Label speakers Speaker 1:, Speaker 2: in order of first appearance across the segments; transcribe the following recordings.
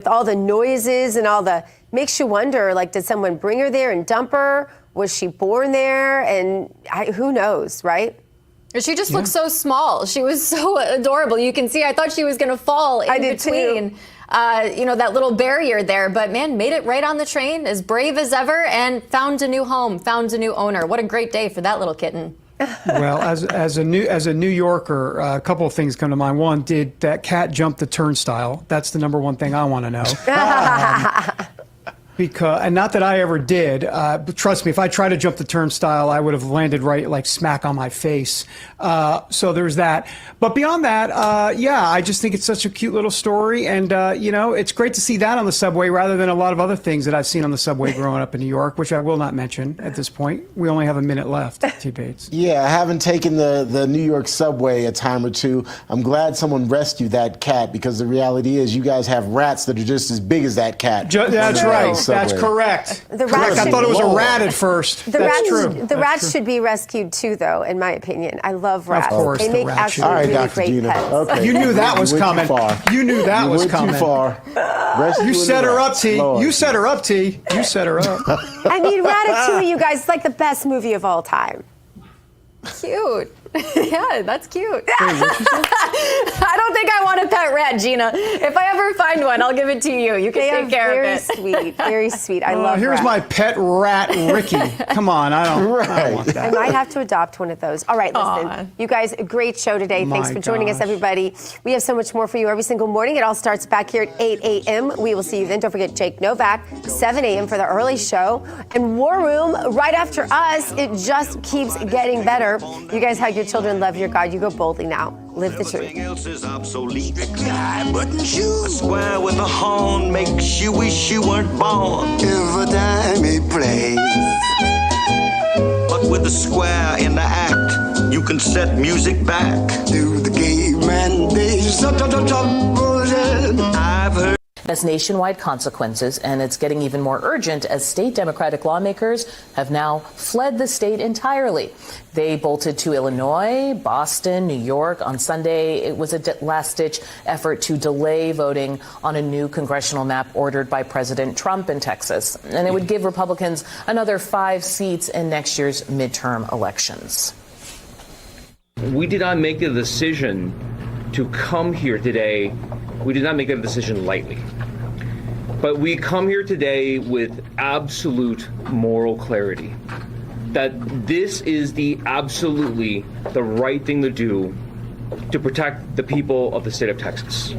Speaker 1: With all the noises and all the, makes you wonder, like, did someone bring her there and dump her? Was she born there? And who knows, right?
Speaker 2: She just looked so small. She was so adorable. You can see, I thought she was going to fall in between, that little barrier there. But man, made it right on the train, as brave as ever, and found a new home, found a new owner. What a great day for that little kitten.
Speaker 3: Well, as a New Yorker, a couple of things come to mind. One, did that cat jump the turnstile? That's the number one thing I want to know. Because, and not that I ever did, but trust me, if I tried to jump the turnstile, I would have landed right, like, smack on my face. So there's that. But beyond that, I just think it's such a cute little story. And, it's great to see that on the subway rather than a lot of other things that I've seen on the subway growing up in New York, which I will not mention at this point. We only have a minute left, T. Bates.
Speaker 4: Yeah, I haven't taken the New York subway a time or two. I'm glad someone rescued that cat, because the reality is you guys have rats that are just as big as that cat.
Speaker 3: That's right. That's correct. I thought it was a rat at first. That's true.
Speaker 1: The rats should be rescued too, though, in my opinion. I love rats.
Speaker 3: Of course,
Speaker 1: they make actually really great pets.
Speaker 4: Okay.
Speaker 3: You knew that was coming. You knew that was coming.
Speaker 4: Too far.
Speaker 3: You set her up, T. You set her up, T. You set her up.
Speaker 1: I mean, Ratatouille, you guys, it's like the best movie of all time.
Speaker 2: Cute. Yeah, that's cute. I don't think I want a pet rat, Gina. If I ever find one, I'll give it to you. You can take care of it.
Speaker 1: Very sweet. Very sweet. I love
Speaker 3: Here's
Speaker 1: rats.
Speaker 3: my pet rat, Ricky. Come on, I don't want that.
Speaker 1: I might have to adopt one of those. All right, listen. You guys, a great show today. Thanks for joining us, everybody. We have so much more for you every single morning. It all starts back here at 8 a.m. We will see you then. Don't forget Jake Novak, 7 a.m. for the early show. And War Room right after us. It just keeps getting better. You guys hug your children, love your God. You go boldly now. Live the truth.
Speaker 5: Everything else is obsolete. High button shoe. A square with a horn makes you wish you weren't born. Every time it plays. But with the square in the act, you can set music back. Do the game and days. I've heard.
Speaker 6: Has nationwide consequences, and it's getting even more urgent as state Democratic lawmakers have now fled the state entirely. They bolted to Illinois, Boston, New York. On Sunday, it was a last-ditch effort to delay voting on a new congressional map ordered by President Trump in Texas. And it would give Republicans another 5 seats in next year's midterm elections.
Speaker 7: We did not make the decision to come here today. We did not make that decision lightly. But we come here today with absolute moral clarity that this is absolutely the right thing to do to protect the people of the state of Texas.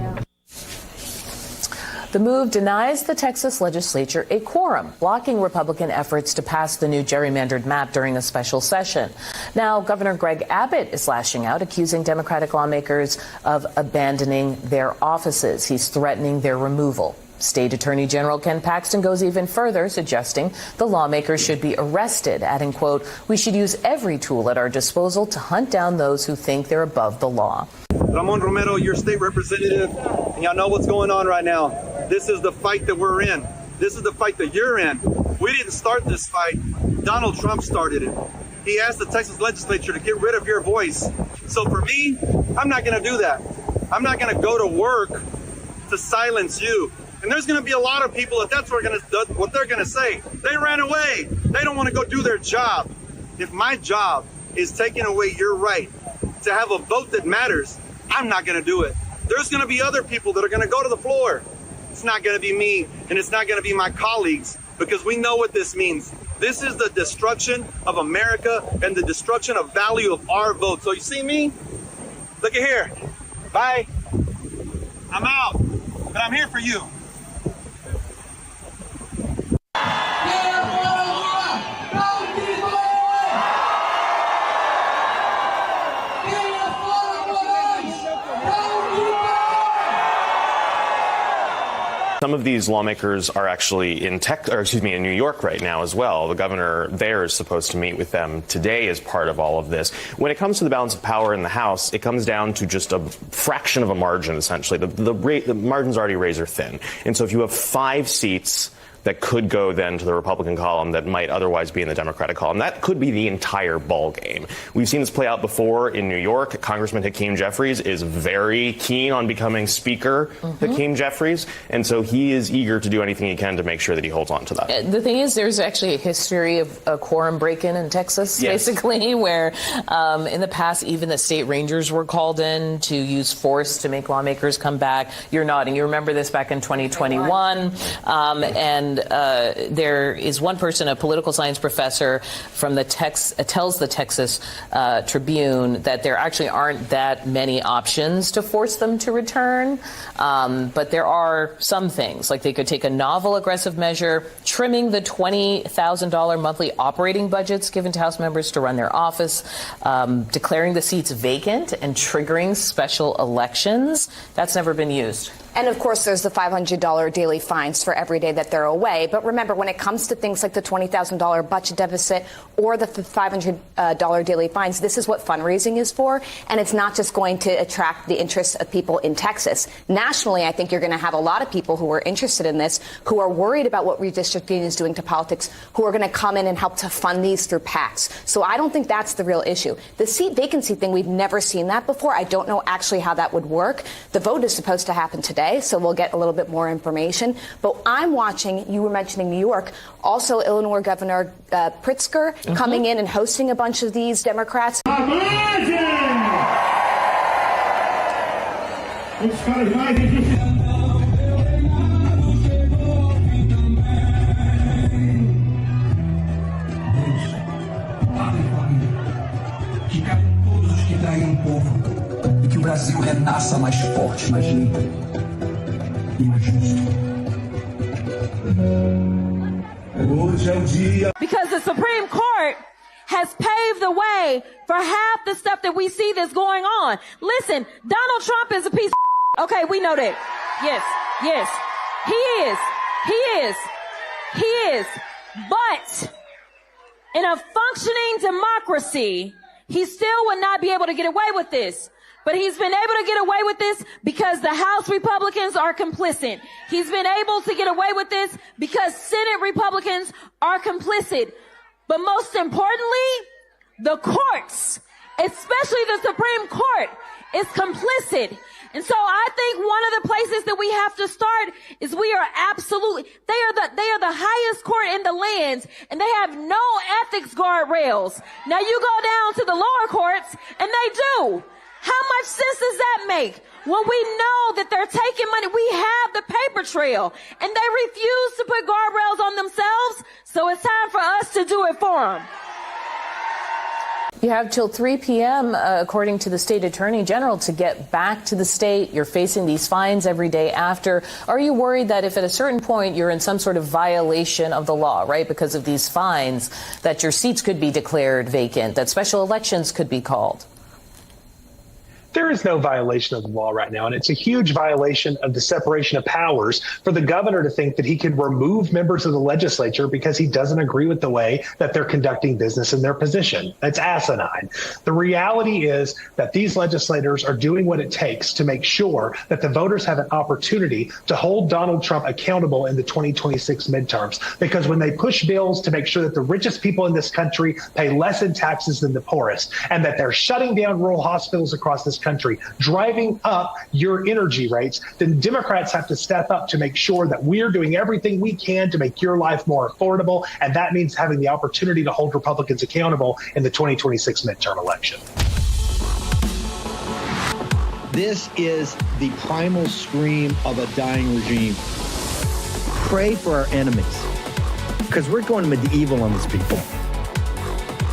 Speaker 6: The move denies the Texas legislature a quorum, blocking Republican efforts to pass the new gerrymandered map during a special session. Now, Governor Greg Abbott is lashing out, accusing Democratic lawmakers of abandoning their offices. He's threatening their removal. State Attorney General Ken Paxton goes even further, suggesting the lawmakers should be arrested, adding, quote, "We should use every tool at our disposal to hunt down those who think they're above the law."
Speaker 8: Ramon Romero, your state representative, and y'all know what's going on right now. This is the fight that we're in. This is the fight that you're in. We didn't start this fight. Donald Trump started it. He asked the Texas legislature to get rid of your voice. So for me, I'm not going to do that. I'm not going to go to work to silence you. And there's going to be a lot of people that's what they're going to say. They ran away. They don't want to go do their job. If my job is taking away your right to have a vote that matters, I'm not going to do it. There's going to be other people that are going to go to the floor. It's not going to be me, and it's not going to be my colleagues, because we know what this means. This is the destruction of America and the destruction of value of our vote. So you see me? Look at here. Bye. I'm out, but I'm here for you.
Speaker 9: Some of these lawmakers are actually in New York right now as well. The governor there is supposed to meet with them today as part of all of this. When it comes to the balance of power in the House, it comes down to just a fraction of a margin, essentially. The margin's already razor thin. And so if you have 5 seats that could go then to the Republican column that might otherwise be in the Democratic column. That could be the entire ball game. We've seen this play out before in New York. Congressman Hakeem Jeffries is very keen on becoming Speaker Hakeem Jeffries, and so he is eager to do anything he can to make sure that he holds on to that.
Speaker 6: The thing is, there's actually a history of a quorum break-in in Texas, basically, where in the past, even the state rangers were called in to use force to make lawmakers come back. You're nodding. You remember this back in 2021. There is one person, a political science professor from the tells the Texas Tribune that there actually aren't that many options to force them to return. But there are some things, like they could take a novel aggressive measure, trimming the $20,000 monthly operating budgets given to House members to run their office, declaring the seats vacant and triggering special elections. That's never been used.
Speaker 10: And of course, there's the $500 daily fines for every day that they're away. But remember, when it comes to things like the $20,000 budget deficit or the $500 daily fines, this is what fundraising is for. And it's not just going to attract the interest of people in Texas. Nationally, I think you're going to have a lot of people who are interested in this, who are worried about what redistricting is doing to politics, who are going to come in and help to fund these through PACs. So I don't think that's the real issue. The seat vacancy thing, we've never seen that before. I don't know actually how that would work. The vote is supposed to happen today, so we'll get a little bit more information. But I'm watching, you were mentioning New York, also Illinois Governor Pritzker coming in and hosting a bunch of these Democrats.
Speaker 11: Que o Brasil renasça mais forte, mais livre e mais justo. Hoje é o dia.
Speaker 12: Because the Supreme Court has paved the way for half the stuff that we see that's going on. Listen, Donald Trump is a piece of okay, we know that. Yes, yes. He is. But in a functioning democracy, he still would not be able to get away with this. But he's been able to get away with this because the House Republicans are complicit. He's been able to get away with this because Senate Republicans are complicit. But most importantly, the courts, especially the Supreme Court, is complicit. And so I think one of the places that we have to start is we are absolutely, they are the highest court in the land, and they have no ethics guardrails. Now you go down to the lower courts and they do. How much sense does that make? When we know that they're taking money, we have the paper trail, and they refuse to put guardrails on themselves, so it's time for us to do it for them.
Speaker 6: You have till 3 p.m., according to the state attorney general, to get back to the state. You're facing these fines every day after. Are you worried that if at a certain point you're in some sort of violation of the law, right, because of these fines, that your seats could be declared vacant, that special elections could be called?
Speaker 13: There is no violation of the law right now, and it's a huge violation of the separation of powers for the governor to think that he can remove members of the legislature because he doesn't agree with the way that they're conducting business in their position. That's asinine. The reality is that these legislators are doing what it takes to make sure that the voters have an opportunity to hold Donald Trump accountable in the 2026 midterms, because when they push bills to make sure that the richest people in this country pay less in taxes than the poorest, and that they're shutting down rural hospitals across this country, driving up your energy rates, then Democrats have to step up to make sure that we're doing everything we can to make your life more affordable. And that means having the opportunity to hold Republicans accountable in the 2026 midterm election.
Speaker 14: This is the primal scream of a dying regime. Pray for our enemies, because we're going medieval on these people.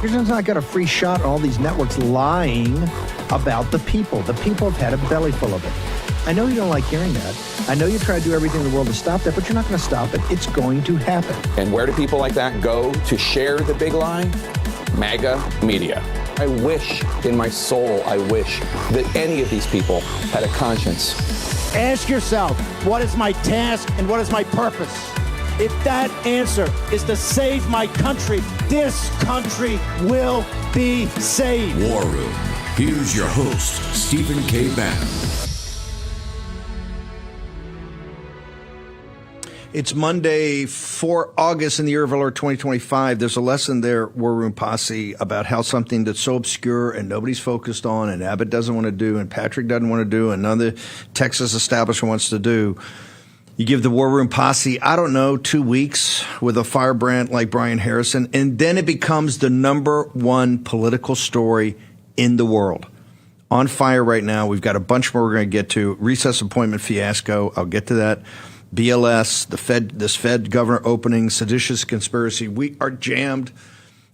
Speaker 14: You're just not got a free shot on all these networks lying about the people. The people have had a belly full of it. I know you don't like hearing that. I know you try to do everything in the world to stop that, but you're not going to stop it. It's going to happen.
Speaker 15: And where do people like that go to share the big lie? MAGA media. I wish, in my soul, I wish that any of these people had a conscience.
Speaker 16: Ask yourself, what is my task and what is my purpose? If that answer is to save my country, this country will be saved.
Speaker 17: War Room. Here's your host, Stephen K. Bannon.
Speaker 18: It's Monday, 4 August in the year of our Lord 2025. There's a lesson there, War Room Posse, about how something that's so obscure and nobody's focused on, and Abbott doesn't want to do, and Patrick doesn't want to do, and none of the Texas establishment wants to do. You give the War Room Posse, I don't know, 2 weeks with a firebrand like Brian Harrison, and then it becomes the #1 political story in the world. On fire right now. We've got a bunch more we're going to get to. Recess appointment fiasco. I'll get to that. BLS, this Fed governor opening, seditious conspiracy. We are jammed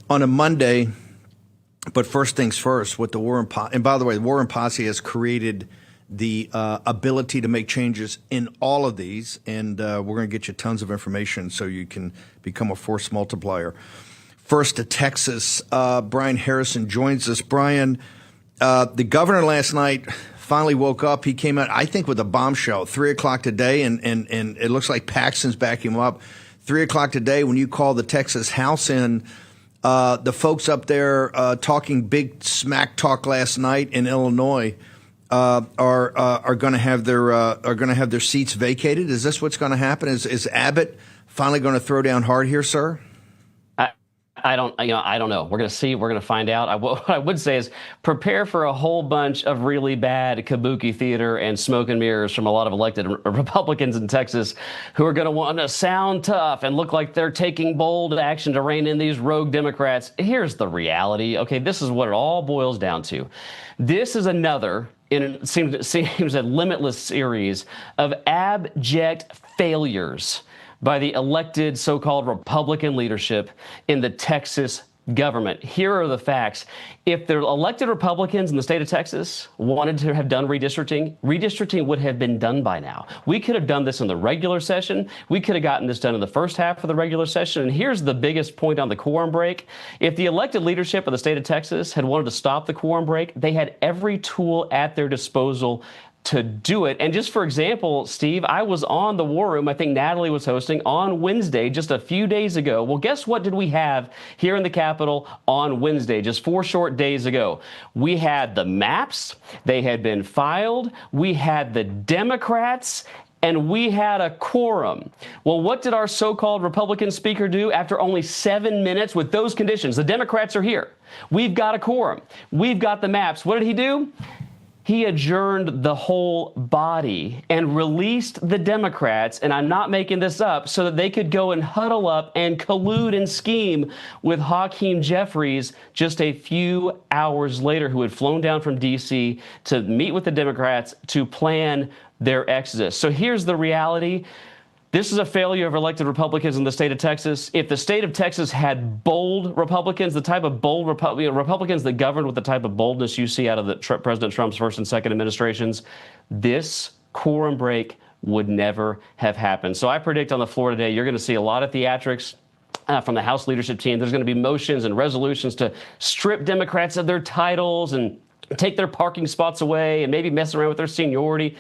Speaker 18: on a Monday. But first things first, with the War Room Posse, and by the way, the War Room Posse has created the ability to make changes in all of these, and we're going to get you tons of information so you can become a force multiplier. First to Texas, Brian Harrison joins us. Brian, the governor last night finally woke up. He came out, I think, with a bombshell, 3 o'clock today, and it looks like Paxton's backing him up. 3 o'clock today, when you call the Texas House in, the folks up there talking big smack talk last night in Illinois are going to have their seats vacated. Is this what's going to happen? Is Abbott finally going to throw down hard here, sir?
Speaker 19: I don't know. We're going to see. We're going to find out. What I would say is prepare for a whole bunch of really bad kabuki theater and smoke and mirrors from a lot of elected Republicans in Texas who are going to want to sound tough and look like they're taking bold action to rein in these rogue Democrats. Here's the reality. Okay, this is what it all boils down to. This is another, it seems a limitless series of abject failures by the elected so-called Republican leadership in the Texas government. Here are the facts. If the elected Republicans in the state of Texas wanted to have done redistricting would have been done by now. We could have done this in the regular session. We could have gotten this done in the first half of the regular session. And here's the biggest point on the quorum break. If the elected leadership of the state of Texas had wanted to stop the quorum break, they had every tool at their disposal to do it. And just for example, Steve, I was on the War Room, I think Natalie was hosting, on Wednesday, just a few days ago. Well, guess what did we have here in the Capitol on Wednesday, just 4 short days ago? We had the maps, they had been filed, we had the Democrats, and we had a quorum. Well, what did our so-called Republican speaker do after only 7 minutes with those conditions? The Democrats are here. We've got a quorum. We've got the maps. What did he do? He adjourned the whole body and released the Democrats, and I'm not making this up, so that they could go and huddle up and collude and scheme with Hakeem Jeffries just a few hours later, who had flown down from D.C. to meet with the Democrats to plan their exodus. So here's the reality. This is a failure of elected Republicans in the state of Texas. If the state of Texas had bold Republicans, the type of bold Republicans that governed with the type of boldness you see out of President Trump's first and second administrations, this quorum break would never have happened. So I predict on the floor today, you're going to see a lot of theatrics from the House leadership team. There's going to be motions and resolutions to strip Democrats of their titles and take their parking spots away and maybe mess around with their seniority.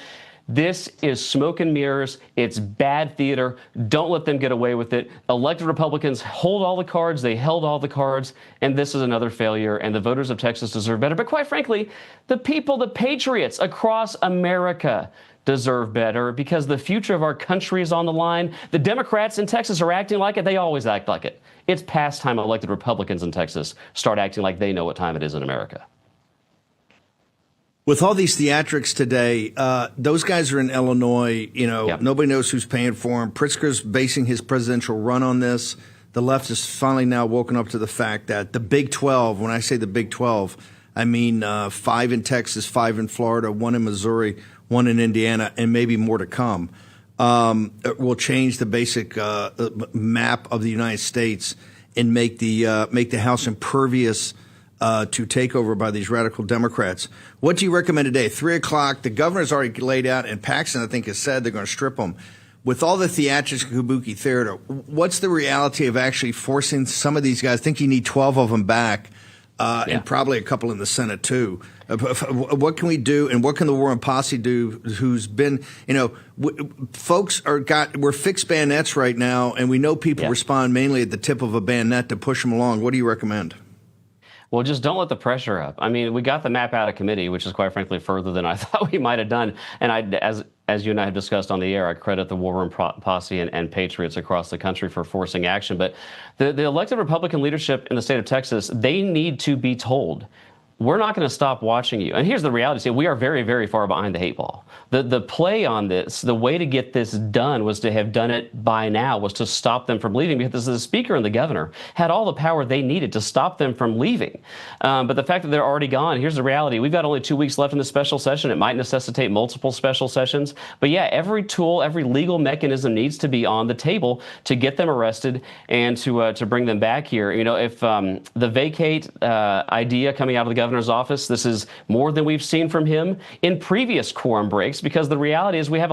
Speaker 19: This is smoke and mirrors. It's bad theater. Don't let them get away with it. Elected Republicans hold all the cards. They held all the cards. And this is another failure. And the voters of Texas deserve better. But quite frankly, the people, the patriots across America deserve better, because the future of our country is on the line. The Democrats in Texas are acting like it. They always act like it. It's past time elected Republicans in Texas start acting like they know what time it is in America.
Speaker 18: With all these theatrics today, those guys are in Illinois. Nobody knows who's paying for them. Pritzker's basing his presidential run on this. The left is finally now woken up to the fact that the Big 12, when I say the Big 12, I mean 5 in Texas, 5 in Florida, 1 in Missouri, 1 in Indiana, and maybe more to come, will change the basic map of the United States and make the House impervious to take over by these radical Democrats. What do you recommend today? 3 o'clock, the governor's already laid out, and Paxton, I think, has said they're going to strip them. With all the theatrics and kabuki theater, what's the reality of actually forcing some of these guys? I think you need 12 of them back, and probably a couple in the Senate, too. What can we do, and what can the War Room Posse do, who's been, folks we're fixed bayonets right now, and we know people respond mainly at the tip of a bayonet to push them along. What do you recommend?
Speaker 19: Well, just don't let the pressure up. I mean, we got the map out of committee, which is quite frankly further than I thought we might have done. And as as you and I have discussed on the air, I credit the War Room Posse and patriots across the country for forcing action. But the elected Republican leadership in the state of Texas, they need to be told, we're not going to stop watching you. And here's the reality. See, we are very, very far behind the 8 ball. The play on this, the way to get this done was to have done it by now, was to stop them from leaving, because the Speaker and the Governor had all the power they needed to stop them from leaving. But the fact that they're already gone, here's the reality. We've got only 2 weeks left in the special session. It might necessitate multiple special sessions. But yeah, every tool, every legal mechanism needs to be on the table to get them arrested and to bring them back here. You know, if the vacate idea coming out of the governor's office, this is more than we've seen from him in previous quorum breaks, because the reality is we have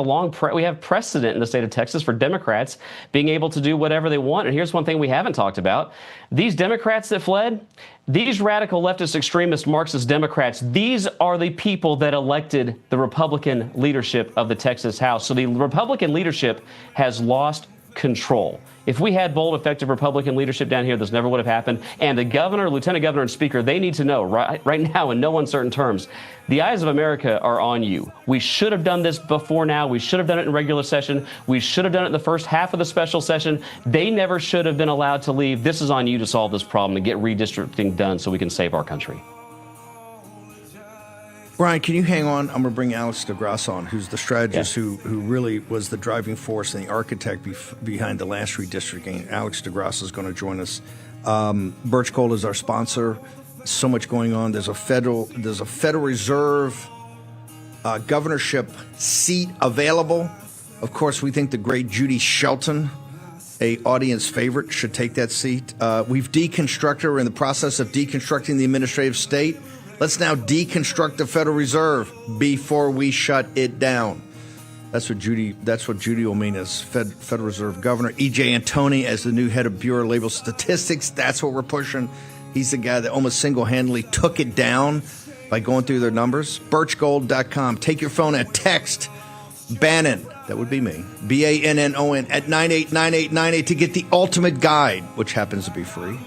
Speaker 19: we have precedent in the state of Texas for Democrats being able to do whatever they want. And here's one thing we haven't talked about. These Democrats that fled, these radical leftist extremist Marxist Democrats, these are the people that elected the Republican leadership of the Texas House. So the Republican leadership has lost control. If we had bold, effective Republican leadership down here, this never would have happened. And the governor, lieutenant governor, and speaker, they need to know right now in no uncertain terms, the eyes of America are on you. We should have done this before now. We should have done it in regular session. We should have done it in the first half of the special session. They never should have been allowed to leave. This is on you to solve this problem and get redistricting done so we can save our country.
Speaker 18: Brian, can you hang on? I'm going to bring Alex DeGrasse on, who's the strategist who really was the driving force and the architect behind the last redistricting. Alex DeGrasse is going to join us. Birch Gold is our sponsor. So much going on. There's a Federal Reserve governorship seat available. Of course, we think the great Judy Shelton, a audience favorite, should take that seat. We've deconstructed. We're in the process of deconstructing the administrative state. Let's now deconstruct the Federal Reserve before we shut it down. That's what Judy will mean as Federal Reserve Governor. E.J. Antoni as the new head of Bureau of Labor Statistics. That's what we're pushing. He's the guy that almost single-handedly took it down by going through their numbers. Birchgold.com. Take your phone and text Bannon. That would be me. BANNON at 989898 to get the ultimate guide, which happens to be free,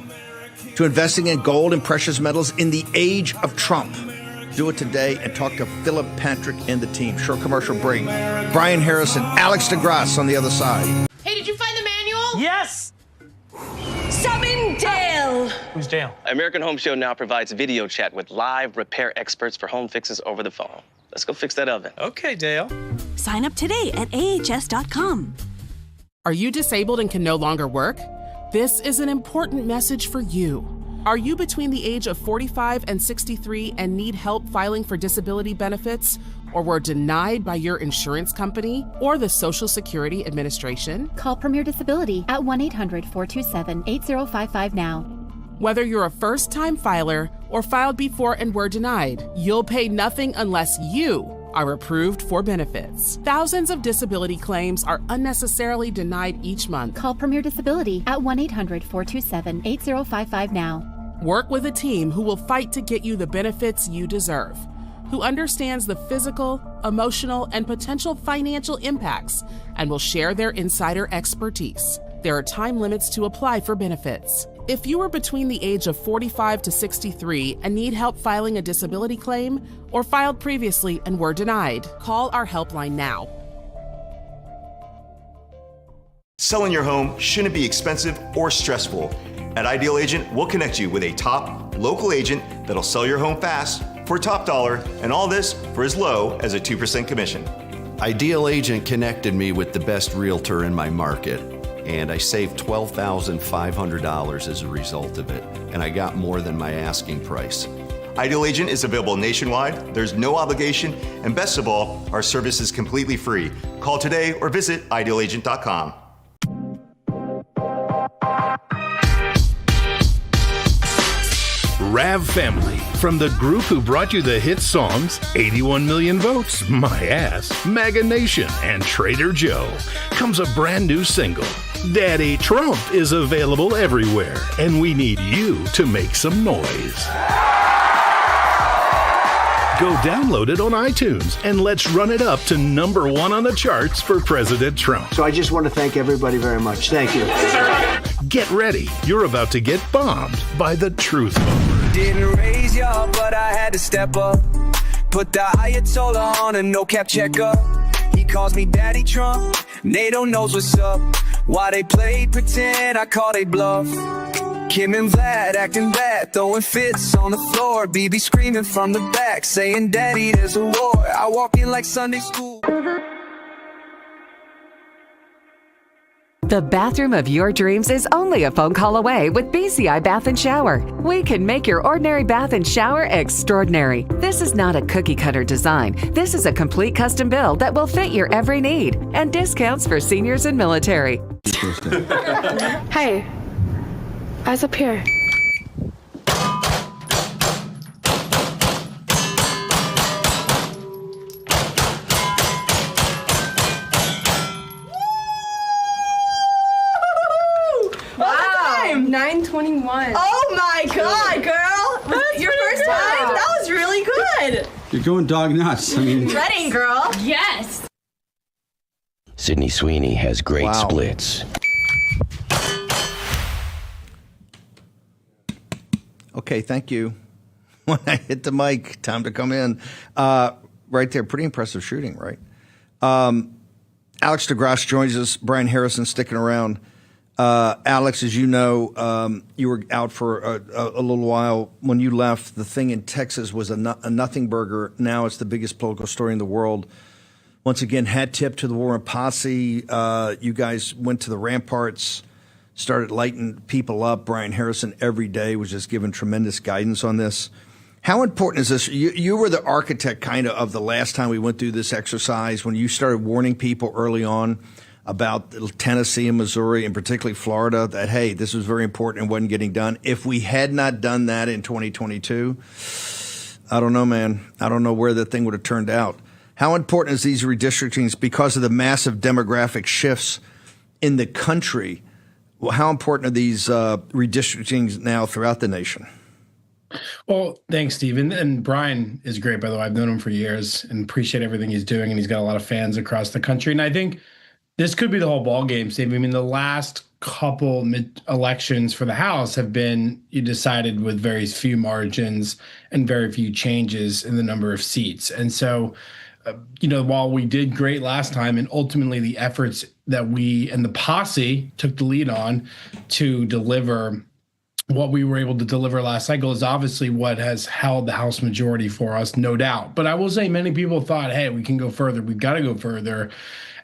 Speaker 18: to investing in gold and precious metals in the age of Trump. Do it today and talk to Philip Patrick and the team. Short commercial break. Brian Harrison, Alex DeGrasse on the other side.
Speaker 20: Hey, did you find the manual?
Speaker 21: Yes!
Speaker 20: Summon Dale!
Speaker 21: Who's Dale?
Speaker 22: American Home Show now provides video chat with live repair experts for home fixes over the phone. Let's go fix that oven.
Speaker 21: Okay, Dale.
Speaker 23: Sign up today at ahs.com.
Speaker 24: Are you disabled and can no longer work? This is an important message for you. Are you between the age of 45 and 63 and need help filing for disability benefits, or were denied by your insurance company or the Social Security Administration?
Speaker 25: Call Premier Disability at 1-800-427-8055 now.
Speaker 24: Whether you're a first-time filer or filed before and were denied, you'll pay nothing unless you are approved for benefits. Thousands of disability claims are unnecessarily denied each month.
Speaker 25: Call Premier Disability at 1-800-427-8055 now.
Speaker 24: Work with a team who will fight to get you the benefits you deserve, who understands the physical, emotional, and potential financial impacts, and will share their insider expertise. There are time limits to apply for benefits. If you are between the age of 45 to 63 and need help filing a disability claim, or filed previously and were denied, call our helpline now.
Speaker 26: Selling your home shouldn't be expensive or stressful. At Ideal Agent, we'll connect you with a top local agent that'll sell your home fast for top dollar, and all this for as low as a 2% commission.
Speaker 27: Ideal Agent connected me with the best realtor in my market, and I saved $12,500 as a result of it, and I got more than my asking price.
Speaker 26: Ideal Agent is available nationwide, there's no obligation, and best of all, our service is completely free. Call today or visit idealagent.com.
Speaker 28: Rav Family, from the group who brought you the hit songs 81 Million Votes, My Ass, MAGA Nation, and Trader Joe, comes a brand new single. Daddy Trump is available everywhere, and we need you to make some noise. Go download it on iTunes, and let's run it up to #1 on the charts for President Trump.
Speaker 29: So I just want to thank everybody very much. Thank you.
Speaker 28: Get ready. You're about to get bombed by the truth bomber.
Speaker 30: Didn't raise y'all, but I had to step up. Put the Ayatollah on a no-cap checkup. He
Speaker 1: calls me Daddy Trump. They don't know what's up. Why they play pretend, I call they bluff. Kim and Vlad acting bad, throwing fits on the floor. BB screaming from the back, saying Daddy, there's a war. I walk in like Sunday school.
Speaker 2: The bathroom of your dreams is only a phone call away with BCI Bath and Shower. We can make your ordinary bath and shower extraordinary. This is not a cookie cutter design. This is a complete custom build that will fit your every need, and discounts for seniors and military.
Speaker 3: Hey, eyes up here.
Speaker 4: Wow, 9:21. Oh my God, girl! Your first time? That was really good.
Speaker 5: You're going dog nuts. I mean,
Speaker 4: Ready, girl? Yes.
Speaker 7: Sydney Sweeney has great splits.
Speaker 18: Okay, thank you. When I hit the mic, time to come in. Right there, pretty impressive shooting, right? Alex DeGrasse joins us. Brian Harrison sticking around. Alex, as you know, you were out for a little while. When you left, the thing in Texas was a nothing burger. Now it's the biggest political story in the world. Once again, hat tip to the War Room Posse. You guys went to the ramparts, started lighting people up. Brian Harrison every day was just giving tremendous guidance on this. How important is this? You were the architect kind of the last time we went through this exercise when you started warning people early on about Tennessee and Missouri, and particularly Florida, that, hey, this was very important and wasn't getting done. If we had not done that in 2022, I don't know, man. I don't know where that thing would have turned out. How important is these redistrictings because of the massive demographic shifts in the country? Well, how important are these redistrictings now throughout the nation?
Speaker 8: Well, thanks, Steve. And Brian is great, by the way. I've known him for years and appreciate everything he's doing, and he's got a lot of fans across the country. And I think this could be the whole ball game, Steve. I mean, the last couple elections for the House have been decided with very few margins and very few changes in the number of seats. And so, while we did great last time, and ultimately the efforts that we and the posse took the lead on to deliver what we were able to deliver last cycle is obviously what has held the House majority for us, no doubt. But I will say many people thought, hey, we can go further. We've got to go further.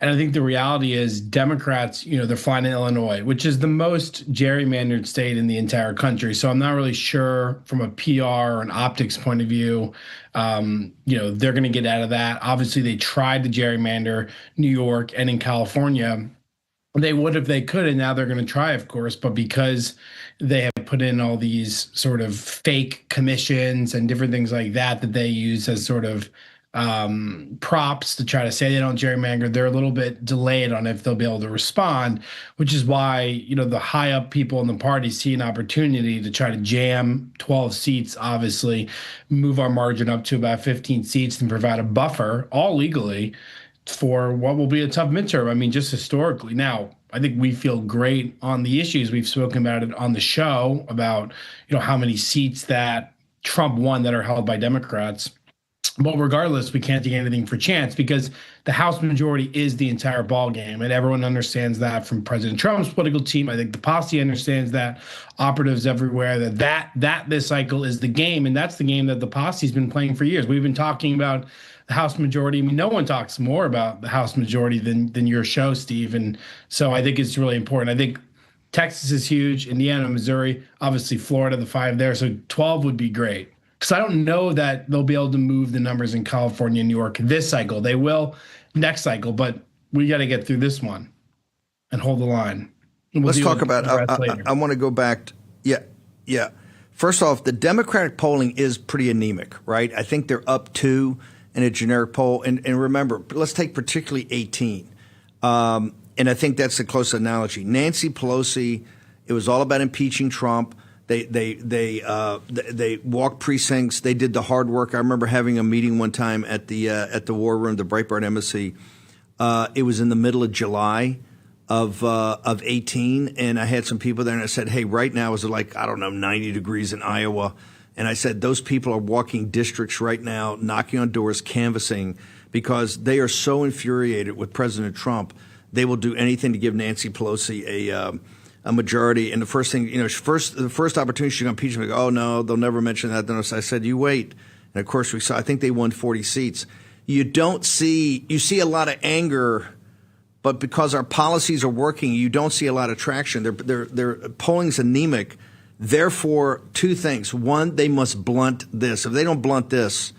Speaker 8: And I think the reality is Democrats, they're flying in Illinois, which is the most gerrymandered state in the entire country. So I'm not really sure from a PR or an optics point of view, they're going to get out of that. Obviously, they tried to gerrymander New York and in California. They would if they could, and now they're going to try, of course. But because they have put in all these sort of fake commissions and different things like that they use as sort of props to try to say they don't gerrymander, they're a little bit delayed on if they'll be able to respond, which is why, the high up people in the party see an opportunity to try to jam 12 seats, obviously, move our margin up to about 15 seats and provide a buffer, all legally, for what will be a tough midterm. I mean, just historically. Now, I think we feel great on the issues. We've spoken about it on the show about, how many seats that Trump won that are held by Democrats. But regardless, we can't take anything for chance because the House majority is the entire ballgame, and everyone understands that from President Trump's political team. I think the posse understands that, operatives everywhere, that this cycle is the game, and that's the game that the posse's been playing for years. We've been talking about the House majority. I mean, no one talks more about the House majority than your show, Steve, and so I think it's really important. I think Texas is huge, Indiana, Missouri, obviously Florida, the 5 there, so 12 would be great. Because I don't know that they'll be able to move the numbers in California and New York this cycle. They will next cycle, but we got to get through this one and hold the line.
Speaker 18: Let's talk about I want to go back. Yeah. First off, the Democratic polling is pretty anemic, right? I think they're up 2 in a generic poll. And remember, let's take particularly 18. And I think that's the close analogy. Nancy Pelosi, it was all about impeaching Trump. They walked precincts. They did the hard work. I remember having a meeting one time at the War Room, the Breitbart Embassy. It was in the middle of July of 18, and I had some people there, and I said, "Hey, right now is like 90 degrees in Iowa," and I said those people are walking districts right now, knocking on doors, canvassing, because they are so infuriated with President Trump, they will do anything to give Nancy Pelosi a majority. And the first thing, the first opportunity she's going to impeach him, oh no, they'll never mention that. Then I said, you wait. And of course we saw, I think they won 40 seats. You see a lot of anger, but because our policies are working, you don't see a lot of traction. Their polling's anemic. Therefore, two things. One, they must blunt this. If they don't blunt this,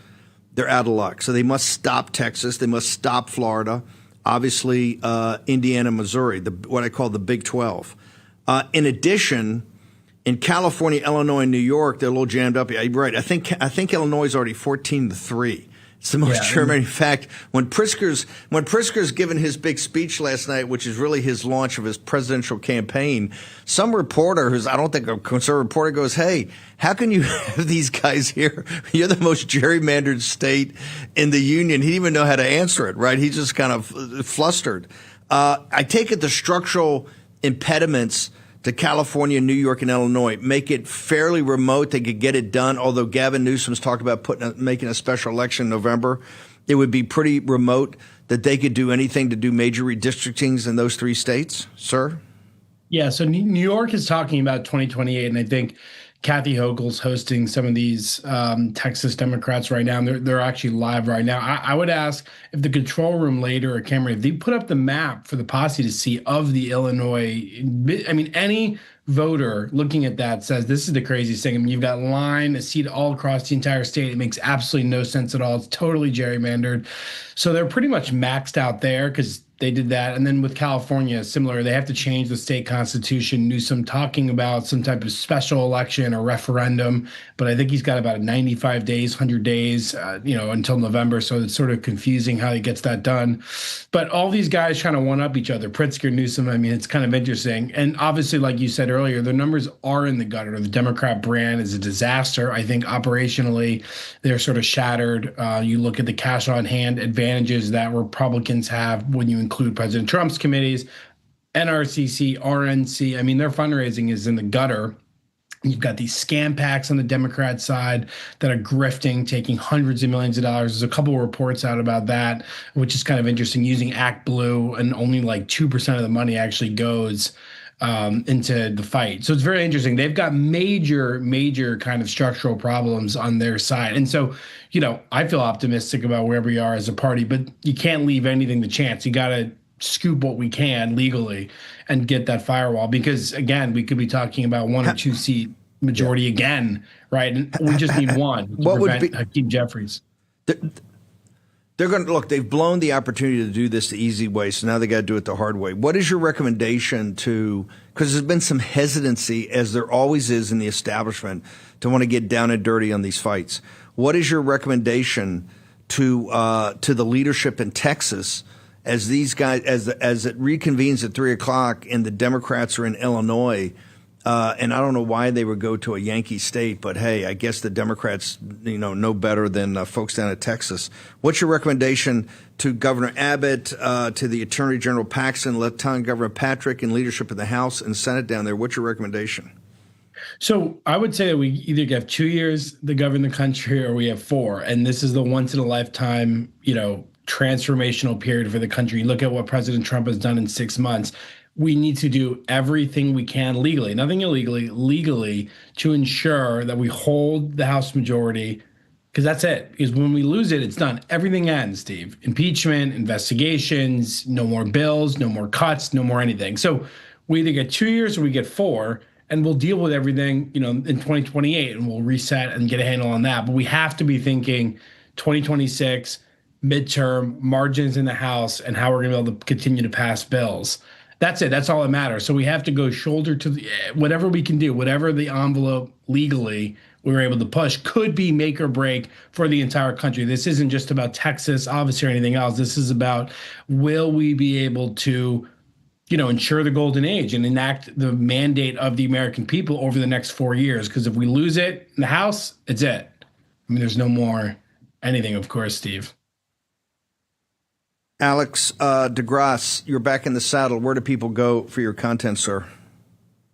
Speaker 18: they're out of luck. So they must stop Texas. They must stop Florida. Obviously, Indiana, Missouri, what I call the Big 12. In addition, in California, Illinois, and New York, they're a little jammed up. You're right. I think Illinois is already 14-3. It's the most gerrymandering. In fact, when Pritzker's given his big speech last night, which is really his launch of his presidential campaign, some reporter who's, I don't think a conservative reporter, goes, hey, how can you have these guys here? You're the most gerrymandered state in the union. He didn't even know how to answer it, right? He's just kind of flustered. I take it the structural impediments to California, New York, and Illinois make it fairly remote. They could get it done, although Gavin Newsom's talked about making a special election in November. It would be pretty remote that they could do anything to do major redistrictings in those three states, sir?
Speaker 8: Yeah, so New York is talking about 2028, and I think Kathy Hochul's hosting some of these Texas Democrats right now. And they're actually live right now. I would ask if the control room later, or Cameron, if they put up the map for the posse to see of the Illinois. I mean, any voter looking at that says this is the craziest thing. I mean, you've got line, a seat all across the entire state. It makes absolutely no sense at all. It's totally gerrymandered. So they're pretty much maxed out there because they did that. And then with California, similar, they have to change the state constitution. Newsom talking about some type of special election or referendum, but I think he's got about 95 days, 100 days, until November. So it's sort of confusing how he gets that done. But all these guys trying to one up each other, Pritzker, Newsom, I mean, it's kind of interesting. And obviously, like you said earlier, the numbers are in the gutter. The Democrat brand is a disaster. I think operationally, they're sort of shattered. You look at the cash on hand advantages that Republicans have when you include President Trump's committees, NRCC, RNC. I mean, their fundraising is in the gutter. You've got these scam packs on the Democrat side that are grifting, taking hundreds of millions of dollars. There's a couple of reports out about that, which is kind of interesting, using Act Blue, and only like 2% of the money actually goes into the fight. So it's very interesting. They've got major kind of structural problems on their side. And so, I feel optimistic about where we are as a party, but you can't leave anything to chance. You got to scoop what we can legally and get that firewall, because again, we could be talking about 1 or 2 seat majority again, right? And we just need one to prevent Hakeem Jeffries.
Speaker 18: They're going to look, they've blown the opportunity to do this the easy way, so now they got to do it the hard way. What is your recommendation because there's been some hesitancy, as there always is in the establishment, to want to get down and dirty on these fights. What is your recommendation to the leadership in Texas as these guys, as it reconvenes at 3:00 and the Democrats are in Illinois? And I don't know why they would go to a Yankee state, but hey, I guess the Democrats, know better than folks down at Texas. What's your recommendation to Governor Abbott, to the Attorney General Paxton, Lieutenant Governor Patrick, and leadership in the House and Senate down there? What's your recommendation?
Speaker 8: So I would say that we either have 2 years to govern the country, or we have 4. And this is the once in a lifetime, transformational period for the country. Look at what President Trump has done in 6 months. We need to do everything we can legally, nothing illegally, legally, to ensure that we hold the House majority, because that's it. Because when we lose it, it's done. Everything ends, Steve. Impeachment, investigations, no more bills, no more cuts, no more anything. So we either get 2 years or we get 4, and we'll deal with everything, in 2028, and we'll reset and get a handle on that. But we have to be thinking 2026, midterm, margins in the House, and how we're going to be able to continue to pass bills. That's it. That's all that matters. So we have to go shoulder to whatever we can do, whatever the envelope legally we were able to push could be make or break for the entire country. This isn't just about Texas, obviously, or anything else. This is about, will we be able to, ensure the golden age and enact the mandate of the American people over the next 4 years? Because if we lose it in the House, it's it. I mean, there's no more anything, of course, Steve.
Speaker 18: Alex DeGrasse, you're back in the saddle. Where do people go for your content, sir?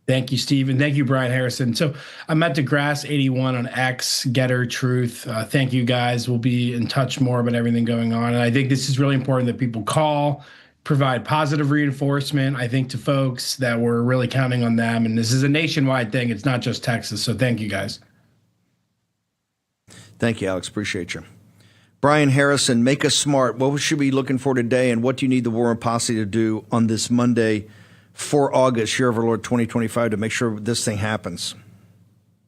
Speaker 8: Thank you, Steve, and thank you, Brian Harrison. So I'm at DeGrasse81 on X, Getter, Truth. Thank you, guys. We'll be in touch more about everything going on. And I think this is really important that people call, provide positive reinforcement, I think, to folks that we're really counting on them. And this is a nationwide thing. It's not just Texas. So thank you, guys.
Speaker 18: Thank you, Alex. Appreciate you. Brian Harrison, make us smart. What should we be looking for today, and what do you need the War Room Posse to do on this Monday, 4 August, year of our Lord 2025, to make sure this thing happens?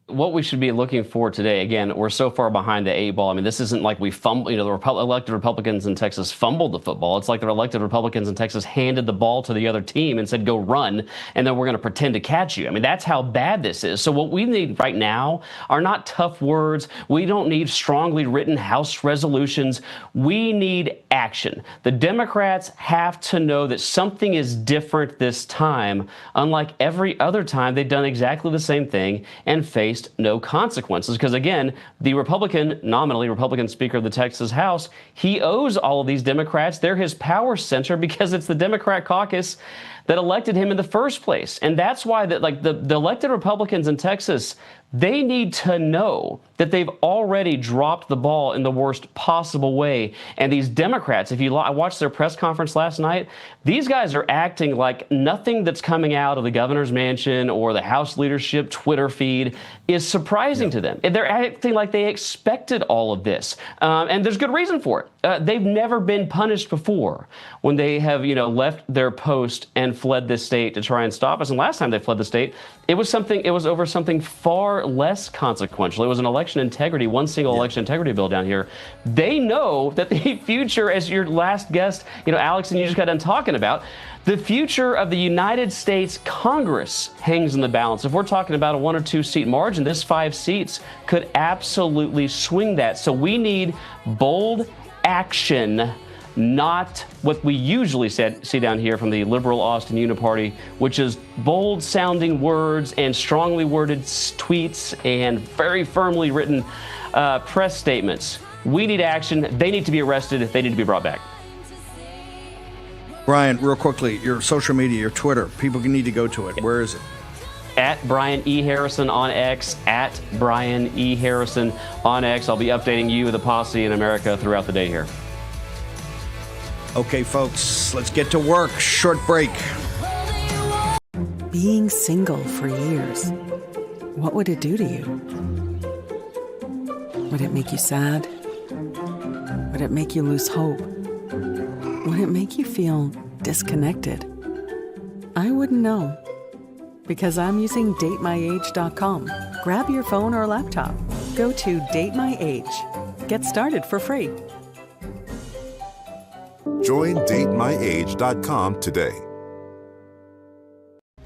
Speaker 19: What we should be looking for today, again, we're so far behind the 8 ball. I mean, this isn't like we fumbled, the elected Republicans in Texas fumbled the football. It's like the elected Republicans in Texas handed the ball to the other team and said, go run, and then we're going to pretend to catch you. I mean, that's how bad this is. So what we need right now are not tough words. We don't need strongly written House resolutions. We need action. The Democrats have to know that something is different this time. Unlike every other time, they've done exactly the same thing and faced no consequences. Because again, the nominally Republican Speaker of the Texas House, he owes all of these Democrats. They're his power center because it's the Democrat caucus that elected him in the first place. And that's why the elected Republicans in Texas, they need to know that they've already dropped the ball in the worst possible way. And these Democrats, I watched their press conference last night, these guys are acting like nothing that's coming out of the governor's mansion or the House leadership Twitter feed is surprising to them. They're acting like they expected all of this. And there's good reason for it. They've never been punished before when they have, left their post and fled this state to try and stop us. And last time they fled the state, it was over something far less consequential. It was an election integrity, one single election integrity bill down here. They know that the future, as your last guest, Alex, and you just got done talking about, the future of the United States Congress hangs in the balance. If we're talking about a 1 or 2 seat margin, this 5 seats could absolutely swing that. So we need bold action, not what we usually see down here from the liberal Austin Uniparty, which is bold-sounding words and strongly worded tweets and very firmly written press statements. We need action. They need to be arrested. They need to be brought back.
Speaker 18: Brian, real quickly, your social media, your Twitter, people need to go to it. Where is it?
Speaker 19: At Brian E. Harrison on X, at Brian E. Harrison on X. I'll be updating you, the posse in America, throughout the day here.
Speaker 18: Okay, folks, let's get to work. Short break.
Speaker 2: Being single for years, what would it do to you? Would it make you sad? Would it make you lose hope? Would it make you feel disconnected? I wouldn't know, because I'm using datemyage.com. Grab your phone or laptop. Go to Date My Age. Get started for free.
Speaker 17: Join datemyage.com today.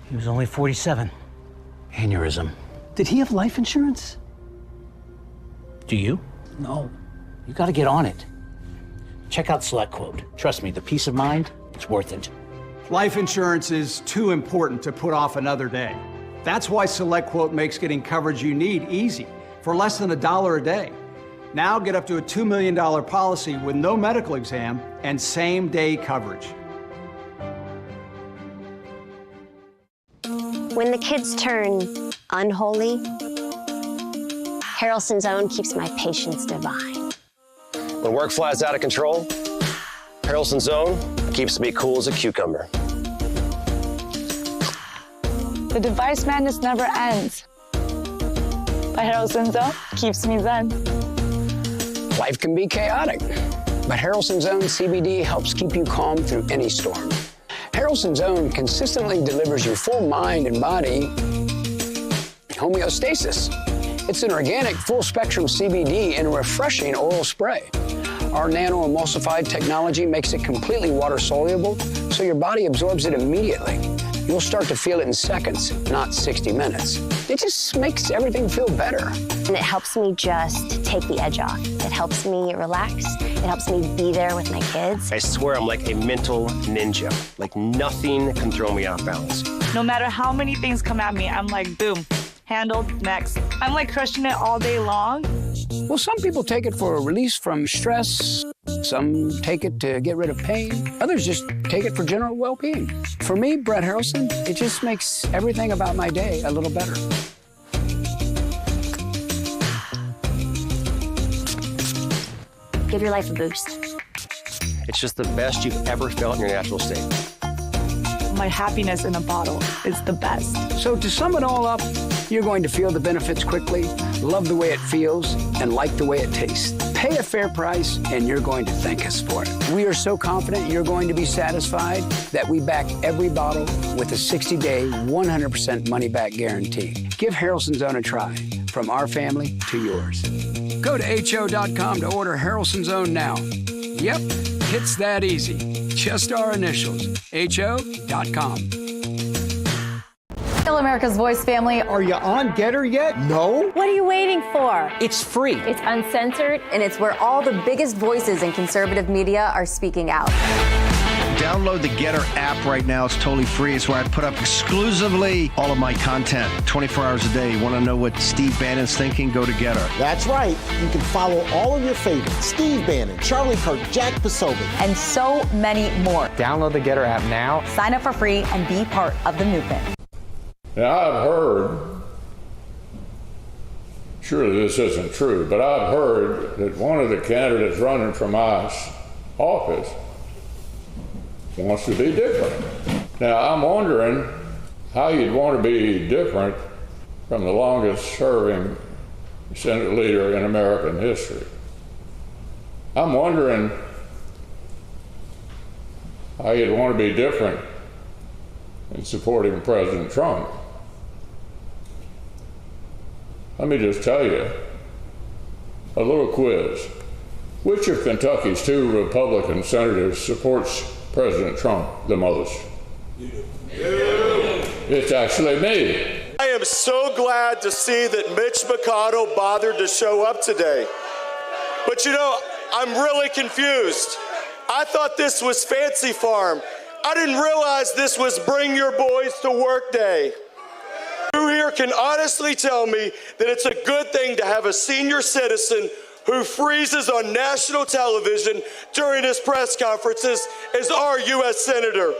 Speaker 6: He was only 47. Aneurysm. Did he have life insurance? Do you? No. You got to get on it. Check out SelectQuote. Trust me, the peace of mind, it's worth it.
Speaker 9: Life insurance is too important to put off another day. That's why SelectQuote makes getting coverage you need easy, for less than $1 a day. Now get up to a $2 million policy with no medical exam and same-day coverage.
Speaker 10: When the kids turn unholy, Harrelson's Own keeps my patience divine.
Speaker 11: When work flies out of control, Harrelson's Own keeps me cool as a cucumber.
Speaker 12: The device madness never ends, but Harrelson's Own keeps me zen.
Speaker 13: Life can be chaotic, but Harrelson's Own CBD helps keep you calm through any storm. Harrelson's Own consistently delivers your full mind and body homeostasis. It's an organic, full-spectrum CBD in a refreshing oral spray. Our nano-emulsified technology makes it completely water-soluble, so your body absorbs it immediately. You'll start to feel it in seconds, not 60 minutes. It just makes everything feel better.
Speaker 10: And it helps me just take the edge off. It helps me relax. It helps me be there with my kids.
Speaker 11: I swear I'm like a mental ninja. Like nothing can throw me off balance.
Speaker 12: No matter how many things come at me, I'm like, boom, handled, next. I'm like crushing it all day long.
Speaker 13: Well, some people take it for a release from stress. Some take it to get rid of pain. Others just take it for general well-being. For me, Brett Harrelson, it just makes everything about my day a little better.
Speaker 10: Give your life a boost.
Speaker 11: It's just the best you've ever felt in your natural state.
Speaker 12: My happiness in a bottle is the best.
Speaker 13: So to sum it all up, you're going to feel the benefits quickly, love the way it feels, and like the way it tastes. Pay a fair price, and you're going to thank us for it. We are so confident you're going to be satisfied that we back every bottle with a 60-day, 100% money-back guarantee. Give Harrelson's Own a try, from our family to yours. Go to HO.com to order Harrelson's Own now. Yep, it's that easy. Just our initials, HO.com.
Speaker 14: Hello, America's Voice family.
Speaker 29: Are you on Getter yet? No?
Speaker 14: What are you waiting for?
Speaker 29: It's free.
Speaker 14: It's uncensored, and it's where all the biggest voices in conservative media are speaking out.
Speaker 18: Download the Getter app right now. It's totally free. It's where I put up exclusively all of my content 24 hours a day. You want to know what Steve Bannon's thinking? Go to Getter.
Speaker 29: That's right. You can follow all of your favorites. Steve Bannon, Charlie Kirk, Jack Posobiec,
Speaker 14: And so many more.
Speaker 15: Download the Getter app now.
Speaker 14: Sign up for free and be part of the movement.
Speaker 16: Now, I've heard, surely this isn't true, but I've heard that one of the candidates running for my office wants to be different. Now, I'm wondering how you'd want to be different from the longest serving Senate leader in American history. I'm wondering how you'd want to be different in supporting President Trump. Let me just tell you, a little quiz. Which of Kentucky's 2 Republican senators supports President Trump the most? It's actually me.
Speaker 20: I am so glad to see that Mitch McConnell bothered to show up today. But you know, I'm really confused. I thought this was Fancy Farm. I didn't realize this was Bring Your Boys to Work Day. Who here can honestly tell me that it's a good thing to have a senior citizen who freezes on national television during his press conferences as our U.S. Senator?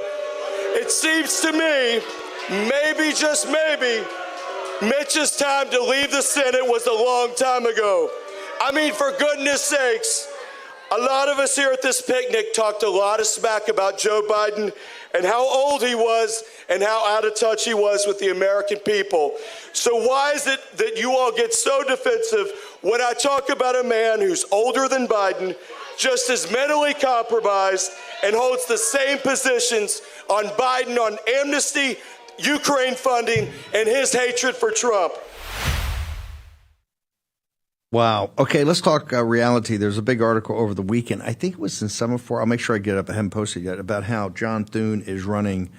Speaker 20: It seems to me, maybe, just maybe, Mitch's time to leave the Senate was a long time ago. I mean, for goodness sakes, a lot of us here at this picnic talked a lot of smack about Joe Biden and how old he was and how out of touch he was with the American people. So why is it that you all get so defensive when I talk about a man who's older than Biden, just as mentally compromised, and holds the same positions on Biden on amnesty, Ukraine funding, and his hatred for Trump?
Speaker 18: Wow. Okay, let's talk reality. There's a big article over the weekend. I think it was in Semaphore. I'll make sure I get it up. I haven't posted it yet, about how John Thune is running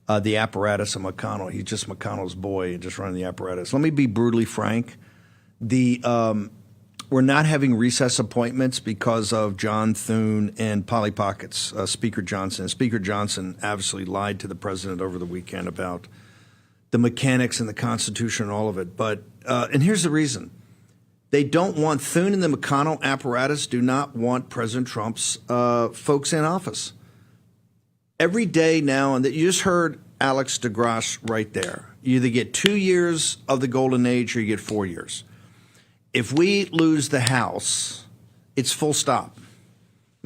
Speaker 18: the apparatus of McConnell. He's just McConnell's boy and just running the apparatus. Let me be brutally frank. We're not having recess appointments because of John Thune and Polly Pockets, Speaker Johnson. Speaker Johnson obviously lied to the president over the weekend about the mechanics and the Constitution and all of it. But and here's the reason. They don't want Thune and the McConnell apparatus do not want President Trump's folks in office. Every day now, and that you just heard Alex DeGrasse right there. You either get 2 years of the golden age or you get 4 years. If we lose the House, it's full stop.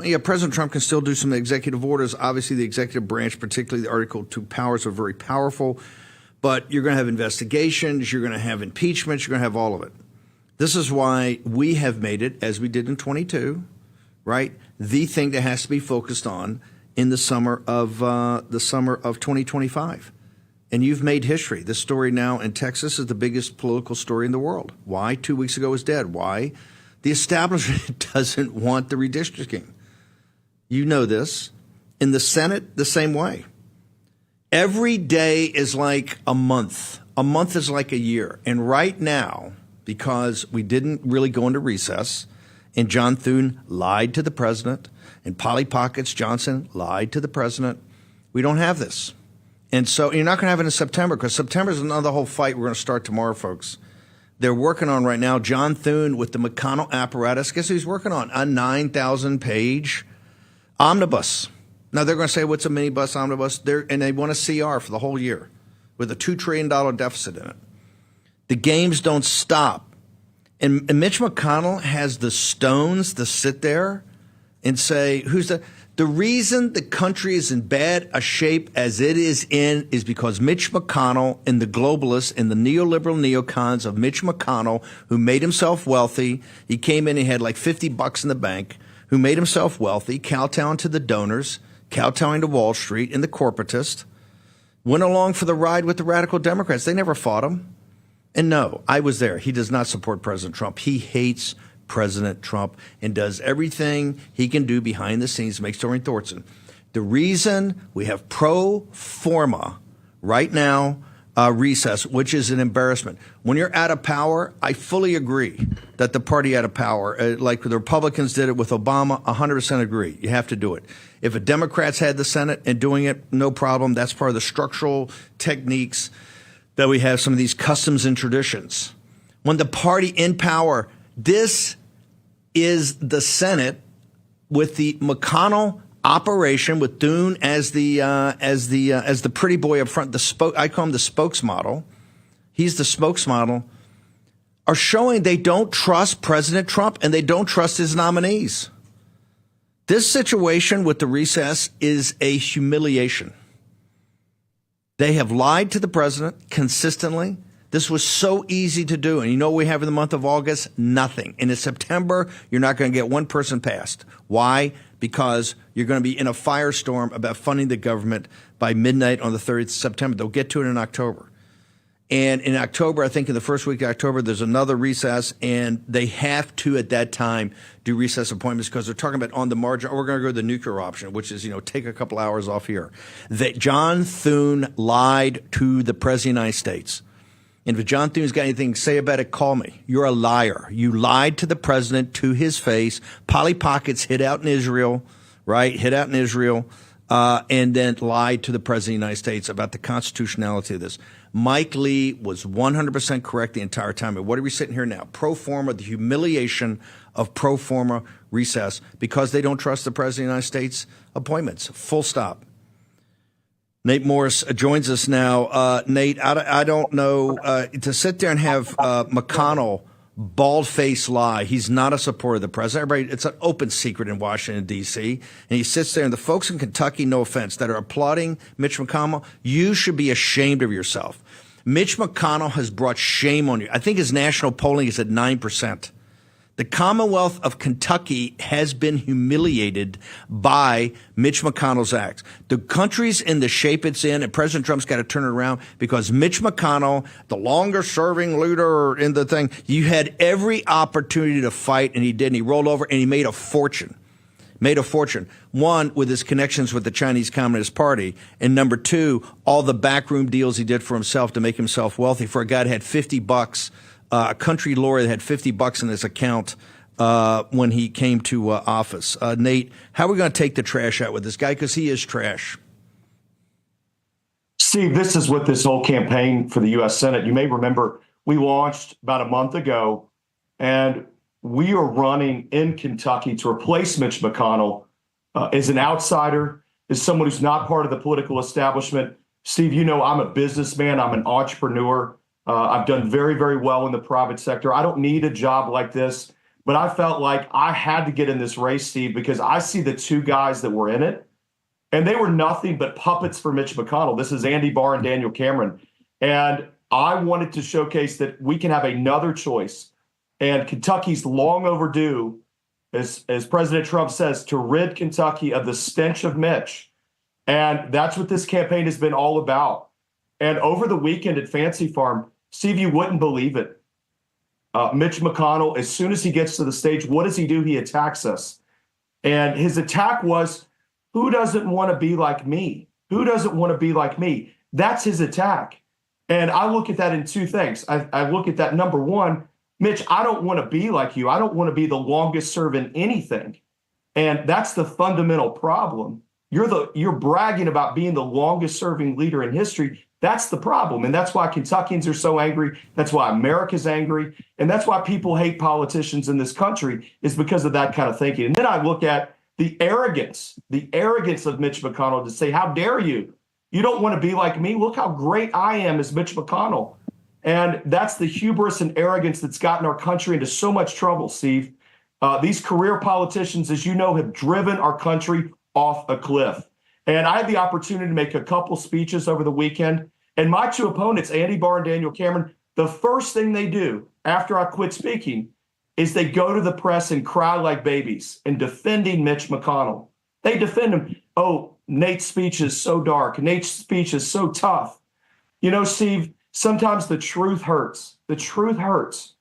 Speaker 18: Yeah, President Trump can still do some executive orders. Obviously, the executive branch, particularly the Article 2 powers, are very powerful. But you're going to have investigations. You're going to have impeachments. You're going to have all of it. This is why we have made it, as we did in 22, right, the thing that has to be focused on in the summer of 2025. And you've made history. This story now in Texas is the biggest political story in the world. Why? 2 weeks ago was dead. Why? The establishment doesn't want the redistricting. You know this. In the Senate, the same way. Every day is like a month. A month is like a year. And right now, because we didn't really go into recess, and John Thune lied to the president, and Polly Pockets Johnson lied to the president, we don't have this. And so you're not going to have it in September, because September is another whole fight we're going to start tomorrow, folks, They're working on right now, John Thune with the McConnell apparatus. Guess who he's working on? A 9,000-page omnibus. Now, they're going to say, what's a minibus omnibus? And they want a CR for the whole year with a $2 trillion deficit in it. The games don't stop. And Mitch McConnell has the stones to sit there and say, the reason the country is in bad a shape as it is in is because Mitch McConnell and the globalists and the neoliberal neocons of Mitch McConnell, who made himself wealthy. He came in and had like $50 in the bank, who made himself wealthy, kowtowing to the donors, kowtowing to Wall Street and the corporatists, went along for the ride with the radical Democrats. They never fought him. And no, I was there. He does not support President Trump. He hates President Trump and does everything he can do behind the scenes to make Doreen Thorson. The reason we have pro forma right now recess, which is an embarrassment. When you're out of power, I fully agree that the party out of power, like the Republicans did it with Obama, 100% agree. You have to do it. If the Democrats had the Senate and doing it, no problem. That's part of the structural techniques that we have, some of these customs and traditions. When the party in power, this is the Senate with the McConnell operation with Thune as the pretty boy up front. I call him the spokesmodel. He's the spokesmodel. Are showing they don't trust President Trump and they don't trust his nominees. This situation with the recess is a humiliation. They have lied to the president consistently. This was so easy to do. And you know what we have in the month of August? Nothing. And in September, you're not going to get one person passed. Why? Because you're going to be in a firestorm about funding the government by midnight on the 30th of September. They'll get to it in October. And in October, I think in the first week of October, there's another recess, and they have to, at that time, do recess appointments because they're talking about on the margin, we're going to go to the nuclear option, which is, take a couple hours off here. That John Thune lied to the President of the United States. And if John Thune's got anything to say about it, call me. You're a liar. You lied to the president to his face. Polly Pockets hid out in Israel, right? Hid out in Israel, and then lied to the President of the United States about the constitutionality of this. Mike Lee was 100% correct the entire time. And what are we sitting here now? Pro forma, the humiliation of pro forma recess because they don't trust the President of the United States appointments. Full stop. Nate Morris joins us now. Nate, I don't know, to sit there and have McConnell bald-faced lie. He's not a supporter of the president. Everybody, it's an open secret in Washington, D.C. And he sits there, and the folks in Kentucky, no offense, that are applauding Mitch McConnell, you should be ashamed of yourself. Mitch McConnell has brought shame on you. I think his national polling is at 9%. The Commonwealth of Kentucky has been humiliated by Mitch McConnell's acts. The country's in the shape it's in, and President Trump's got to turn it around because Mitch McConnell, the longest-serving leader in the thing, you had every opportunity to fight, and he didn't. He rolled over, and he made a fortune. One, with his connections with the Chinese Communist Party, and number two, all the backroom deals he did for himself to make himself wealthy for a guy that had $50. A country lawyer that had $50 in his account when he came to office. Nate, how are we going to take the trash out with this guy? Because he is trash.
Speaker 15: Steve, this is what this whole campaign for the U.S. Senate, you may remember, we launched about a month ago, and we are running in Kentucky to replace Mitch McConnell as an outsider, as someone who's not part of the political establishment. Steve, I'm a businessman. I'm an entrepreneur. I've done very, very well in the private sector. I don't need a job like this, but I felt like I had to get in this race, Steve, because I see the two guys that were in it, and they were nothing but puppets for Mitch McConnell. This is Andy Barr and Daniel Cameron. And I wanted to showcase that we can have another choice. And Kentucky's long overdue, as President Trump says, to rid Kentucky of the stench of Mitch. And that's what this campaign has been all about. And over the weekend at Fancy Farm, Steve, you wouldn't believe it. Mitch McConnell, as soon as he gets to the stage, what does he do? He attacks us. And his attack was, who doesn't want to be like me? Who doesn't want to be like me? That's his attack. And I look at that in two things. I look at that, number one, Mitch, I don't want to be like you. I don't want to be the longest serving anything. And that's the fundamental problem. you're bragging about being the longest serving leader in history. That's the problem. And that's why Kentuckians are so angry. That's why America's angry. And that's why people hate politicians in this country, is because of that kind of thinking. And then I look at the arrogance of Mitch McConnell to say, how dare you? You don't want to be like me. Look how great I am as Mitch McConnell. And that's the hubris and arrogance that's gotten our country into so much trouble, Steve. These career politicians, as you know, have driven our country off a cliff. And I had the opportunity to make a couple speeches over the weekend. And my two opponents, Andy Barr and Daniel Cameron, the first thing they do after I quit speaking is they go to the press and cry like babies in defending Mitch McConnell. They defend him. Oh, Nate's speech is so dark. Nate's speech is so tough. You know, Steve, sometimes the truth hurts. The truth hurts.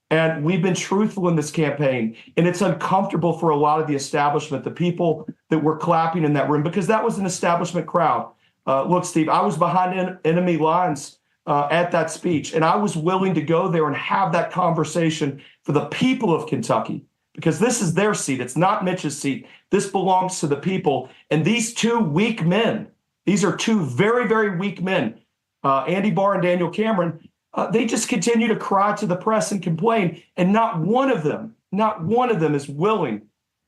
Speaker 15: And we've been truthful in this campaign. And it's uncomfortable for a lot of the establishment, the people that were clapping in that room, because that was an establishment crowd. Look, Steve, I was behind enemy lines at that speech, and I was willing to go there and have that conversation for the people of Kentucky, because this is their seat. It's not Mitch's seat. This belongs to the people. And these two weak men, these are two very, very weak men, Andy Barr and Daniel Cameron, they just continue to cry to the press and complain. And not one of them is willing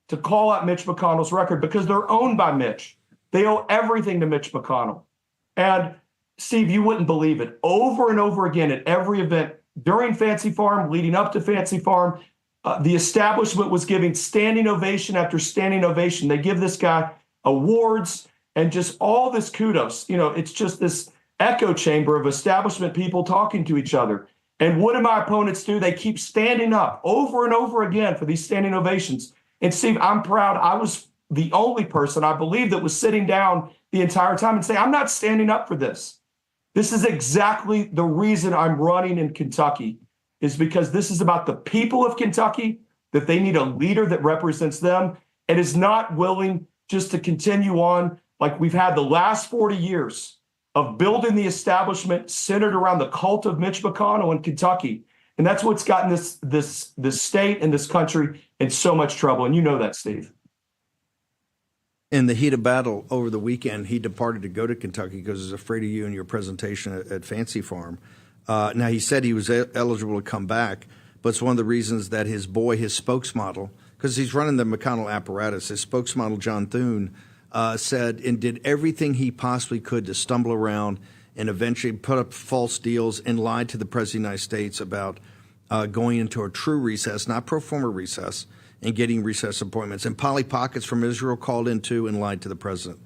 Speaker 15: to call out Mitch McConnell's record, because they're owned by Mitch. They owe everything to Mitch McConnell. And Steve, you wouldn't believe it. Over and over again at every event during Fancy Farm, leading up to Fancy Farm, the establishment was giving standing ovation after standing ovation. They give this guy awards and just all this kudos. You know, it's just this echo chamber of establishment people talking to each other. And what do my opponents do? They keep standing up over and over again for these standing ovations. And Steve, I'm proud. I was the only person, I believe, that was sitting down the entire time and saying, I'm not standing up for this. This is exactly the reason I'm running in Kentucky, is because this is about the people of Kentucky, that they need a leader that represents them and is not willing just to continue on like we've had the last 40 years of building the establishment centered around the cult of Mitch McConnell in Kentucky. And that's what's gotten this state and this country in so much trouble. And you know that, Steve.
Speaker 18: In the heat of battle over the weekend, he departed to go to Kentucky because he was afraid of you and your presentation at Fancy Farm. Now, he said he was eligible to come back, but it's one of the reasons that his spokesmodel, because he's running the McConnell apparatus, his spokesmodel, John Thune, said and did everything he possibly could to stumble around and eventually put up false deals and lied to the President of the United States about going into a true recess, not pro forma recess, and getting recess appointments. And Polly Pockets from Israel called in too and lied to the president.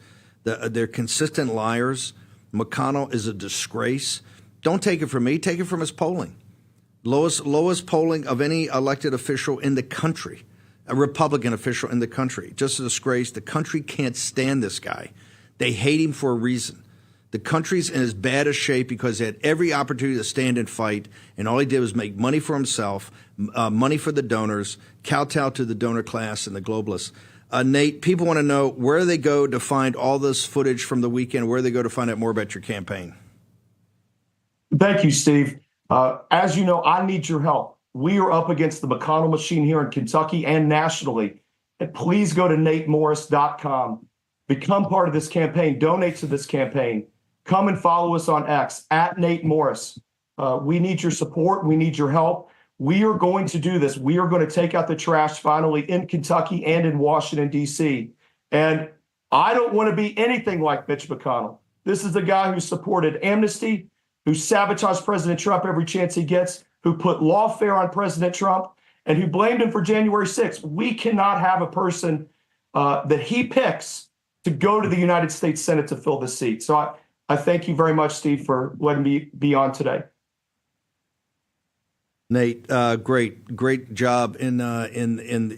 Speaker 18: They're consistent liars. McConnell is a disgrace. Don't take it from me. Take it from his polling. Lowest polling of any elected official in the country, a Republican official in the country. Just a disgrace. The country can't stand this guy. They hate him for a reason. The country's in as bad a shape because he had every opportunity to stand and fight, and all he did was make money for himself, money for the donors, kowtow to the donor class and the globalists. Nate, people want to know where they go to find all this footage from the weekend, where they go to find out more about your campaign.
Speaker 15: Thank you, Steve. As you know, I need your help. We are up against the McConnell machine here in Kentucky and nationally. And please go to natemorris.com. Become part of this campaign. Donate to this campaign. Come and follow us on X, @NateMorris. We need your support. We need your help. We are going to do this. We are going to take out the trash finally in Kentucky and in Washington, D.C. And I don't want to be anything like Mitch McConnell. This is the guy who supported amnesty, who sabotaged President Trump every chance he gets, who put lawfare on President Trump, and who blamed him for January 6th. We cannot have a person that he picks to go to the United States Senate to fill this seat. So I thank you very much, Steve, for letting me be on today.
Speaker 18: Nate, great job in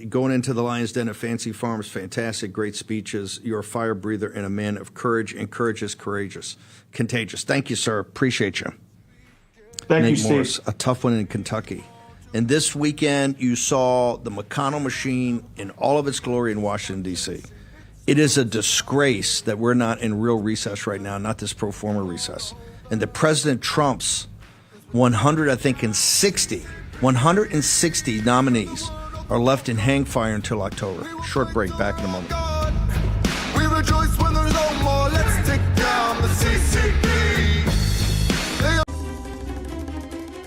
Speaker 18: going into the Lion's Den at Fancy Farms. Fantastic, great speeches. You're a fire breather and a man of courage, and courage is contagious. Thank you, sir. Appreciate you.
Speaker 15: Thank
Speaker 18: Nate
Speaker 15: you, Steve.
Speaker 18: Morris, a tough one in Kentucky. And this weekend, you saw the McConnell machine in all of its glory in Washington, D.C. It is a disgrace that we're not in real recess right now, not this pro forma recess. And the President Trump's 160 nominees are left in hang fire until October. Short break, back in a moment.
Speaker 1: We rejoice when the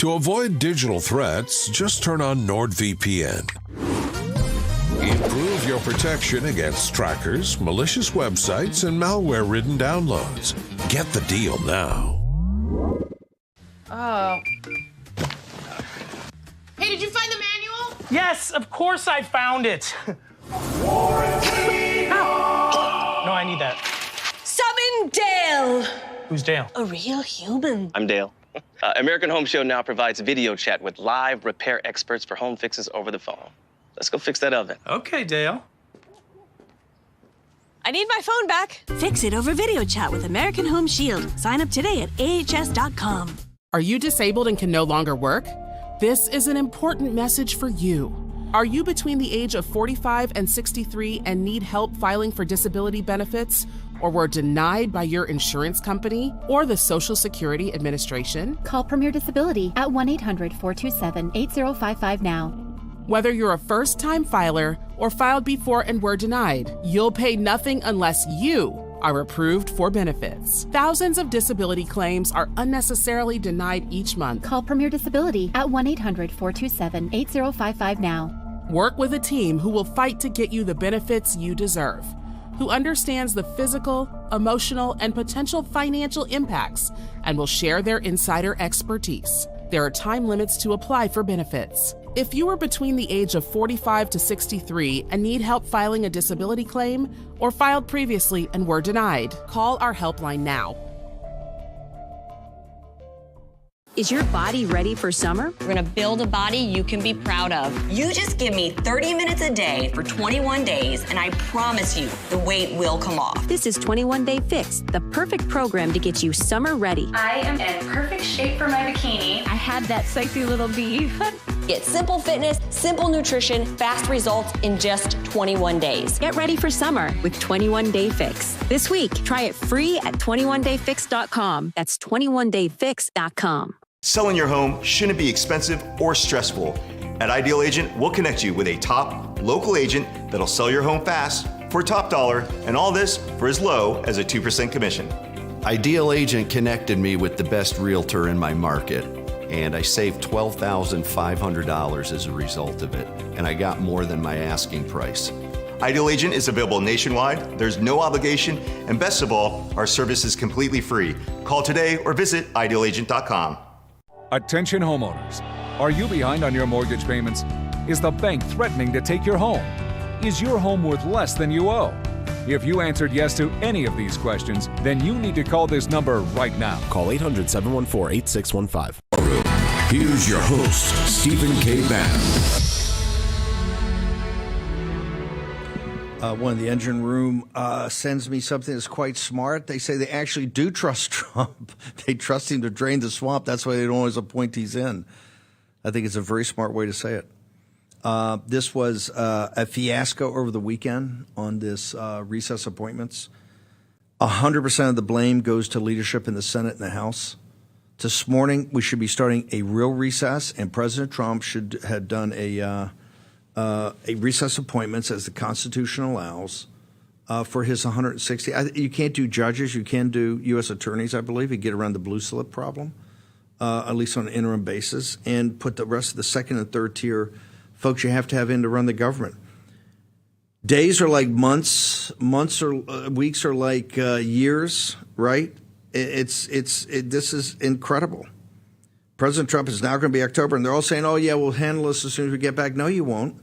Speaker 1: To avoid digital threats, just turn on NordVPN. Improve your protection against trackers, malicious websites, and malware-ridden downloads. Get the deal now.
Speaker 21: Oh. Hey, did you find the manual?
Speaker 22: Yes, of course I found it. No, I need that.
Speaker 23: Summon Dale!
Speaker 22: Who's Dale?
Speaker 23: A real human.
Speaker 24: I'm Dale. American Home Show now provides video chat with live repair experts for home fixes over the phone. Let's go fix that oven.
Speaker 22: Okay, Dale.
Speaker 23: I need my phone back. Fix it over video chat with American Home Shield. Sign up today at ahs.com.
Speaker 25: Are you disabled and can no longer work? This is an important message for you. Are you between the age of 45 and 63 and need help filing for disability benefits, or were denied by your insurance company or the Social Security Administration?
Speaker 26: Call Premier Disability at 1-800-427-8055 now.
Speaker 25: Whether you're a first-time filer or filed before and were denied, you'll pay nothing unless you are approved for benefits. Thousands of disability claims are unnecessarily denied each month.
Speaker 26: Call Premier Disability at 1-800-427-8055 now.
Speaker 25: Work with a team who will fight to get you the benefits you deserve, who understands the physical, emotional, and potential financial impacts, and will share their insider expertise. There are time limits to apply for benefits. If you are between the age of 45 to 63 and need help filing a disability claim, or filed previously and were denied, call our helpline now.
Speaker 23: Is your body ready for summer? We're gonna build a body you can be proud of.
Speaker 27: You just give me 30 minutes a day for 21 days, and I promise you, the weight will come off.
Speaker 23: This is 21 Day Fix, the perfect program to get you summer ready.
Speaker 12: I am in perfect shape for my bikini.
Speaker 23: I had that sexy little beef.
Speaker 27: Get simple fitness, simple nutrition, fast results in just 21 days.
Speaker 23: Get ready for summer with 21 Day Fix. This week, try it free at 21dayfix.com. That's 21dayfix.com.
Speaker 28: Selling your home shouldn't be expensive or stressful. At Ideal Agent, we'll connect you with a top local agent that'll sell your home fast for top dollar, and all this for as low as a 2% commission.
Speaker 29: Ideal Agent connected me with the best realtor in my market, and I saved $12,500 as a result of it, and I got more than my asking price.
Speaker 28: Ideal Agent is available nationwide, there's no obligation, and best of all, our service is completely free. Call today or visit idealagent.com.
Speaker 30: Attention homeowners. Are you behind on your mortgage payments? Is the bank threatening to take your home? Is your home worth less than you owe? If you answered yes to any of these questions, then you need to call this number right now.
Speaker 31: Call 800-714-8615.
Speaker 1: Here's your host, Stephen K. Bannon.
Speaker 18: One in the engine room sends me something that's quite smart. They say they actually do trust Trump. They trust him to drain the swamp. That's why they don't always appoint these in. I think it's a very smart way to say it. This was a fiasco over the weekend on this recess appointments. 100% of the blame goes to leadership in the Senate and the House. This morning, we should be starting a real recess, and President Trump should have done a recess appointments as the Constitution allows for his 160. You can't do judges. You can do U.S. attorneys, I believe, and get around the blue slip problem, at least on an interim basis, and put the rest of the second and third tier folks you have to have in to run the government. Days are like months. Months or weeks are like years, right? This is incredible. President Trump is now going to be October, and they're all saying, oh, yeah, we'll handle this as soon as we get back. No, you won't.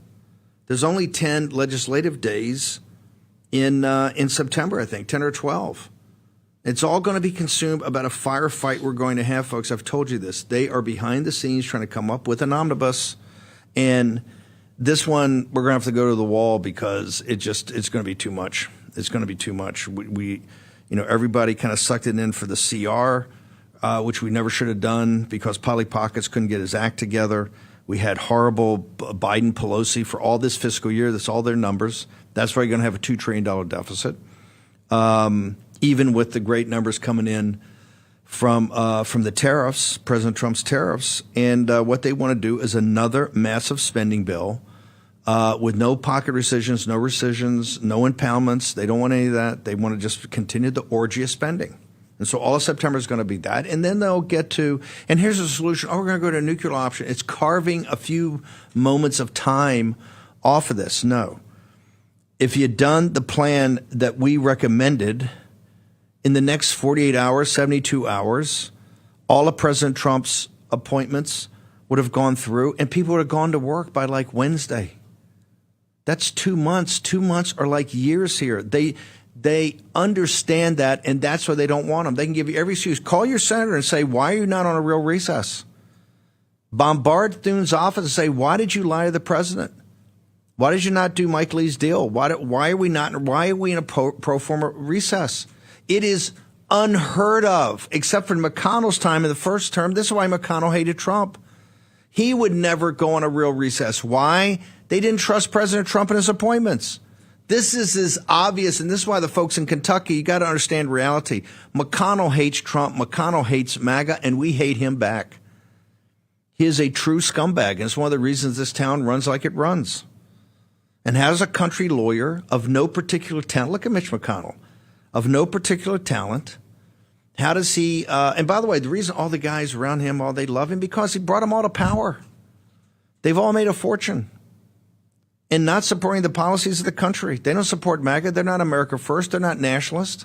Speaker 18: There's only 10 legislative days in September, I think, 10 or 12. It's all going to be consumed about a firefight we're going to have, folks. I've told you this. They are behind the scenes trying to come up with an omnibus, and this one we're going to have to go to the wall because it's going to be too much. It's going to be too much. Everybody kind of sucked it in for the CR, which we never should have done because Polly Pockets couldn't get his act together. We had horrible Biden Pelosi for all this fiscal year. That's all their numbers. That's why you're going to have a $2 trillion deficit, even with the great numbers coming in from the tariffs, President Trump's tariffs. And what they want to do is another massive spending bill with no pocket rescissions, no impoundments. They don't want any of that. They want to just continue the orgy of spending. And so all of September is going to be that. And then they'll get to, and here's the solution. Oh, we're going to go to a nuclear option. It's carving a few moments of time off of this. No. If you had done the plan that we recommended in the next 48 hours, 72 hours, all of President Trump's appointments would have gone through and people would have gone to work by like Wednesday. That's 2 months. 2 months are like years here. They understand that, and that's why they don't want them. They can give you every excuse. Call your senator and say, why are you not on a real recess? Bombard Thune's office and say, why did you lie to the president? Why did you not do Mike Lee's deal? Why are we in a pro forma recess? It is unheard of, except for McConnell's time in the first term. This is why McConnell hated Trump. He would never go on a real recess. Why? They didn't trust President Trump and his appointments. This is as obvious, and this is why the folks in Kentucky, you got to understand reality. McConnell hates Trump, McConnell hates MAGA, and we hate him back. He is a true scumbag, and it's one of the reasons this town runs like it runs. And has a country lawyer of no particular talent, look at Mitch McConnell, of no particular talent. How does he, and by the way, the reason all the guys around him, they love him, because he brought them all to power. They've all made a fortune. And not supporting the policies of the country. They don't support MAGA. They're not America First. They're not nationalists.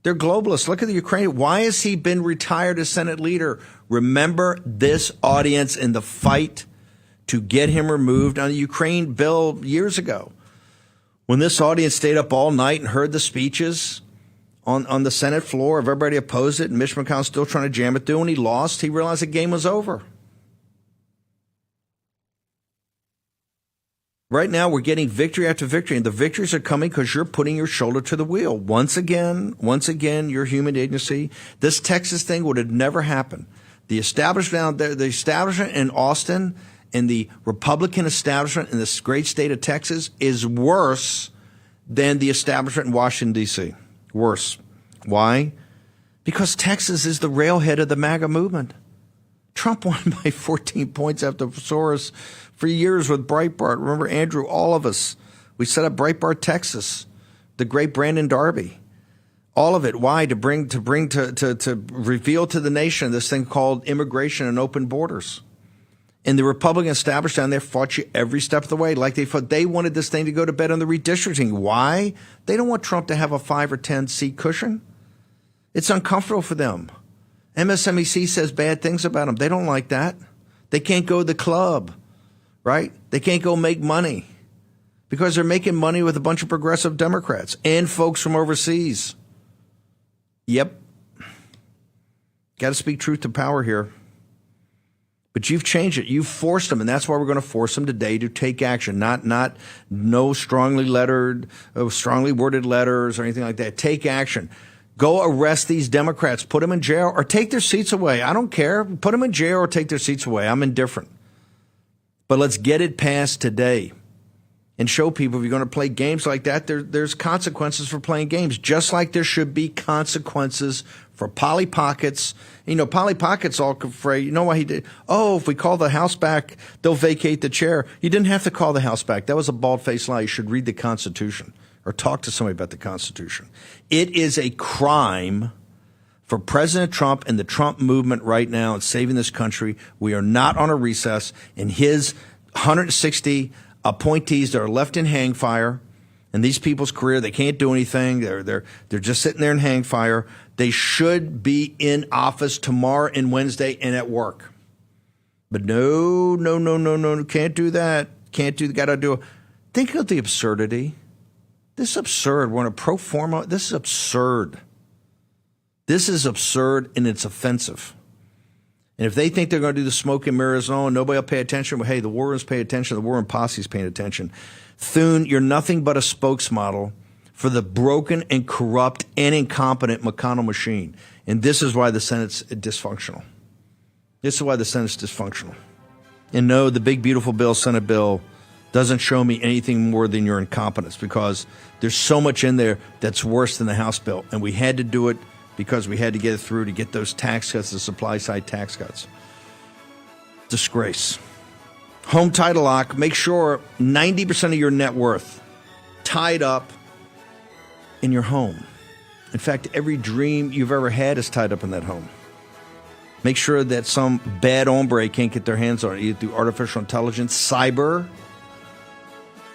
Speaker 18: They're globalists. Look at the Ukraine. Why has he been retired as Senate leader? Remember this audience in the fight to get him removed on the Ukraine bill years ago. When this audience stayed up all night and heard the speeches on the Senate floor of everybody opposed it, and Mitch McConnell still trying to jam it through, and he lost, he realized the game was over. Right now, we're getting victory after victory, and the victories are coming because you're putting your shoulder to the wheel. Once again, your human agency. This Texas thing would have never happened. The establishment out there, the establishment in Austin and the Republican establishment in this great state of Texas is worse than the establishment in Washington, D.C. Worse. Why? Because Texas is the railhead of the MAGA movement. Trump won by 14 points after Soros for years with Breitbart. Remember, Andrew, all of us, we set up Breitbart, Texas, the great Brandon Darby. All of it. Why? To reveal to the nation this thing called immigration and open borders. And the Republican establishment down there fought you every step of the way. Like they wanted this thing to go to bed on the redistricting. Why? They don't want Trump to have a 5 or 10 seat cushion. It's uncomfortable for them. MSNBC says bad things about them. They don't like that. They can't go to the club, right? They can't go make money because they're making money with a bunch of progressive Democrats and folks from overseas. Yep. Got to speak truth to power here. But you've changed it. You've forced them, and that's why we're going to force them today to take action. No strongly worded letters or anything like that. Take action. Go arrest these Democrats, put them in jail, or take their seats away. I don't care. Put them in jail or take their seats away. I'm indifferent. But let's get it passed today and show people if you're going to play games like that, there's consequences for playing games, just like there should be consequences for Polly Pockets. You know, Polly Pockets all afraid. You know what he did? Oh, if we call the House back, they'll vacate the chair. You didn't have to call the House back. That was a bald-faced lie. You should read the Constitution or talk to somebody about the Constitution. It is a crime for President Trump and the Trump movement right now in saving this country. We are not on a recess, and his 160 appointees that are left in hang fire, and these people's career, they can't do anything. They're just sitting there in hang fire. They should be in office tomorrow and Wednesday and at work. But no, can't do that. Gotta do it. Think of the absurdity. This is absurd. We're in a pro forma. This is absurd. This is absurd, and it's offensive. And if they think they're going to do the smoke and mirrors, nobody will pay attention. Well, hey, the war rooms pay attention. The war room posse is paying attention. Thune, you're nothing but a spokesmodel for the broken and corrupt and incompetent McConnell machine. And this is why the Senate's dysfunctional. This is why the Senate's dysfunctional. And no, the big, beautiful bill, Senate bill, doesn't show me anything more than your incompetence, because there's so much in there that's worse than the House bill. And we had to do it because we had to get it through to get those tax cuts, the supply side tax cuts. Disgrace. Home title lock, make sure 90% of your net worth tied up in your home. In fact, every dream you've ever had is tied up in that home. Make sure that some bad hombre can't get their hands on it, either through artificial intelligence, cyber,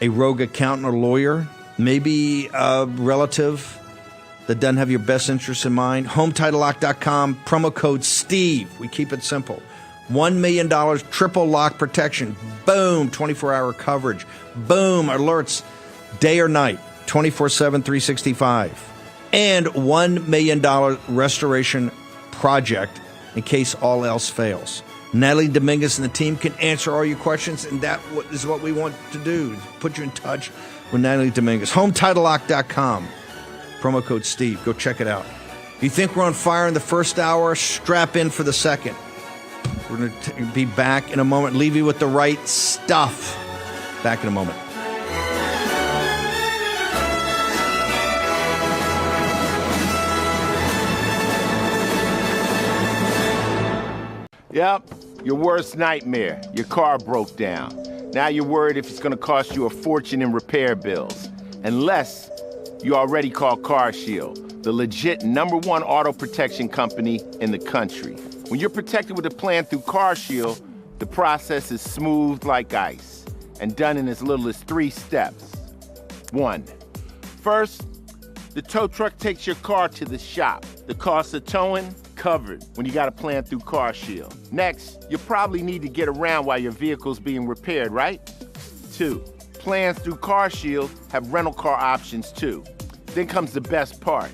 Speaker 18: a rogue accountant or lawyer, maybe a relative that doesn't have your best interests in mind. HomeTitleLock.com, promo code STEVE. We keep it simple. $1 million triple lock protection. Boom, 24-hour coverage. Boom, alerts day or night, 24/7, 365. And $1 million restoration project in case all else fails. Natalie Dominguez and the team can answer all your questions, and that is what we want to do, put you in touch with Natalie Dominguez. HomeTitleLock.com. Promo code Steve. Go check it out. If you think we're on fire in the first hour, strap in for the second. We're going to be back in a moment. Leave you with the right stuff. Back in a moment.
Speaker 2: Yep, your worst nightmare. Your car broke down. Now you're worried if it's going to cost you a fortune in repair bills. Unless you already called CarShield, the legit #1 auto protection company in the country. When you're protected with a plan through CarShield, the process is smooth like ice and done in as little as 3 steps. 1. First, the tow truck takes your car to the shop. The cost of towing, covered when you got a plan through CarShield. Next, you probably need to get around while your vehicle's being repaired, right? 2. Plans through CarShield have rental car options too. Then comes the best part.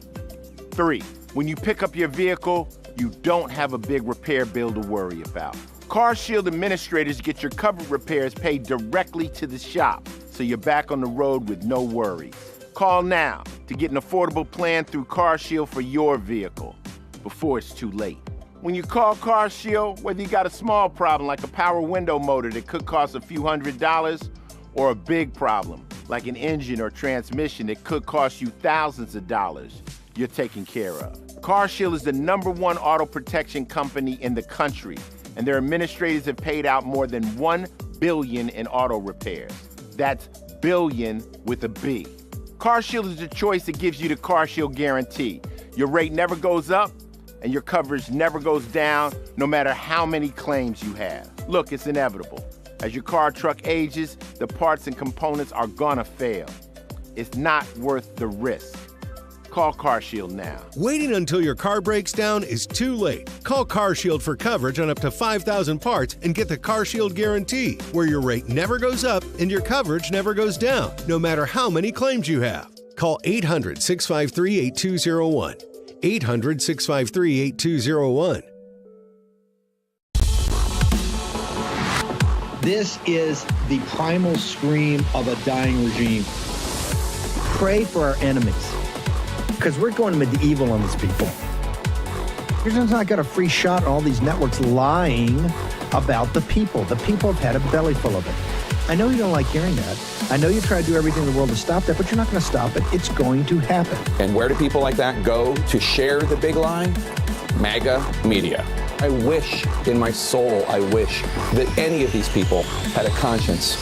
Speaker 2: 3. When you pick up your vehicle, you don't have a big repair bill to worry about. CarShield administrators get your covered repairs paid directly to the shop, so you're back on the road with no worries. Call now to get an affordable plan through CarShield for your vehicle before it's too late. When you call CarShield, whether you got a small problem like a power window motor that could cost a few $100s, or a big problem like an engine or transmission that could cost you thousands of dollars, you're taken care of. CarShield is the #1 auto protection company in the country, and their administrators have paid out more than $1 billion in auto repairs. That's billion with a B. CarShield is the choice that gives you the CarShield guarantee. Your rate never goes up, and your coverage never goes down, no matter how many claims you have. Look, it's inevitable. As your car or truck ages, the parts and components are gonna fail. It's not worth the risk. Call CarShield now.
Speaker 3: Waiting until your car breaks down is too late. Call CarShield for coverage on up to 5,000 parts and get the CarShield guarantee, where your rate never goes up and your coverage never goes down, no matter how many claims you have. Call 800-653-8201. 800-653-8201.
Speaker 4: This is the primal scream of a dying regime. Pray for our enemies, because we're going medieval on these people. You're just not got a free shot on all these networks lying about the people. The people have had a belly full of it. I know you don't like hearing that. I know you try to do everything in the world to stop that, but you're not going to stop it. It's going to happen.
Speaker 5: And where do people like that go to share the big lie? MAGA media. I wish in my soul, I wish that any of these people had a conscience.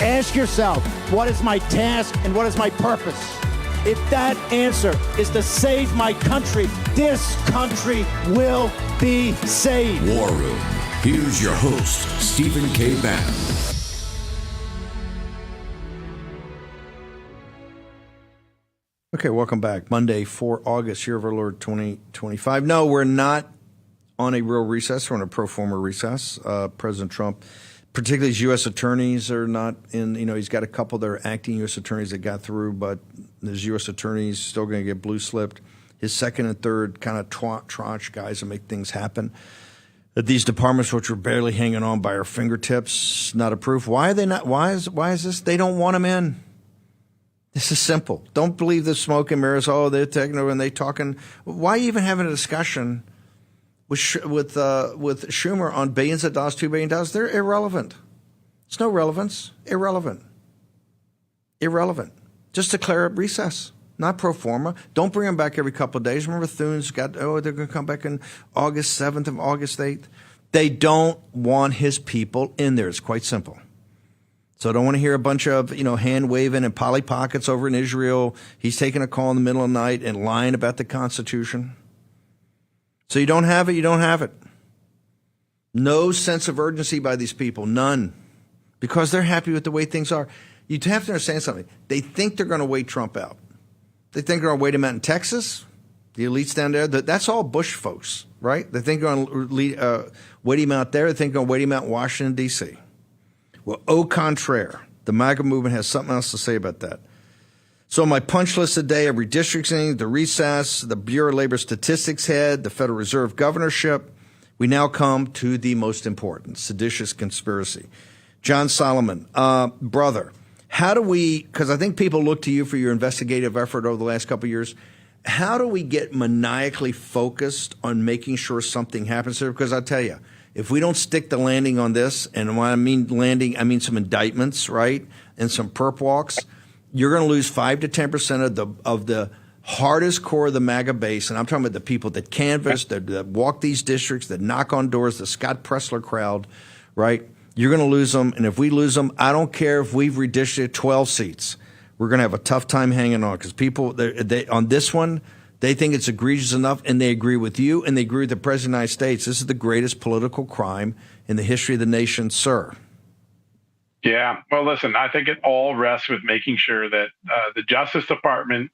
Speaker 6: Ask yourself, what is my task and what is my purpose? If that answer is to save my country, this country will be saved.
Speaker 7: War Room. Here's your host, Stephen K. Bannon.
Speaker 18: Okay, welcome back. Monday, 4 August, year of our Lord 2025. No, we're not on a real recess. We're on a pro forma recess. President Trump, particularly his U.S. attorneys, are not in, he's got a couple that are acting U.S. attorneys that got through, but his U.S. attorneys still going to get blue slipped. His second and third kind of tranche guys that make things happen. That these departments, which are barely hanging on by our fingertips, not approved. Why are they not? Why is this? They don't want them in. This is simple. Don't believe the smoke and mirrors. Oh, they're techno and they talking. Why even having a discussion with Schumer on billions of dollars, $2 billion? They're irrelevant. It's no relevance. Irrelevant. Just declare a recess, not pro forma. Don't bring them back every couple of days. Remember Thune's they're going to come back on August 7th and August 8th. They don't want his people in there. It's quite simple. So I don't want to hear a bunch of, hand waving and Polly Pockets over in Israel. He's taking a call in the middle of the night and lying about the Constitution. So you don't have it, you don't have it. No sense of urgency by these people, none. Because they're happy with the way things are. You have to understand something. They think they're going to wait Trump out. They think they're going to wait him out in Texas. The elites down there, that's all Bush folks, right? They think they're going to wait him out there. They think they're going to wait him out in Washington, D.C. Well, au contraire, the MAGA movement has something else to say about that. So my punch list today of redistricting, the recess, the Bureau of Labor Statistics head, the Federal Reserve governorship, we now come to the most important, seditious conspiracy. John Solomon, brother, how do we, because I think people look to you for your investigative effort over the last couple of years, how do we get maniacally focused on making sure something happens here? Because I'll tell you, if we don't stick the landing on this, and when I mean landing, I mean some indictments, right, and some perp walks, you're going to lose 5 to 10% of the hardest core of the MAGA base, and I'm talking about the people that canvass, that walk these districts, that knock on doors, the Scott Pressler crowd, right? You're going to lose them, and if we lose them, I don't care if we've redistricted 12 seats. We're going to have a tough time hanging on because people, they on this one, they think it's egregious enough, and they agree with you, and they agree with the President of the United States. This is the greatest political crime in the history of the nation, sir.
Speaker 8: Yeah. Well, listen, I think it all rests with making sure that the Justice Department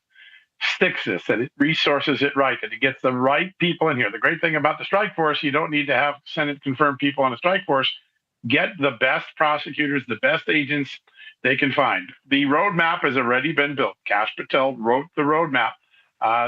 Speaker 8: sticks this, that it resources it right, that it gets the right people in here. The great thing about the strike force, you don't need to have Senate-confirmed people on a strike force. Get the best prosecutors, the best agents they can find. The roadmap has already been built. Kash Patel wrote the roadmap,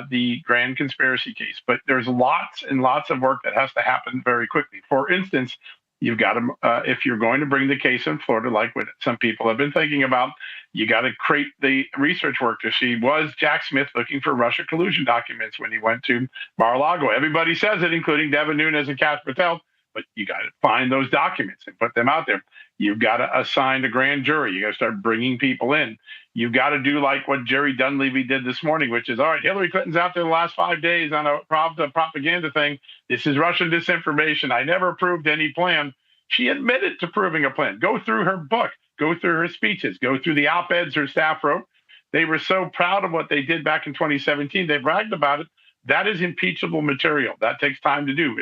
Speaker 8: the grand conspiracy case. But there's lots and lots of work that has to happen very quickly. For instance, you've got to, if you're going to bring the case in Florida, like what some people have been thinking about, you got to create the research work to see, was Jack Smith looking for Russia collusion documents when he went to Mar-a-Lago? Everybody says it, including Devin Nunes and Kash Patel, but you got to find those documents and put them out there. You've got to assign a grand jury. You got to start bringing people in. You've got to do like what Jerry Dunleavy did this morning, which is, all right, Hillary Clinton's out there the last 5 days on a propaganda thing. This is Russian disinformation. I never approved any plan. She admitted to proving a plan. Go through her book. Go through her speeches. Go through the op-eds her staff wrote. They were so proud of what they did back in 2017. They bragged about it. That is impeachable material. That takes time to do.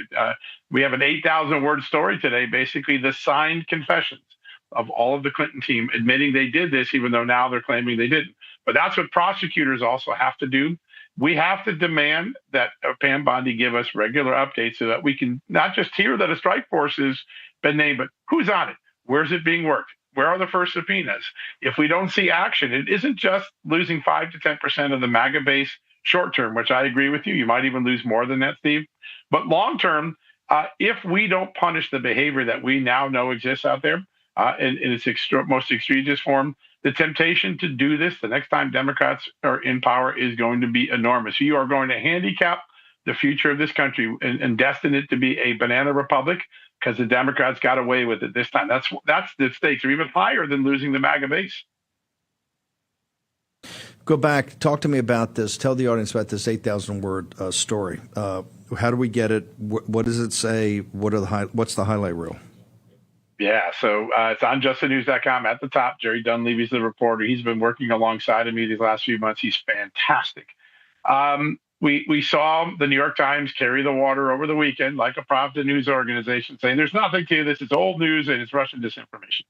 Speaker 8: We have an 8,000-word story today, basically the signed confessions of all of the Clinton team admitting they did this, even though now they're claiming they didn't. But that's what prosecutors also have to do. We have to demand that Pam Bondi give us regular updates so that we can not just hear that a strike force has been named, but who's on it? Where's it being worked? Where are the first subpoenas? If we don't see action, it isn't just losing 5 to 10% of the MAGA base short term, which I agree with you. You might even lose more than that, Steve. But long term, if we don't punish the behavior that we now know exists out there in its most egregious form, the temptation to do this the next time Democrats are in power is going to be enormous. You are going to handicap the future of this country and destine it to be a banana republic because the Democrats got away with it this time. That's the stakes are even higher than losing the MAGA base.
Speaker 18: Go back, talk to me about this. Tell the audience about this 8,000-word story. How do we get it? What does it say? What's the highlight reel?
Speaker 8: Yeah, so it's on justthenews.com at the top. Jerry Dunleavy's the reporter. He's been working alongside of me these last few months. He's fantastic. We saw the New York Times carry the water over the weekend like a prompt news organization saying there's nothing to this. It's old news and it's Russian disinformation.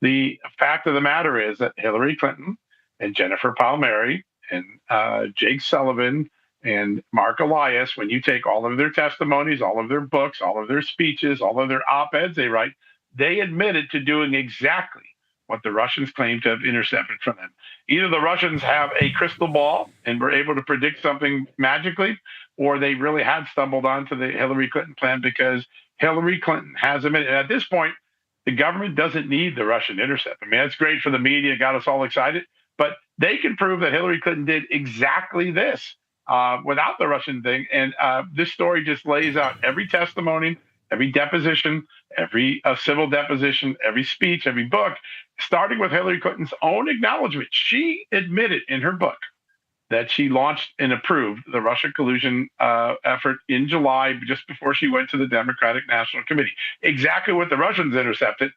Speaker 8: The fact of the matter is that Hillary Clinton and Jennifer Palmieri and Jake Sullivan and Mark Elias, when you take all of their testimonies, all of their books, all of their speeches, all of their op-eds they write, they admitted to doing exactly what the Russians claim to have intercepted from them. Either the Russians have a crystal ball and were able to predict something magically, or they really had stumbled onto the Hillary Clinton plan because Hillary Clinton has admitted. And at this point, the government doesn't need the Russian intercept. I mean, that's great for the media, got us all excited, but they can prove that Hillary Clinton did exactly this without the Russian thing. And this story just lays out every testimony, every deposition, every civil deposition, every speech, every book, starting with Hillary Clinton's own acknowledgement. She admitted in her book that she launched and approved the Russia collusion effort in July, just before she went to the Democratic National Committee. Exactly what the Russians intercepted.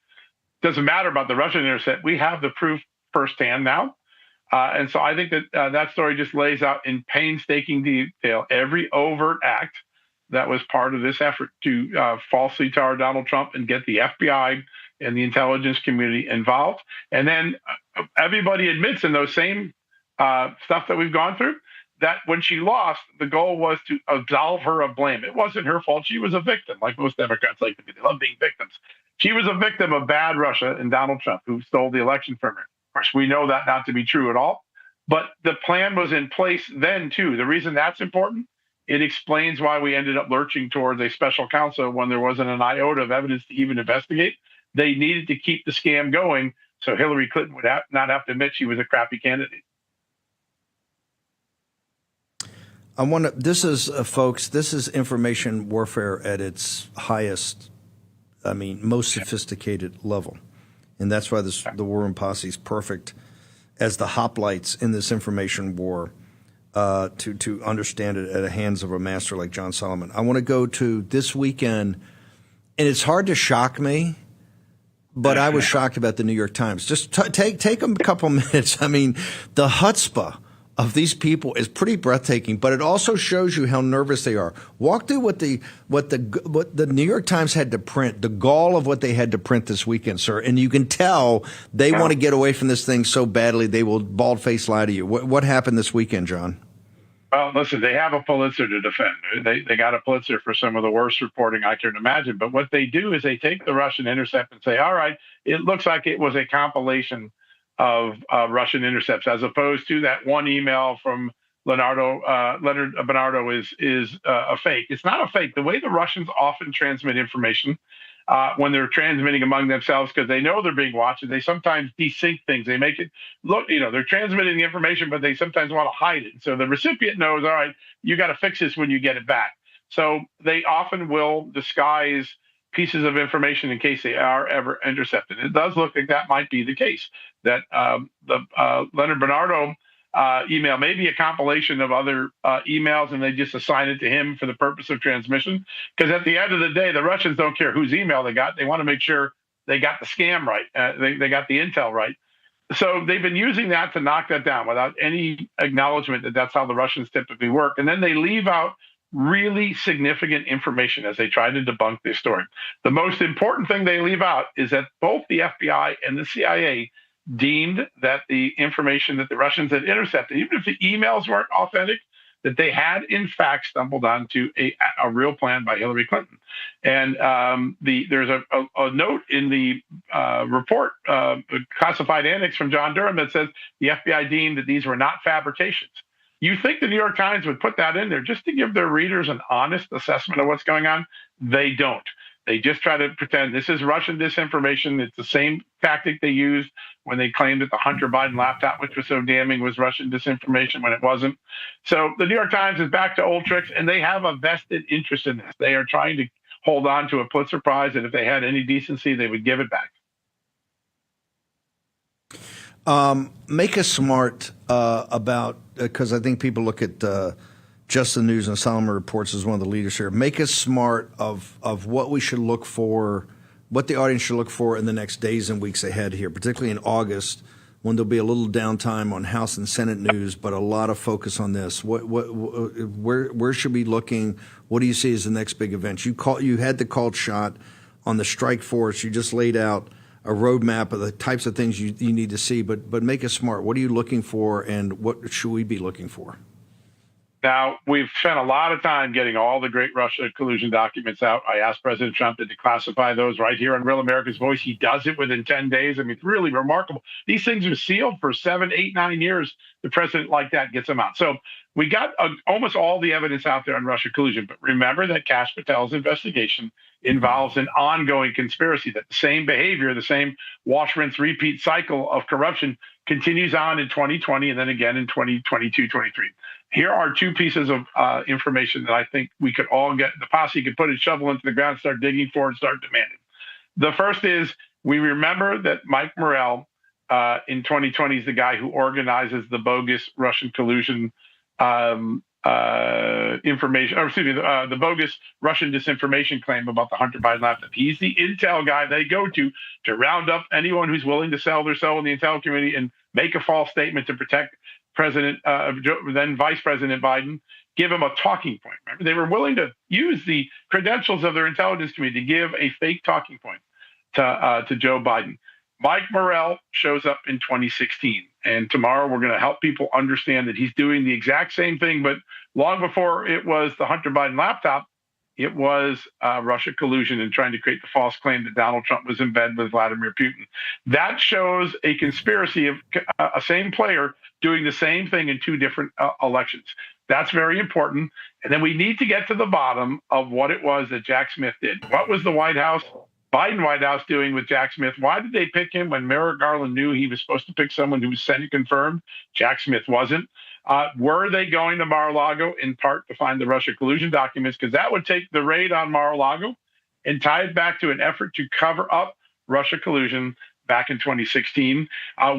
Speaker 8: doesn't matter about the Russian intercept. We have the proof firsthand now. And so I think that that story just lays out in painstaking detail every overt act that was part of this effort to falsely tar Donald Trump and get the FBI and the intelligence community involved. And then everybody admits in those same stuff that we've gone through that when she lost, the goal was to absolve her of blame. It wasn't her fault. She was a victim, like most Democrats like to be. They love being victims. She was a victim of bad Russia and Donald Trump, who stole the election from her. Of course, we know that not to be true at all. But the plan was in place then, too. The reason that's important, it explains why we ended up lurching towards a special counsel when there wasn't an iota of evidence to even investigate. They needed to keep the scam going so Hillary Clinton would not have to admit she was a crappy candidate.
Speaker 18: I want to. This is, folks. This is information warfare at its highest. I mean, most sophisticated level, and that's why the War Room Posse is perfect as the hoplites in this information war to understand it at the hands of a master like John Solomon. I want to go to this weekend, and it's hard to shock me, but I was shocked about the New York Times. Just take a couple minutes. I mean, the chutzpah of these people is pretty breathtaking, but it also shows you how nervous they are. Walk through what the New York Times had to print, the gall of what they had to print this weekend, sir. And you can tell they want to get away from this thing so badly they will bald-faced lie to you. What happened this weekend, John?
Speaker 8: Well, listen, they have a Pulitzer to defend. They got a Pulitzer for some of the worst reporting I can imagine. But what they do is they take the Russian intercept and say, all right, it looks like it was a compilation of Russian intercepts, as opposed to that one email from Leonard Bernardo is a fake. It's not a fake. The way the Russians often transmit information when they're transmitting among themselves, because they know they're being watched, and they sometimes desync things. They make it look, they're transmitting the information, but they sometimes want to hide it. So the recipient knows, all right, you got to fix this when you get it back. So they often will disguise pieces of information in case they are ever intercepted. It does look like that might be the case, that the Leonard Bernardo email may be a compilation of other emails, and they just assign it to him for the purpose of transmission. Because at the end of the day, the Russians don't care whose email they got. They want to make sure they got the scam right. They got the intel right. So they've been using that to knock that down without any acknowledgement that that's how the Russians typically work. And then they leave out really significant information as they try to debunk this story. The most important thing they leave out is that both the FBI and the CIA deemed that the information that the Russians had intercepted, even if the emails weren't authentic, that they had in fact stumbled onto a real plan by Hillary Clinton. And there's a note in the report, classified annex from John Durham, that says the FBI deemed that these were not fabrications. You think the New York Times would put that in there just to give their readers an honest assessment of what's going on? They don't. They just try to pretend this is Russian disinformation. It's the same tactic they used when they claimed that the Hunter Biden laptop, which was so damning, was Russian disinformation when it wasn't. So the New York Times is back to old tricks, and they have a vested interest in this. They are trying to hold on to a Pulitzer Prize, and if they had any decency, they would give it back.
Speaker 18: Make us smart about, because I think people look at Just the News and Solomon Reports as one of the leaders here. Make us smart of what we should look for, what the audience should look for in the next days and weeks ahead here, particularly in August, when there'll be a little downtime on House and Senate news, but a lot of focus on this. Where should we be looking? What do you see as the next big event? You had the called shot on the strike force. You just laid out a roadmap of the types of things you need to see, but make us smart. What are you looking for, and what should we be looking for?
Speaker 8: Now, we've spent a lot of time getting all the great Russia collusion documents out. I asked President Trump to declassify those right here on Real America's Voice. He does it within 10 days. I mean, it's really remarkable. These things are sealed for 7, 8, 9 years. The president like that gets them out. So we got almost all the evidence out there on Russia collusion. But remember that Kash Patel's investigation involves an ongoing conspiracy, that the same behavior, the same wash, rinse, repeat cycle of corruption continues on in 2020 and then again in 2022, 23. Here are two pieces of information that I think we could all get, the posse could put a shovel into the ground and start digging for and start demanding. The first is, we remember that Mike Morell in 2020 is the guy who organizes the bogus Russian collusion information, or excuse me, the bogus Russian disinformation claim about the Hunter Biden laptop. He's the intel guy they go to round up anyone who's willing to sell their soul in the intel community and make a false statement to protect then Vice President Biden, give him a talking point. Remember, they were willing to use the credentials of their intelligence community to give a fake talking point to Joe Biden. Mike Morrell shows up in 2016, and tomorrow we're going to help people understand that he's doing the exact same thing, but long before it was the Hunter Biden laptop, it was Russia collusion and trying to create the false claim that Donald Trump was in bed with Vladimir Putin. That shows a conspiracy of a same player doing the same thing in two different elections. That's very important. And then we need to get to the bottom of what it was that Jack Smith did. What was the Biden White House doing with Jack Smith? Why did they pick him when Merrick Garland knew he was supposed to pick someone who was Senate confirmed? Jack Smith wasn't. Were they going to Mar-a-Lago in part to find the Russia collusion documents? Because that would take the raid on Mar-a-Lago and tie it back to an effort to cover up Russia collusion back in 2016.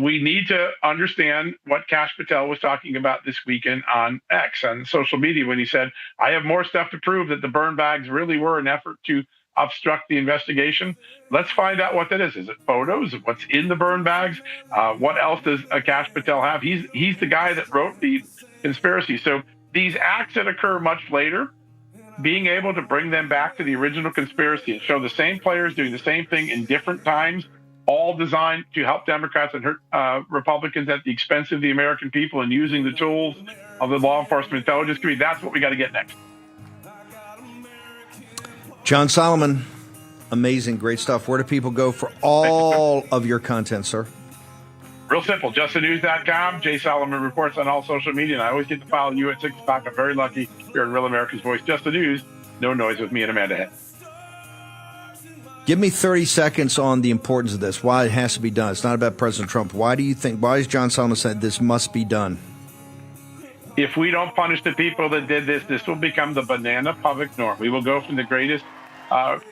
Speaker 8: We need to understand what Kash Patel was talking about this weekend on X, on social media, when he said, I have more stuff to prove that the burn bags really were an effort to obstruct the investigation. Let's find out what that is. Is it photos? What's in the burn bags? What else does Kash Patel have? He's the guy that wrote the conspiracy. So these acts that occur much later, being able to bring them back to the original conspiracy and show the same players doing the same thing in different times, all designed to help Democrats and hurt Republicans at the expense of the American people and using the tools of the law enforcement intelligence community. That's what we got to get next.
Speaker 18: John Solomon, amazing, great stuff. Where do people go for all of your content, sir?
Speaker 8: Real simple, justthenews.com. Jay Solomon reports on all social media, and I always get to follow you at 6 o'clock. I'm very lucky. You're in Real America's Voice. Just the News, no noise with me and Amanda Head.
Speaker 18: Give me 30 seconds on the importance of this, why it has to be done. It's not about President Trump. Why has John Solomon said this must be done?
Speaker 8: If we don't punish the people that did this, this will become the banana public norm. We will go from the greatest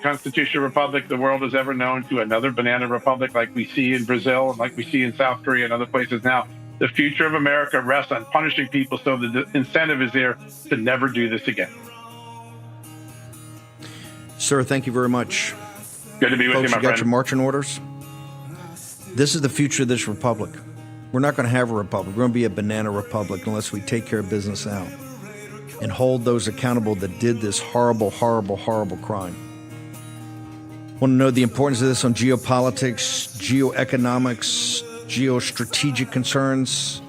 Speaker 8: constitutional republic the world has ever known to another banana republic like we see in Brazil and like we see in South Korea and other places now. The future of America rests on punishing people so the incentive is there to never do this again.
Speaker 18: Sir, thank you very much.
Speaker 8: Good to be with
Speaker 18: Folks,
Speaker 8: you, my
Speaker 18: you got
Speaker 8: friend.
Speaker 18: your marching orders? This is the future of this republic. We're not going to have a republic. We're going to be a banana republic unless we take care of business now and hold those accountable that did this horrible, horrible, horrible crime. Want to know the importance of this on geopolitics, geoeconomics, geostrategic concerns?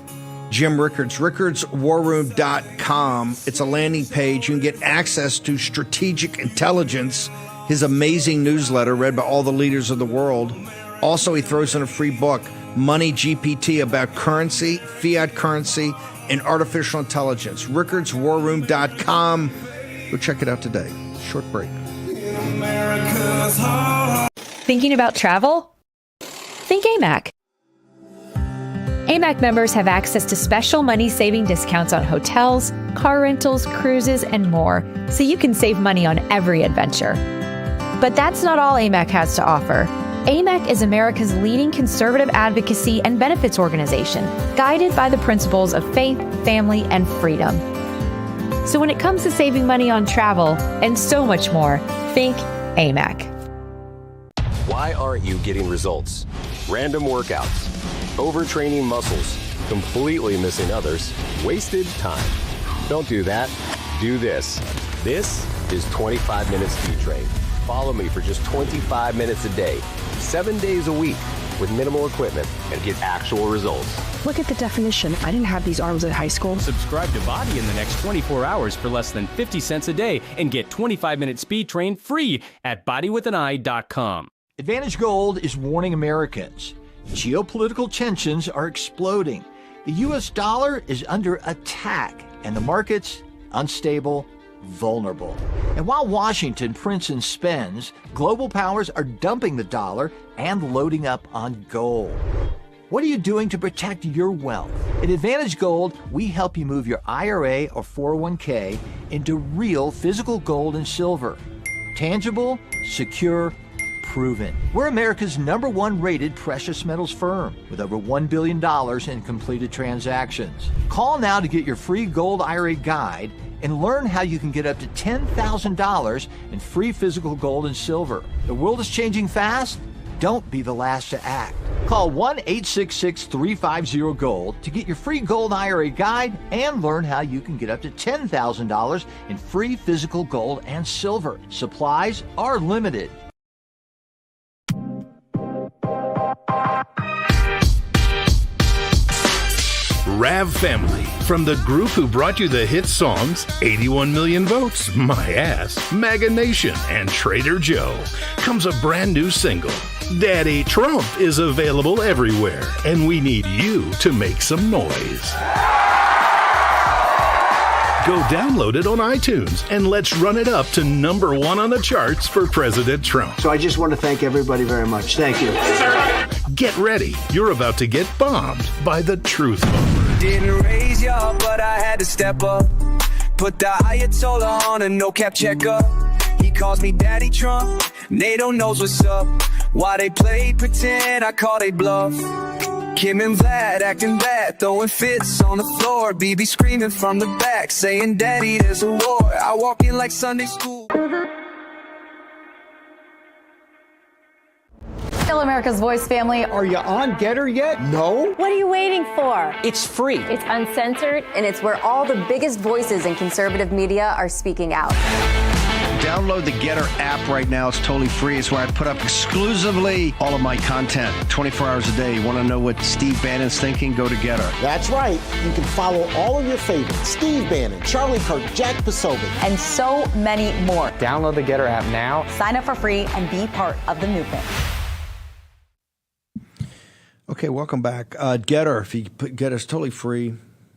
Speaker 18: Jim Rickards, rickardswarroom.com. It's a landing page. You can get access to Strategic Intelligence, his amazing newsletter read by all the leaders of the world. Also, he throws in a free book, Money GPT, about currency, fiat currency, and artificial intelligence. rickardswarroom.com. Go check it out today. Short break.
Speaker 9: Thinking about travel? Think AMAC. AMAC members have access to special money-saving discounts on hotels, car rentals, cruises, and more, so you can save money on every adventure. But that's not all AMAC has to offer. AMAC is America's leading conservative advocacy and benefits organization, guided by the principles of faith, family, and freedom. So when it comes to saving money on travel and so much more, think AMAC.
Speaker 10: Why aren't you getting results? Random workouts, overtraining muscles, completely missing others, wasted time. Don't do that. Do this. This is 25 Minute Speed Train. Follow me for just 25 minutes a day, 7 days a week, with minimal equipment, and get actual results.
Speaker 11: Look at the definition. I didn't have these arms at high school.
Speaker 13: Subscribe to Body in the next 24 hours for less than 50 cents a day and get 25 Minute Speed Train free at bodywithaneye.com.
Speaker 14: Advantage Gold is warning Americans. Geopolitical tensions are exploding. The U.S. dollar is under attack, and the markets unstable, vulnerable. And while Washington prints and spends, global powers are dumping the dollar and loading up on gold. What are you doing to protect your wealth? At Advantage Gold, we help you move your IRA or 401k into real physical gold and silver. Tangible, secure, proven. We're America's #1 rated precious metals firm with over $1 billion in completed transactions. Call now to get your free gold IRA guide and learn how you can get up to $10,000 in free physical gold and silver. The world is changing fast. Don't be the last to act. Call 1-866-350-GOLD to get your free gold IRA guide and learn how you can get up to $10,000 in free physical gold and silver. Supplies are limited.
Speaker 12: Rav Family, from the group who brought you the hit songs 81 Million Votes, My Ass, MAGA Nation, and Trader Joe, comes a brand new single. Daddy Trump is available everywhere, and we need you to make some noise. Go download it on iTunes, and let's run it up to #1 on the charts for President Trump.
Speaker 15: So I just want to thank everybody very much. Thank you.
Speaker 12: Get ready. You're about to get bombed by the truth bomber.
Speaker 16: Didn't raise y'all, but I had to step up. Put the Ayatollah on a no-cap checkup. He calls me Daddy Trump. NATO knows what's up. Why they played pretend, I call they bluff. Kim and Vlad acting bad, throwing fits on the floor. BB screaming from the back, saying, Daddy, there's a war. I walk in like Sunday school.
Speaker 17: Hello, America's Voice family.
Speaker 6: Are you on Getter yet?
Speaker 15: No.
Speaker 17: What are you waiting for?
Speaker 6: It's free.
Speaker 17: It's uncensored, and it's where all the biggest voices in conservative media are speaking out.
Speaker 18: Download the Getter app right now. It's totally free. It's where I put up exclusively all of my content 24 hours a day. You want to know what Steve Bannon's thinking? Go to Getter.
Speaker 15: That's right. You can follow all of your favorites. Steve Bannon, Charlie Kirk, Jack Posobiec,
Speaker 17: and so many more.
Speaker 5: Download the Getter app now.
Speaker 17: Sign up for free and be part of the movement.
Speaker 18: Okay, welcome back. Getter, if you put Getter's totally free.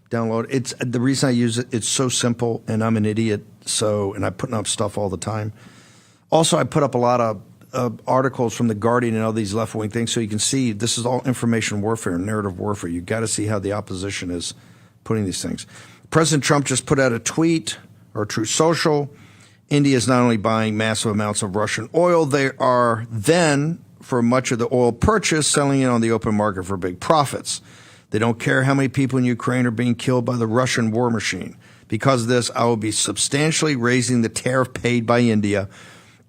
Speaker 18: Download. It's the reason I use it. It's so simple, and I'm an idiot. And I'm putting up stuff all the time. Also, I put up a lot of articles from The Guardian and all these left-wing things, so you can see this is all information warfare, narrative warfare. You got to see how the opposition is putting these things. President Trump just put out a tweet, or Truth Social. India is not only buying massive amounts of Russian oil, they are then, for much of the oil purchase, selling it on the open market for big profits. They don't care how many people in Ukraine are being killed by the Russian war machine. Because of this, I will be substantially raising the tariff paid by India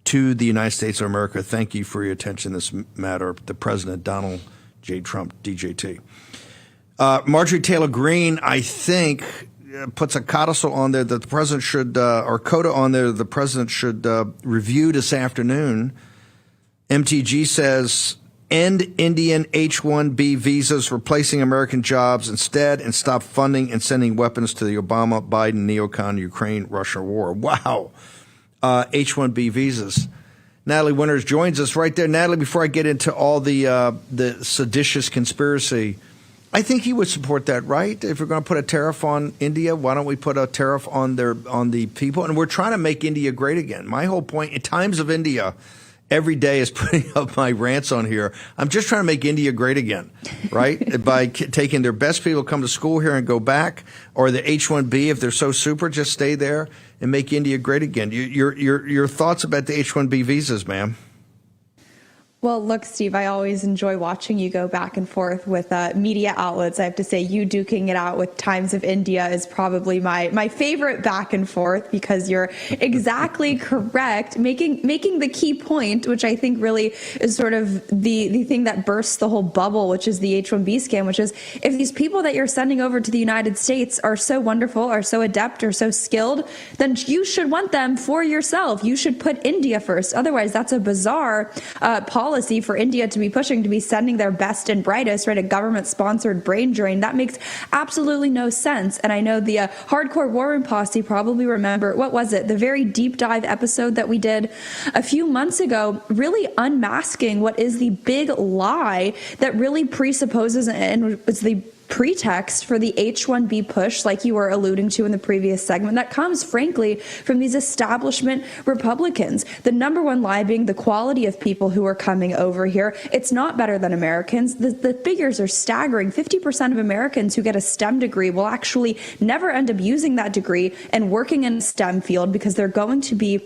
Speaker 18: to the United States of America. Thank you for your attention in this matter. The President, Donald J. Trump, DJT. Marjorie Taylor Greene, I think, puts a codicil on there that the President should, or coda on there that the President should review this afternoon. MTG says, end Indian H-1B visas, replacing American jobs instead, and stop funding and sending weapons to the Obama-Biden neocon Ukraine-Russia war. Wow. H-1B visas. Natalie Winters joins us right there. Natalie, before I get into all the seditious conspiracy, I think you would support that, right? If we're going to put a tariff on India, why don't we put a tariff on the people? And we're trying to make India great again. My whole point, in times of India, every day is putting up my rants on here. I'm just trying to make India great again, right? By taking their best people come to school here and go back, or the H-1B, if they're so super, just stay there and make India great again. Your thoughts about the H-1B visas, ma'am?
Speaker 19: Well, look, Steve, I always enjoy watching you go back and forth with media outlets. I have to say, you duking it out with Times of India is probably my favorite back and forth, because you're exactly correct, making the key point, which I think really is sort of the thing that bursts the whole bubble, which is the H-1B scam, which is, if these people that you're sending over to the United States are so wonderful, are so adept, or so skilled, then you should want them for yourself. You should put India first. Otherwise, that's a bizarre policy for India to be pushing, to be sending their best and brightest, right? A government-sponsored brain drain. That makes absolutely no sense. And I know the Hardcore War Room Posse probably remember, what was it? The very deep dive episode that we did a few months ago, really unmasking what is the big lie that really presupposes and is the pretext for the H-1B push, like you were alluding to in the previous segment, that comes, frankly, from these establishment Republicans. The number one lie being the quality of people who are coming over here. It's not better than Americans. The figures are staggering. 50% of Americans who get a STEM degree will actually never end up using that degree and working in a STEM field, because they're going to be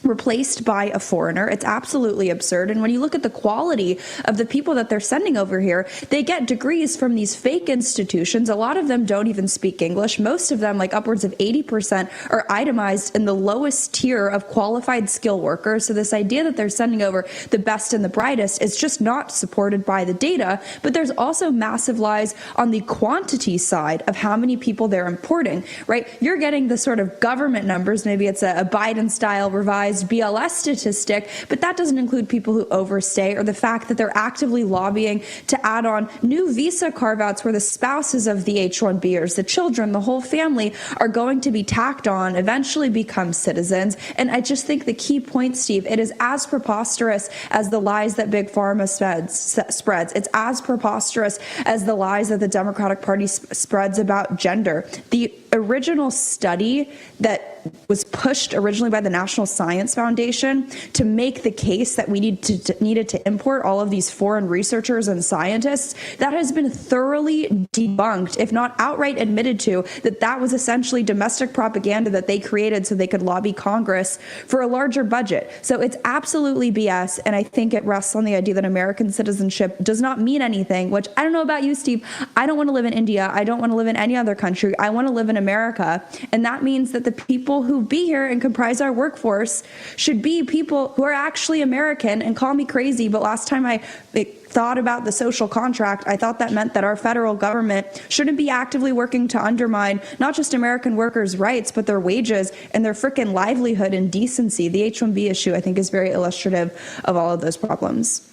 Speaker 19: replaced by a foreigner. It's absolutely absurd. And when you look at the quality of the people that they're sending over here, they get degrees from these fake institutions. A lot of them don't even speak English. Most of them, like upwards of 80%, are itemized in the lowest tier of qualified skill workers. So this idea that they're sending over the best and the brightest is just not supported by the data. But there's also massive lies on the quantity side of how many people they're importing, right? You're getting the sort of government numbers. Maybe it's a Biden-style revised BLS statistic, but that doesn't include people who overstay, or the fact that they're actively lobbying to add on new visa carve-outs where the spouses of the H-1Bers, the children, the whole family are going to be tacked on, eventually become citizens. And I just think the key point, Steve, it is as preposterous as the lies that Big Pharma spreads. It's as preposterous as the lies that the Democratic Party spreads about gender. The original study that was pushed originally by the National Science Foundation to make the case that we needed to import all of these foreign researchers and scientists, that has been thoroughly debunked, if not outright admitted to, that was essentially domestic propaganda that they created so they could lobby Congress for a larger budget. So it's absolutely BS, and I think it rests on the idea that American citizenship does not mean anything, which I don't know about you, Steve. I don't want to live in India. I don't want to live in any other country. I want to live in America, and that means that the people who be here and comprise our workforce should be people who are actually American. And call me crazy, but last time I thought about the social contract, I thought that meant that our federal government shouldn't be actively working to undermine not just American workers' rights, but their wages and their frickin' livelihood and decency. The H-1B issue, I think, is very illustrative of all of those problems.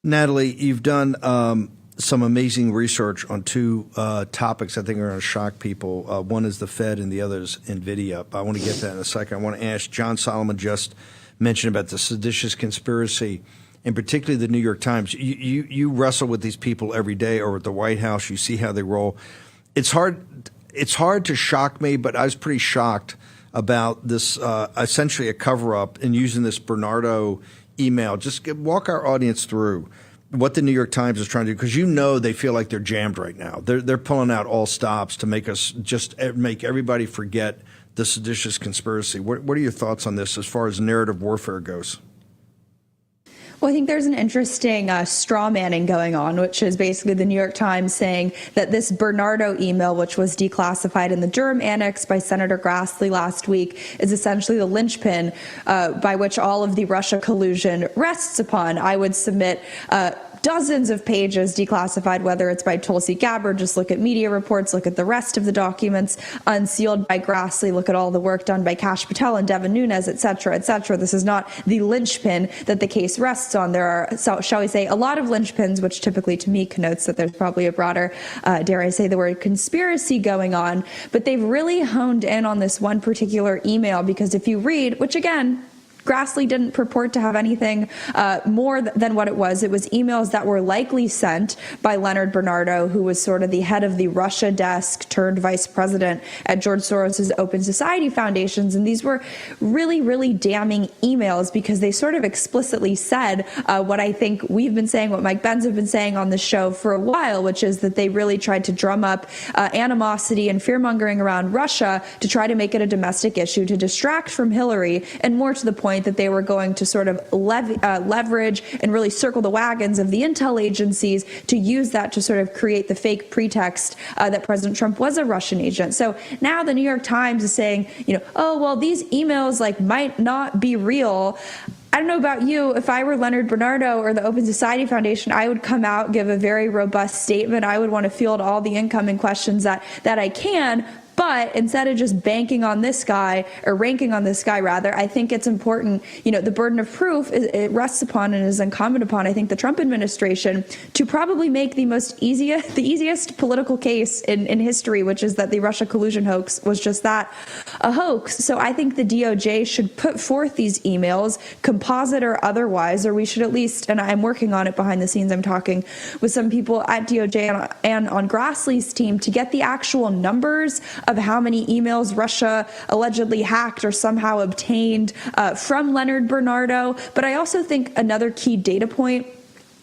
Speaker 18: Natalie, you've done some amazing research on two topics I think are going to shock people. One is the Fed and the other is NVIDIA. I want to get to that in a second. I want to ask, John Solomon just mentioned about the seditious conspiracy, and particularly the New York Times. You wrestle with these people every day, or at the White House. You see how they roll. It's hard to shock me, but I was pretty shocked about this essentially a cover-up and using this Bernardo email. Just walk our audience through what the New York Times is trying to do, because they feel like they're jammed right now. They're pulling out all stops to make us just make everybody forget the seditious conspiracy. What are your thoughts on this as far as narrative warfare goes?
Speaker 19: Well, I think there's an interesting straw manning going on, which is basically the New York Times saying that this Bernardo email, which was declassified in the Durham Annex by Senator Grassley last week, is essentially the linchpin by which all of the Russia collusion rests upon. I would submit dozens of pages declassified, whether it's by Tulsi Gabbard, just look at media reports, look at the rest of the documents unsealed by Grassley, look at all the work done by Kash Patel and Devin Nunes, et cetera, et cetera. This is not the linchpin that the case rests on. There are, shall we say, a lot of linchpins, which typically to me connotes that there's probably a broader, dare I say the word, conspiracy going on. But they've really honed in on this one particular email, because if you read, which again, Grassley didn't purport to have anything more than what it was. It was emails that were likely sent by Leonard Bernardo, who was sort of the head of the Russia desk turned vice president at George Soros's Open Society Foundations. And these were really, really damning emails, because they sort of explicitly said what I think we've been saying, what Mike Benz have been saying on the show for a while, which is that they really tried to drum up animosity and fear-mongering around Russia to try to make it a domestic issue, to distract from Hillary, and more to the point that they were going to sort of leverage and really circle the wagons of the intel agencies to use that to sort of create the fake pretext that President Trump was a Russian agent. So now the New York Times is saying, oh, well, these emails might not be real. I don't know about you. If I were Leonard Bernardo or the Open Society Foundation, I would come out, give a very robust statement. I would want to field all the incoming questions that I can. But instead of just banking on this guy, or ranking on this guy rather, I think it's important, the burden of proof, it rests upon and is incumbent upon, I think, the Trump administration to probably make the easiest political case in history, which is that the Russia collusion hoax was just that, a hoax. So I think the DOJ should put forth these emails, composite or otherwise, or we should at least, and I'm working on it behind the scenes, I'm talking with some people at DOJ and on Grassley's team to get the actual numbers of how many emails Russia allegedly hacked or somehow obtained from Leonard Bernardo. But I also think another key data point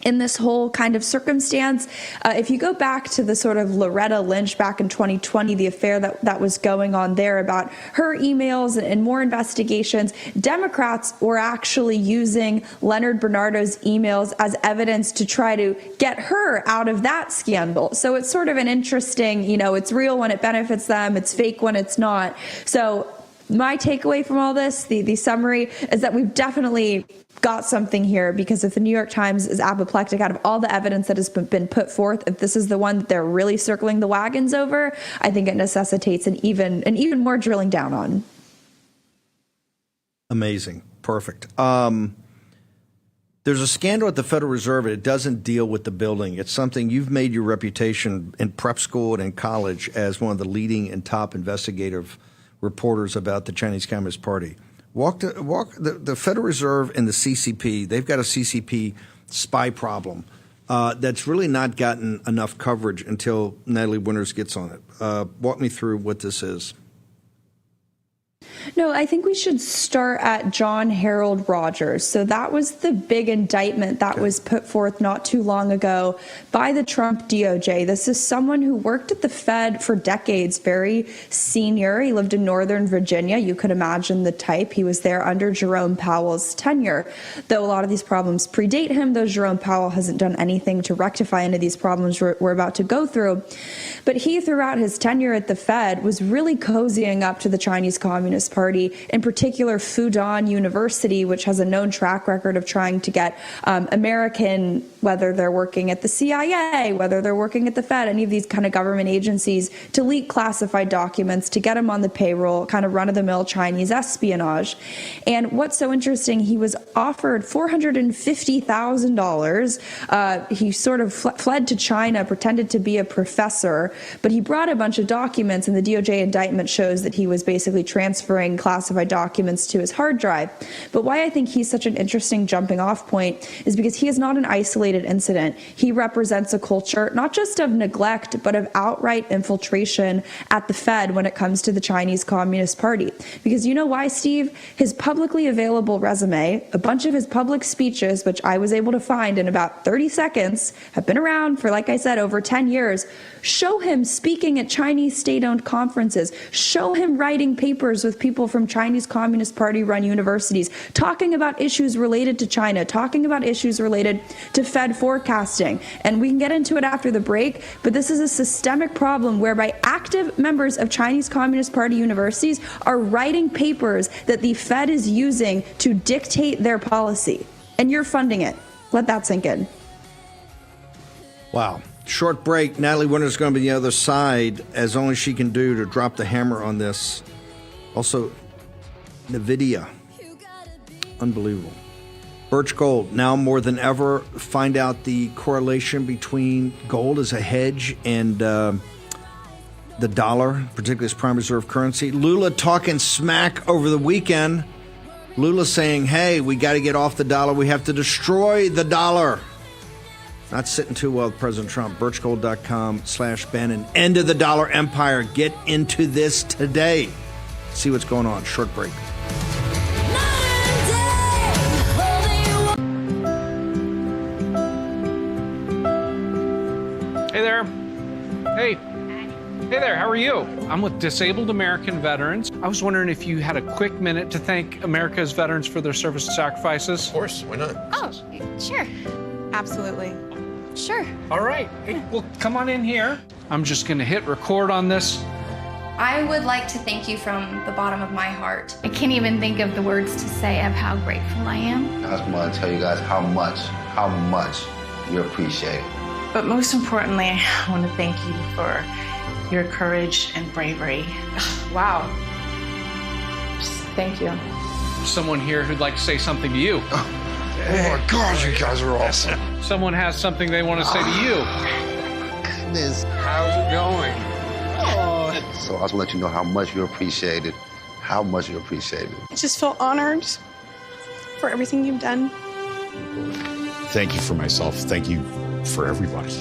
Speaker 19: in this whole kind of circumstance. If you go back to the sort of Loretta Lynch back in 2020, the affair that was going on there about her emails and more investigations, Democrats were actually using Leonard Bernardo's emails as evidence to try to get her out of that scandal. So it's sort of an interesting, it's real when it benefits them, it's fake when it's not. So my takeaway from all this, the summary, is that we've definitely got something here, because if the New York Times is apoplectic out of all the evidence that has been put forth, if this is the one that they're really circling the wagons over, I think it necessitates an even more drilling down on.
Speaker 18: Amazing. Perfect. There's a scandal at the Federal Reserve, and it doesn't deal with the building. It's something you've made your reputation in prep school and in college as one of the leading and top investigative reporters about the Chinese Communist Party. The Federal Reserve and the CCP, they've got a CCP spy problem that's really not gotten enough coverage until Natalie Winters gets on it. Walk me through what this is.
Speaker 19: No, I think we should start at John Harold Rogers. So that was the big indictment that was put forth not too long ago by the Trump DOJ. This is someone who worked at the Fed for decades, very senior. He lived in Northern Virginia. You could imagine the type. He was there under Jerome Powell's tenure. Though a lot of these problems predate him, though Jerome Powell hasn't done anything to rectify any of these problems we're about to go through. But he, throughout his tenure at the Fed, was really cozying up to the Chinese Communist Party, in particular Fudan University, which has a known track record of trying to get American, whether they're working at the CIA, whether they're working at the Fed, any of these kind of government agencies, to leak classified documents, to get them on the payroll, kind of run-of-the-mill Chinese espionage. And what's so interesting, he was offered $450,000. He sort of fled to China, pretended to be a professor, but he brought a bunch of documents, and the DOJ indictment shows that he was basically transferring classified documents to his hard drive. But why I think he's such an interesting jumping off point is because he is not an isolated incident. He represents a culture not just of neglect, but of outright infiltration at the Fed when it comes to the Chinese Communist Party. Because you know why, Steve? His publicly available resume, a bunch of his public speeches, which I was able to find in about 30 seconds, have been around for, like I said, over 10 years, show him speaking at Chinese state-owned conferences, show him writing papers with people from Chinese Communist Party-run universities, talking about issues related to China, talking about issues related to Fed forecasting. And we can get into it after the break, but this is a systemic problem whereby active members of Chinese Communist Party universities are writing papers that the Fed is using to dictate their policy. And you're funding it. Let that sink in.
Speaker 18: Wow. Short break. Natalie Winters is going to be on the other side, as only she can do, to drop the hammer on this. Also, NVIDIA. Unbelievable. Birch Gold. Now more than ever, find out the correlation between gold as a hedge and the dollar, particularly as prime reserve currency. Lula talking smack over the weekend. Lula saying, hey, we got to get off the dollar. We have to destroy the dollar. Not sitting too well with President Trump. Birchgold.com/Bannon. End of the dollar empire. Get into this today. See what's going on. Short break.
Speaker 20: Hey there. Hey. Hey there, how are you? I'm with Disabled American Veterans. I was wondering if you had a quick minute to thank America's veterans for their service and sacrifices.
Speaker 21: Of course, why not?
Speaker 22: Oh, sure. Absolutely. Sure.
Speaker 20: All right. Hey, well, come on in here. I'm just going to hit record on this.
Speaker 22: I would like to thank you from the bottom of my heart. I can't even think of the words to say of how grateful I am.
Speaker 23: I just want to tell you guys how much you appreciate it.
Speaker 24: But most importantly, I want to thank you for your courage and bravery.
Speaker 22: Wow. Just thank you.
Speaker 20: Someone here who'd like to say something to you.
Speaker 21: Oh my God, you guys are awesome.
Speaker 20: Someone has something they want to say to you.
Speaker 23: Goodness.
Speaker 21: How's it going?
Speaker 23: Oh. So I just want to let you know how much you appreciate it. How much you appreciate it.
Speaker 25: I just feel honored for everything you've done.
Speaker 21: Thank you for myself. Thank you for everybody.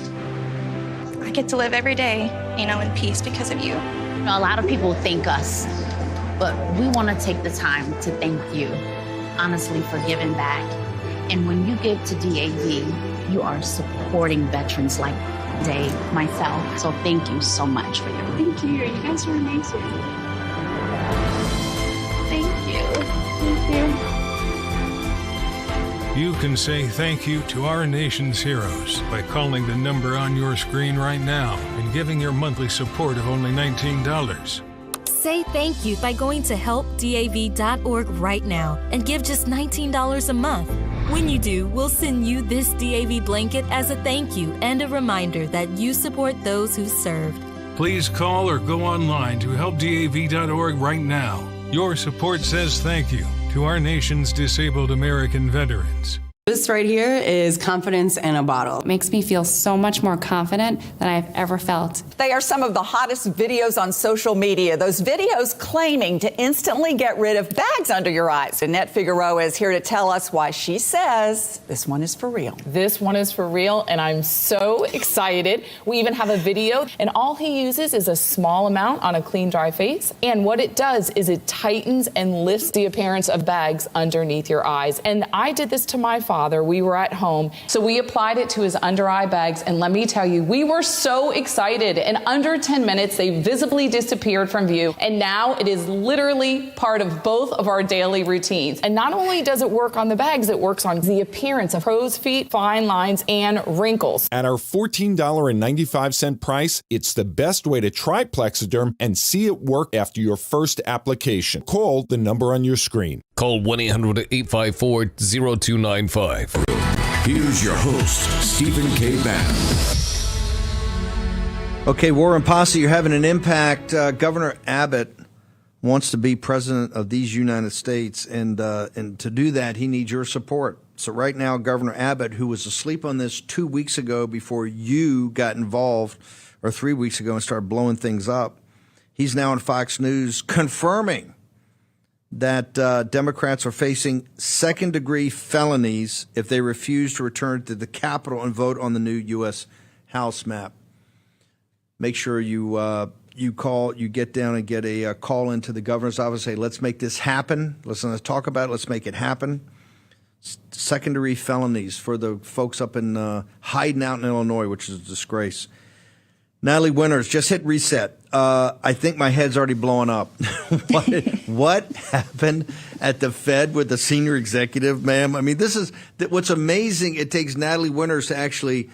Speaker 25: I get to live every day, in peace because of you.
Speaker 26: A lot of people thank us, but we want to take the time to thank you, honestly, for giving back And when you give to DAV, you are supporting veterans like Dave, myself. So thank you so much for your.
Speaker 25: Thank you. You guys are amazing. Thank you. Thank you.
Speaker 1: You can say thank you to our nation's heroes by calling the number on your screen right now and giving your monthly support of only $19.
Speaker 2: Say thank you by going to helpdav.org right now and give just $19 a month. When you do, we'll send you this DAV blanket as a thank you and a reminder that you support those who served.
Speaker 1: Please call or go online to helpdav.org right now. Your support says thank you to our nation's disabled American veterans.
Speaker 3: This right here is confidence in a bottle. It makes me feel so much more confident than I've ever felt.
Speaker 4: They are some of the hottest videos on social media. Those videos claiming to instantly get rid of bags under your eyes. Annette Figueroa is here to tell us why she says this one is for real.
Speaker 7: This one is for real, and I'm so excited. We even have a video, and all he uses is a small amount on a clean, dry face. And what it does is it tightens and lifts the appearance of bags underneath your eyes. And I did this to my father. We were at home, so we applied it to his under eye bags, and let me tell you, we were so excited. In under 10 minutes, they visibly disappeared from view, and now it is literally part of both of our daily routines. And not only does it work on the bags, it works on the appearance of crow's feet, fine lines, and wrinkles.
Speaker 8: At our $14.95 price, it's the best way to try Plexiderm and see it work after your first application. Call the number on your screen.
Speaker 27: Call 1-800-854-0295.
Speaker 28: Here's your host, Stephen K. Bannon.
Speaker 18: Okay, War and Posse, you're having an impact. Governor Abbott wants to be president of these United States, and to do that, he needs your support. So right now, Governor Abbott, who was asleep on this 2 weeks ago before you got involved, or 3 weeks ago and started blowing things up, he's now on Fox News confirming that Democrats are facing second-degree felonies if they refuse to return to the Capitol and vote on the new U.S. House map. Make sure you get down and get a call into the governor's office. Say, let's make this happen. Let's talk about it. Let's make it happen. Second-degree felonies for the folks up in hiding out in Illinois, which is a disgrace. Natalie Winters, just hit reset. I think my head's already blowing up. What happened at the Fed with the senior executive, ma'am? I mean, this is what's amazing. It takes Natalie Winters to actually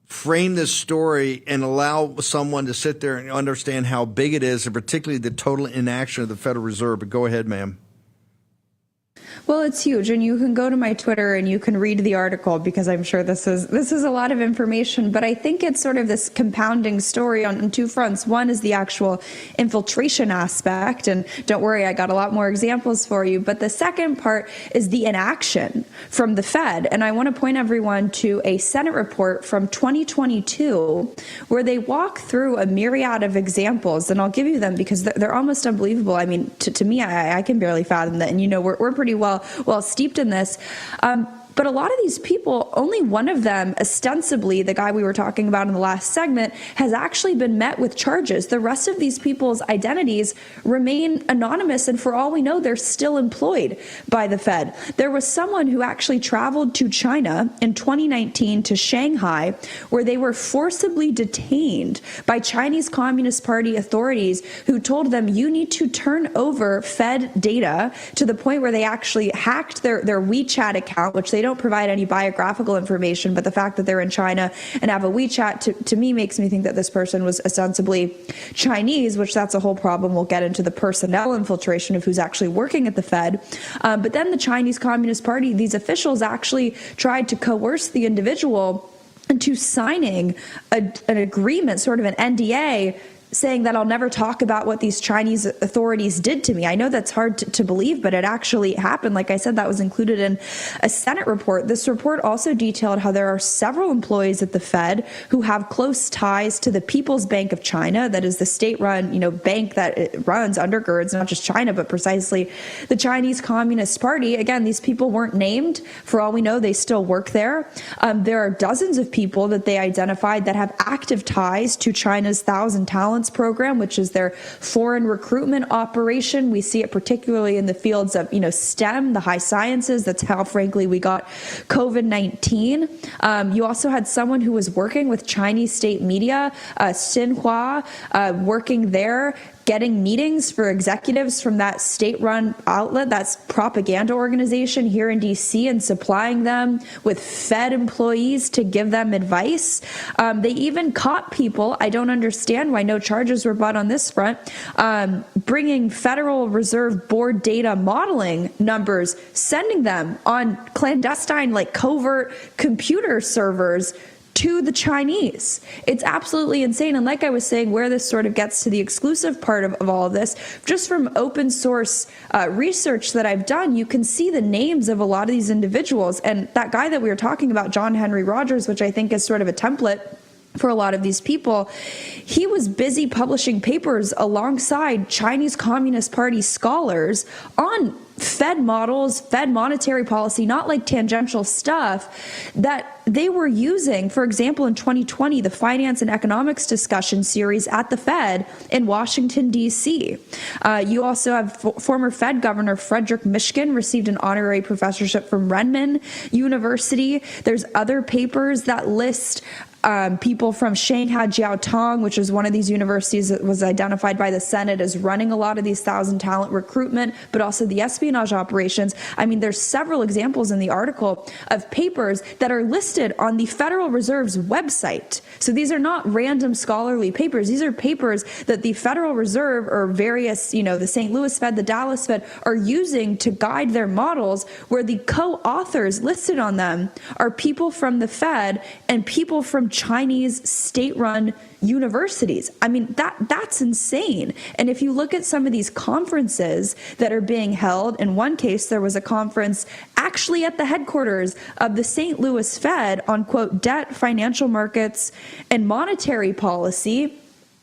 Speaker 18: frame this story and allow someone to sit there and understand how big it is, and particularly the total inaction of the Federal Reserve. But go ahead, ma'am.
Speaker 19: Well, it's huge, and you can go to my Twitter and you can read the article, because I'm sure this is a lot of information. But I think it's sort of this compounding story on two fronts. One is the actual infiltration aspect, and don't worry, I got a lot more examples for you. But the second part is the inaction from the Fed, and I want to point everyone to a Senate report from 2022 where they walk through a myriad of examples, and I'll give you them because they're almost unbelievable. I mean, to me, I can barely fathom that, and we're pretty well steeped in this. But a lot of these people, only one of them, ostensibly, the guy we were talking about in the last segment, has actually been met with charges. The rest of these people's identities remain anonymous, and for all we know, they're still employed by the Fed. There was someone who actually traveled to China in 2019 to Shanghai, where they were forcibly detained by Chinese Communist Party authorities who told them, you need to turn over Fed data, to the point where they actually hacked their WeChat account, which they don't provide any biographical information, but the fact that they're in China and have a WeChat to me makes me think that this person was ostensibly Chinese, which that's a whole problem. We'll get into the personnel infiltration of who's actually working at the Fed. But then the Chinese Communist Party, these officials actually tried to coerce the individual into signing an agreement, sort of an NDA, saying that I'll never talk about what these Chinese authorities did to me. I know that's hard to believe, but it actually happened. Like I said, that was included in a Senate report. This report also detailed how there are several employees at the Fed who have close ties to the People's Bank of China, that is the state-run, bank that it runs, undergirds not just China, but precisely the Chinese Communist Party. Again, these people weren't named. For all we know, they still work there. There are dozens of people that they identified that have active ties to China's Thousand Talents Talents Program, which is their foreign recruitment operation. We see it particularly in the fields of, STEM, the high sciences. That's how, frankly, we got COVID-19. You also had someone who was working with Chinese state media, Xinhua, working there, getting meetings for executives from that state-run outlet, that's propaganda organization here in D.C., and supplying them with Fed employees to give them advice. They even caught people, I don't understand why no charges were brought on this front, bringing Federal Reserve Board data modeling numbers, sending them on clandestine, covert computer servers to the Chinese. It's absolutely insane. And like I was saying, where this sort of gets to the exclusive part of all of this, just from open source research that I've done, you can see the names of a lot of these individuals. And that guy that we were talking about, John Henry Rogers, which I think is sort of a template for a lot of these people, he was busy publishing papers alongside Chinese Communist Party scholars on Fed models, Fed monetary policy, not like tangential stuff that they were using. For example, in 2020, the Finance and Economics Discussion Series at the Fed in Washington, D.C. You also have former Fed Governor Frederick Mishkin received an honorary professorship from Renmin University. There's other papers that list people from Shanghai Jiaotong, which is one of these universities that was identified by the Senate as running a lot of these 1,000 talent recruitment, but also the espionage operations. I mean, there's several examples in the article of papers that are listed on the Federal Reserve's website. So these are not random scholarly papers. These are papers that the Federal Reserve or various, the St. Louis Fed, the Dallas Fed are using to guide their models, where the co-authors listed on them are people from the Fed and people from Chinese state-run universities. I mean, that's insane. And if you look at some of these conferences that are being held, in one case, there was a conference actually at the headquarters of the St. Louis Fed on, quote, debt, financial markets, and monetary policy.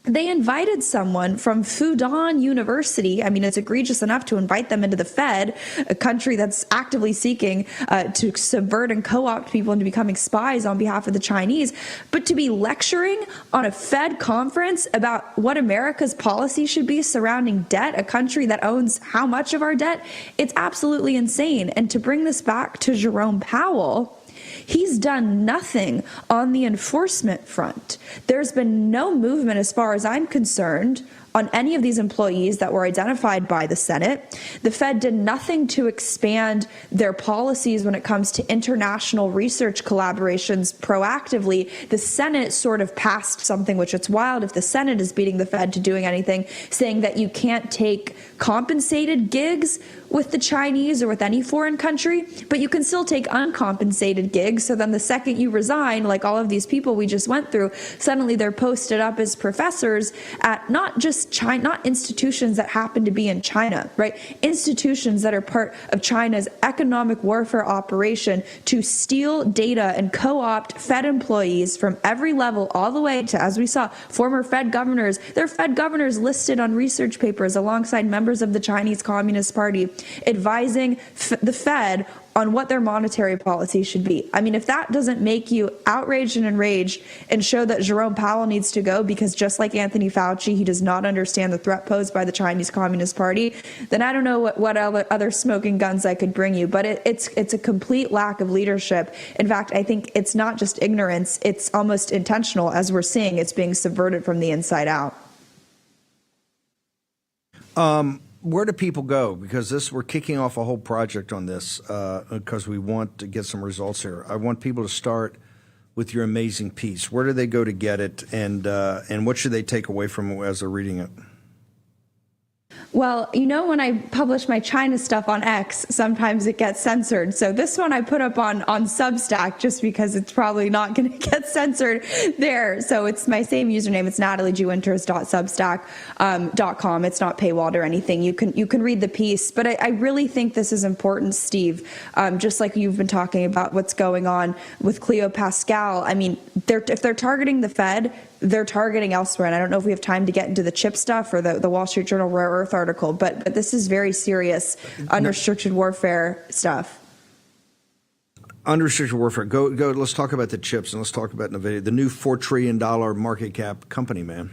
Speaker 19: They invited someone from Fudan University. I mean, it's egregious enough to invite them into the Fed, a country that's actively seeking to subvert and co-opt people into becoming spies on behalf of the Chinese. But to be lecturing on a Fed conference about what America's policy should be surrounding debt, a country that owns how much of our debt, it's absolutely insane. And to bring this back to Jerome Powell, he's done nothing on the enforcement front. There's been no movement, as far as I'm concerned, on any of these employees that were identified by the Senate. The Fed did nothing to expand their policies when it comes to international research collaborations proactively. The Senate sort of passed something, which it's wild if the Senate is beating the Fed to doing anything, saying that you can't take compensated gigs with the Chinese or with any foreign country, but you can still take uncompensated gigs. So then the second you resign, like all of these people we just went through, suddenly they're posted up as professors at not just China, not institutions that happen to be in China, right? Institutions that are part of China's economic warfare operation to steal data and co-opt Fed employees from every level, all the way to, as we saw, former Fed governors. They're Fed governors listed on research papers alongside members of the Chinese Communist Party, advising the Fed on what their monetary policy should be. I mean, if that doesn't make you outraged and enraged and show that Jerome Powell needs to go because, just like Anthony Fauci, he does not understand the threat posed by the Chinese Communist Party, then I don't know what other smoking guns I could bring you. But it's a complete lack of leadership. In fact, I think it's not just ignorance, it's almost intentional. As we're seeing, it's being subverted from the inside out.
Speaker 18: Where do people go? Because we're kicking off a whole project on this because we want to get some results here. I want people to start with your amazing piece. Where do they go to get it, and what should they take away from it as they're reading it?
Speaker 19: Well, when I publish my China stuff on X, sometimes it gets censored. So this one I put up on Substack just because it's probably not going to get censored there. So it's my same username. It's nataliejewinters.substack.com. It's not paywalled or anything. You can read the piece. But I really think this is important, Steve. Just like you've been talking about what's going on with Cleo Pascal. I mean, if they're targeting the Fed, they're targeting elsewhere. And I don't know if we have time to get into the chip stuff or the Wall Street Journal rare earth article, but this is very serious unrestricted warfare stuff.
Speaker 18: Unrestricted warfare. Go. Let's talk about the chips, and let's talk about NVIDIA, the new $4 trillion market cap company, man.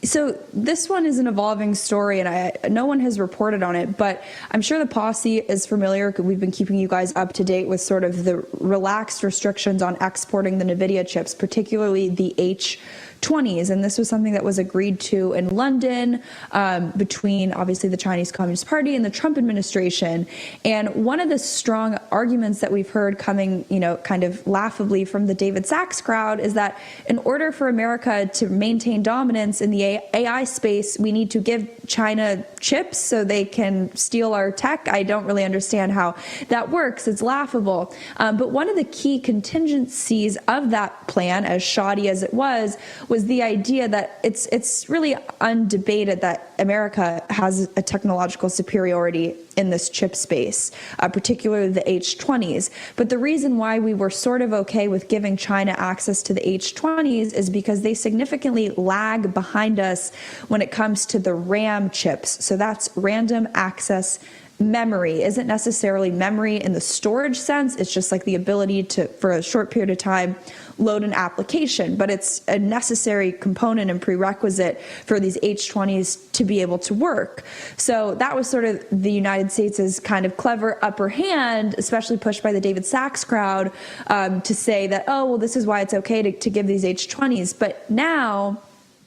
Speaker 19: So this one is an evolving story, and no one has reported on it, but I'm sure the posse is familiar. We've been keeping you guys up to date with sort of the relaxed restrictions on exporting the NVIDIA chips, particularly the H20s. And this was something that was agreed to in London between, obviously, the Chinese Communist Party and the Trump administration. And one of the strong arguments that we've heard coming, kind of laughably from the David Sachs crowd is that in order for America to maintain dominance in the AI space, we need to give China chips so they can steal our tech. I don't really understand how that works. It's laughable. But one of the key contingencies of that plan, as shoddy as it was the idea that it's really undebated that America has a technological superiority in this chip space, particularly the H20s. But the reason why we were sort of okay with giving China access to the H20s is because they significantly lag behind us when it comes to the RAM chips. So that's random access memory. Isn't necessarily memory in the storage sense. It's just like the ability to, for a short period of time, load an application, but it's a necessary component and prerequisite for these H20s to be able to work. So that was sort of the United States' kind of clever upper hand, especially pushed by the David Sachs crowd, to say that, oh, well, this is why it's okay to give these H20s. But now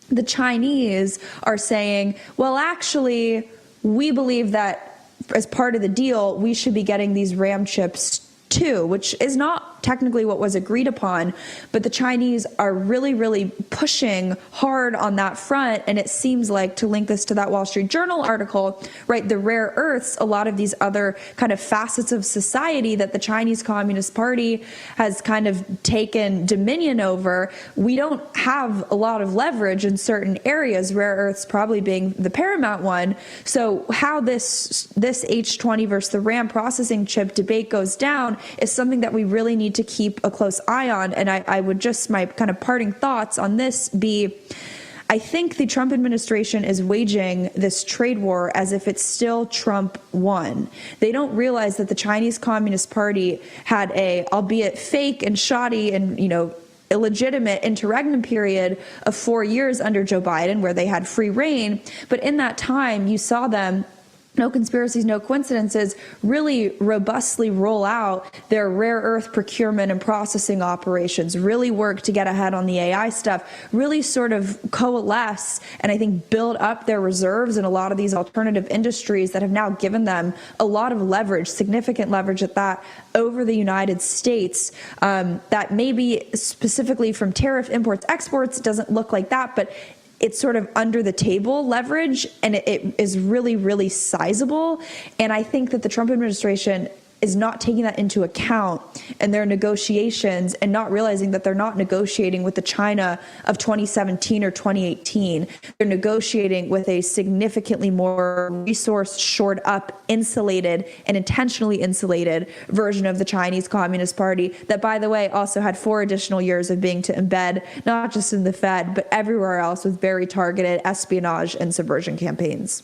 Speaker 19: the Chinese are saying, well, actually, we believe that as part of the deal, we should be getting these RAM chips too, which is not technically what was agreed upon, but the Chinese are really, really pushing hard on that front. And it seems like, to link this to that Wall Street Journal article, right, the rare earths, a lot of these other kind of facets of society that the Chinese Communist Party has kind of taken dominion over, we don't have a lot of leverage in certain areas, rare earths probably being the paramount one. So how this H20 versus the RAM processing chip debate goes down is something that we really need to keep a close eye on. And I would just, my kind of parting thoughts on this be, I think the Trump administration is waging this trade war as if it's still Trump won. They don't realize that the Chinese Communist Party had a, albeit fake and shoddy and, illegitimate interregnum period of 4 years under Joe Biden where they had free reign. But in that time, you saw them, no conspiracies, no coincidences, really robustly roll out their rare earth procurement and processing operations, really work to get ahead on the AI stuff, really sort of coalesce and I think build up their reserves in a lot of these alternative industries that have now given them a lot of leverage, significant leverage at that, over the United States. That maybe specifically from tariff imports, exports, doesn't look like that, but it's sort of under the table leverage, and it is really, really sizable. And I think that the Trump administration is not taking that into account in their negotiations and not realizing that they're not negotiating with the China of 2017 or 2018. They're negotiating with a significantly more resource shored up, insulated, and intentionally insulated version of the Chinese Communist Party that, by the way, also had 4 additional years of being to embed, not just in the Fed, but everywhere else with very targeted espionage and subversion campaigns.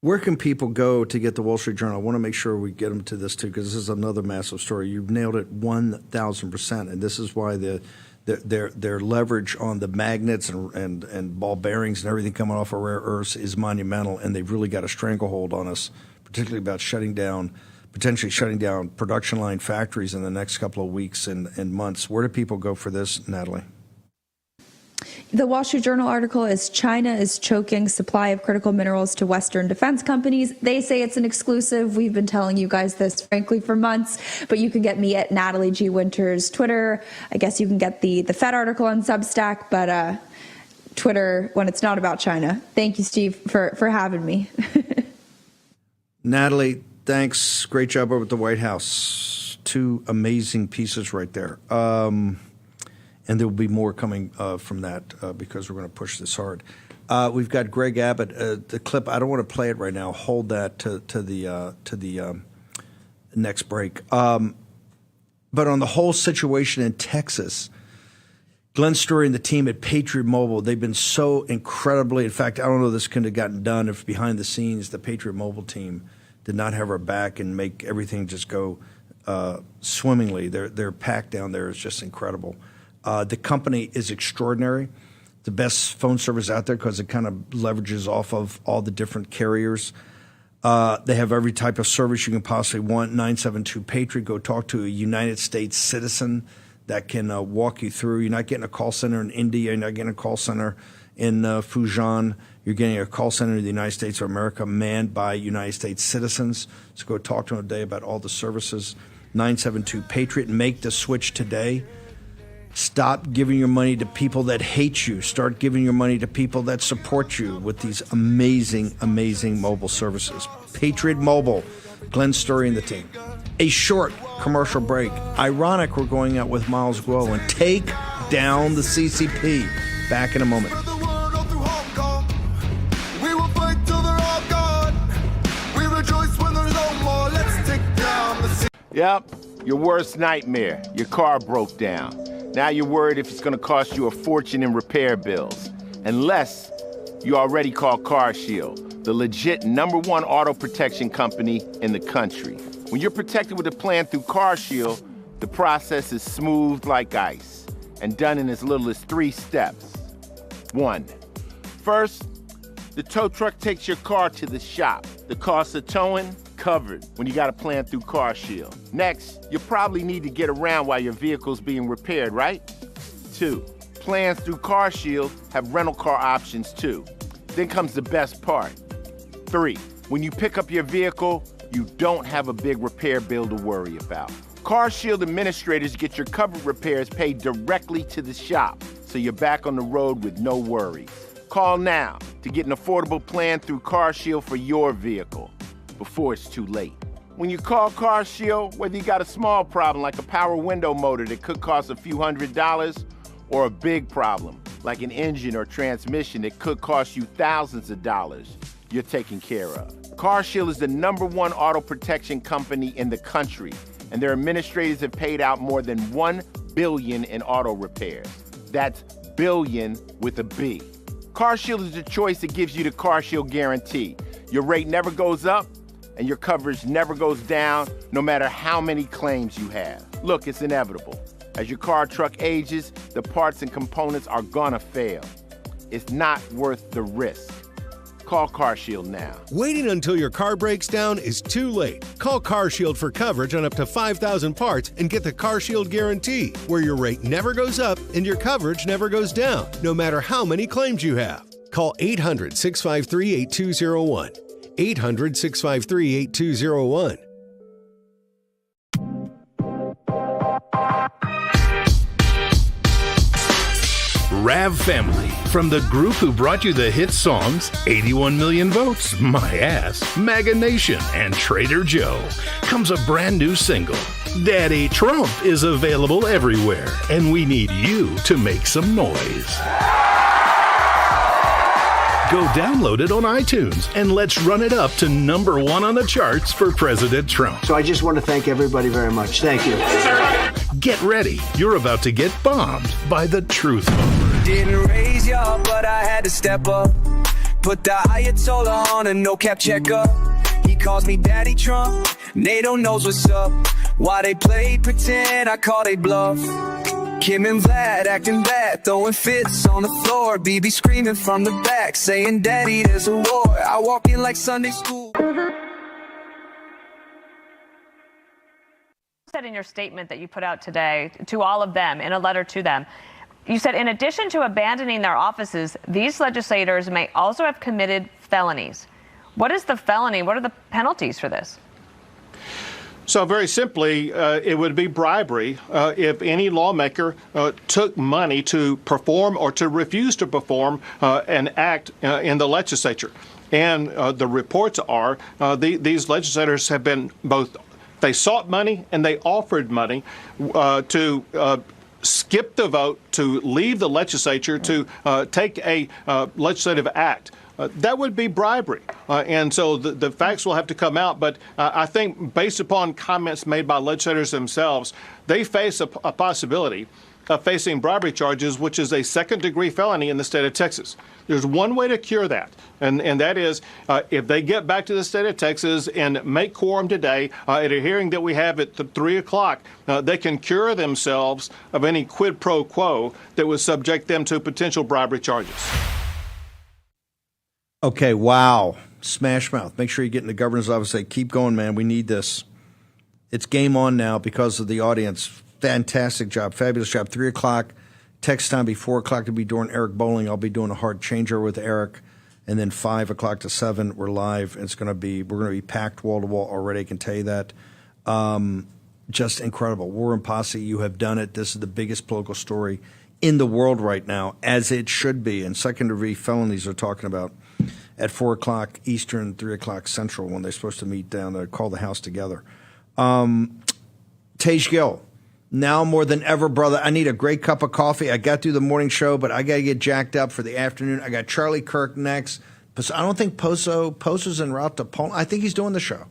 Speaker 18: Where can people go to get the Wall Street Journal? I want to make sure we get them to this, too, because this is another massive story. You've nailed it 1,000%, and this is why their leverage on the magnets and ball bearings and everything coming off of rare earths is monumental, and they've really got a stranglehold on us, particularly about potentially shutting down production line factories in the next couple of weeks and months. Where do people go for this, Natalie?
Speaker 19: The Wall Street Journal article is China is choking supply of critical minerals to Western defense companies. They say it's an exclusive. We've been telling you guys this, frankly, for months, but you can get me at Natalie G. Winters Twitter. I guess you can get the Fed article on Substack, but Twitter when it's not about China. Thank you, Steve, for having me.
Speaker 18: Natalie, thanks. Great job over at the White House. 2 amazing pieces right there. And there will be more coming from that because we're going to push this hard. We've got Greg Abbott. The clip, I don't want to play it right now. Hold that to the next break. But on the whole situation in Texas, Glenn Story and the team at Patriot Mobile, they've been so incredibly, in fact, I don't know if this could have gotten done if behind the scenes the Patriot Mobile team did not have our back and make everything just go swimmingly. Their pack down there is just incredible. The company is extraordinary. the best phone service out there because it kind of leverages off of all the different carriers. They have every type of service you can possibly want. 972-PATRIOT. Go talk to a United States citizen that can walk you through. You're not getting a call center in India. You're not getting a call center in Fujian. You're getting a call center in the United States of America manned by United States citizens. So go talk to them today about all the services. 972-PATRIOT. Make the switch today. Stop giving your money to people that hate you. Start giving your money to people that support you with these amazing, amazing mobile services. Patriot Mobile, Glenn Sturry and the team. A short commercial break. Ironic we're going out with Miles Guo and take down the CCP. Back in a moment.
Speaker 9: Yep, your worst nightmare. Your car broke down. Now you're worried if it's going to cost you a fortune in repair bills. Unless you already called CarShield, the legit #1 auto protection company in the country. When you're protected with a plan through CarShield, the process is smooth like ice and done in as little as 3 steps. 1. First, the tow truck takes your car to the shop. The cost of towing, covered when you got a plan through CarShield. Next, you probably need to get around while your vehicle's being repaired, right? 2, plans through CarShield have rental car options too. Then comes the best part. 3, when you pick up your vehicle, you don't have a big repair bill to worry about. CarShield administrators get your covered repairs paid directly to the shop, so you're back on the road with no worries. Call now to get an affordable plan through CarShield for your vehicle before it's too late. When you call CarShield, whether you got a small problem like a power window motor that could cost a few $100s, or a big problem like an engine or transmission that could cost you thousands of dollars, you're taken care of. CarShield is the #1 auto protection company in the country, and their administrators have paid out more than $1 billion in auto repairs. That's billion with a B. CarShield is the choice that gives you the CarShield guarantee. Your rate never goes up, and your coverage never goes down, no matter how many claims you have. Look, it's inevitable. As your car or truck ages, the parts and components are gonna fail. It's not worth the risk. Call CarShield now.
Speaker 10: Waiting until your car breaks down is too late. Call CarShield for coverage on up to 5,000 parts and get the CarShield guarantee, where your rate never goes up and your coverage never goes down, no matter how many claims you have. Call 800-653-8201. 800-653-8201.
Speaker 11: Rav Family, from the group who brought you the hit songs 81 Million Votes, My Ass, MAGA Nation, and Trader Joe, comes a brand new single. Daddy Trump is available everywhere, and we need you to make some noise. Go download it on iTunes and let's run it up to #1 on the charts for President Trump.
Speaker 12: So I just want to thank everybody very much. Thank you.
Speaker 11: Get ready. You're about to get bombed by the truth bomber.
Speaker 13: Didn't raise y'all, but I had to step up. Put the Ayatollah on a no-cap checkup. He calls me Daddy Trump. NATO knows what's up. Why they played pretend, I call they bluff. Kim and Vlad acting bad, throwing fits on the floor. BB screaming from the back, saying, Daddy, there's a war. I walk in like Sunday school.
Speaker 14: Said in your statement that you put out today to all of them, in a letter to them, you said, in addition to abandoning their offices, these legislators may also have committed felonies. What is the felony? What are the penalties for this?
Speaker 16: So very simply, it would be bribery if any lawmaker took money to perform or to refuse to perform an act in the legislature. And the reports are these legislators have been both, they sought money and they offered money to skip the vote, to leave the legislature, to take a legislative act. That would be bribery. And so the facts will have to come out. But I think based upon comments made by legislators themselves, they face a possibility facing bribery charges, which is a second-degree felony in the state of Texas. There's one way to cure that, and that is if they get back to the state of Texas and make quorum today at a hearing that we have at 3 o'clock, they can cure themselves of any quid pro quo that would subject them to potential bribery charges.
Speaker 18: Okay, wow. Smash Mouth. Make sure you get in the governor's office and say, keep going, man. We need this. It's game on now because of the audience. Fantastic job. Fabulous job. 3 o'clock. Text time be 4 o'clock to be doing Eric Bowling. I'll be doing a hard changer with Eric. And then 5 o'clock to 7, we're live. We're going to be packed wall to wall already. I can tell you that. Just incredible. War Room Posse, you have done it. This is the biggest political story in the world right now, as it should be. And second-degree felonies are talking about at 4 o'clock Eastern, 3 o'clock Central, when they're supposed to meet down there, call the House together. Tej Gill, now more than ever, brother, I need a great cup of coffee. I got through the morning show, but I got to get jacked up for the afternoon. I got Charlie Kirk next. I don't think Poso's en route to Poland. I think he's doing the show.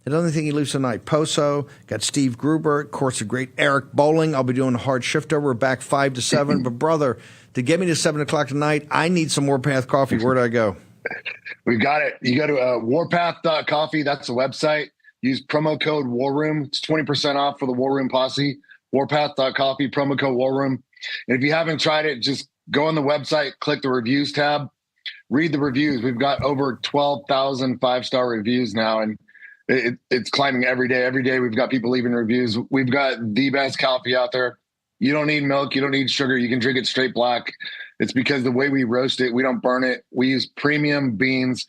Speaker 18: I don't think he leaves tonight. Poso, got Steve Gruber, of course, the great Eric Bowling. I'll be doing a hard shift over, back 5 to 7. But, brother, to get me to 7 o'clock tonight, I need some Warpath coffee. Where do I go?
Speaker 5: We've got it. You go to warpath.coffee. That's the website. Use promo code War Room. It's 20% off for the War Room Posse. Warpath.coffee, promo code War Room. And if you haven't tried it, just go on the website, click the reviews tab, read the reviews. We've got over 12,000 5-star reviews now, and it's climbing every day. Every day we've got people leaving reviews. We've got the best coffee out there. You don't need milk. You don't need sugar. You can drink it straight black. It's because the way we roast it, we don't burn it. We use premium beans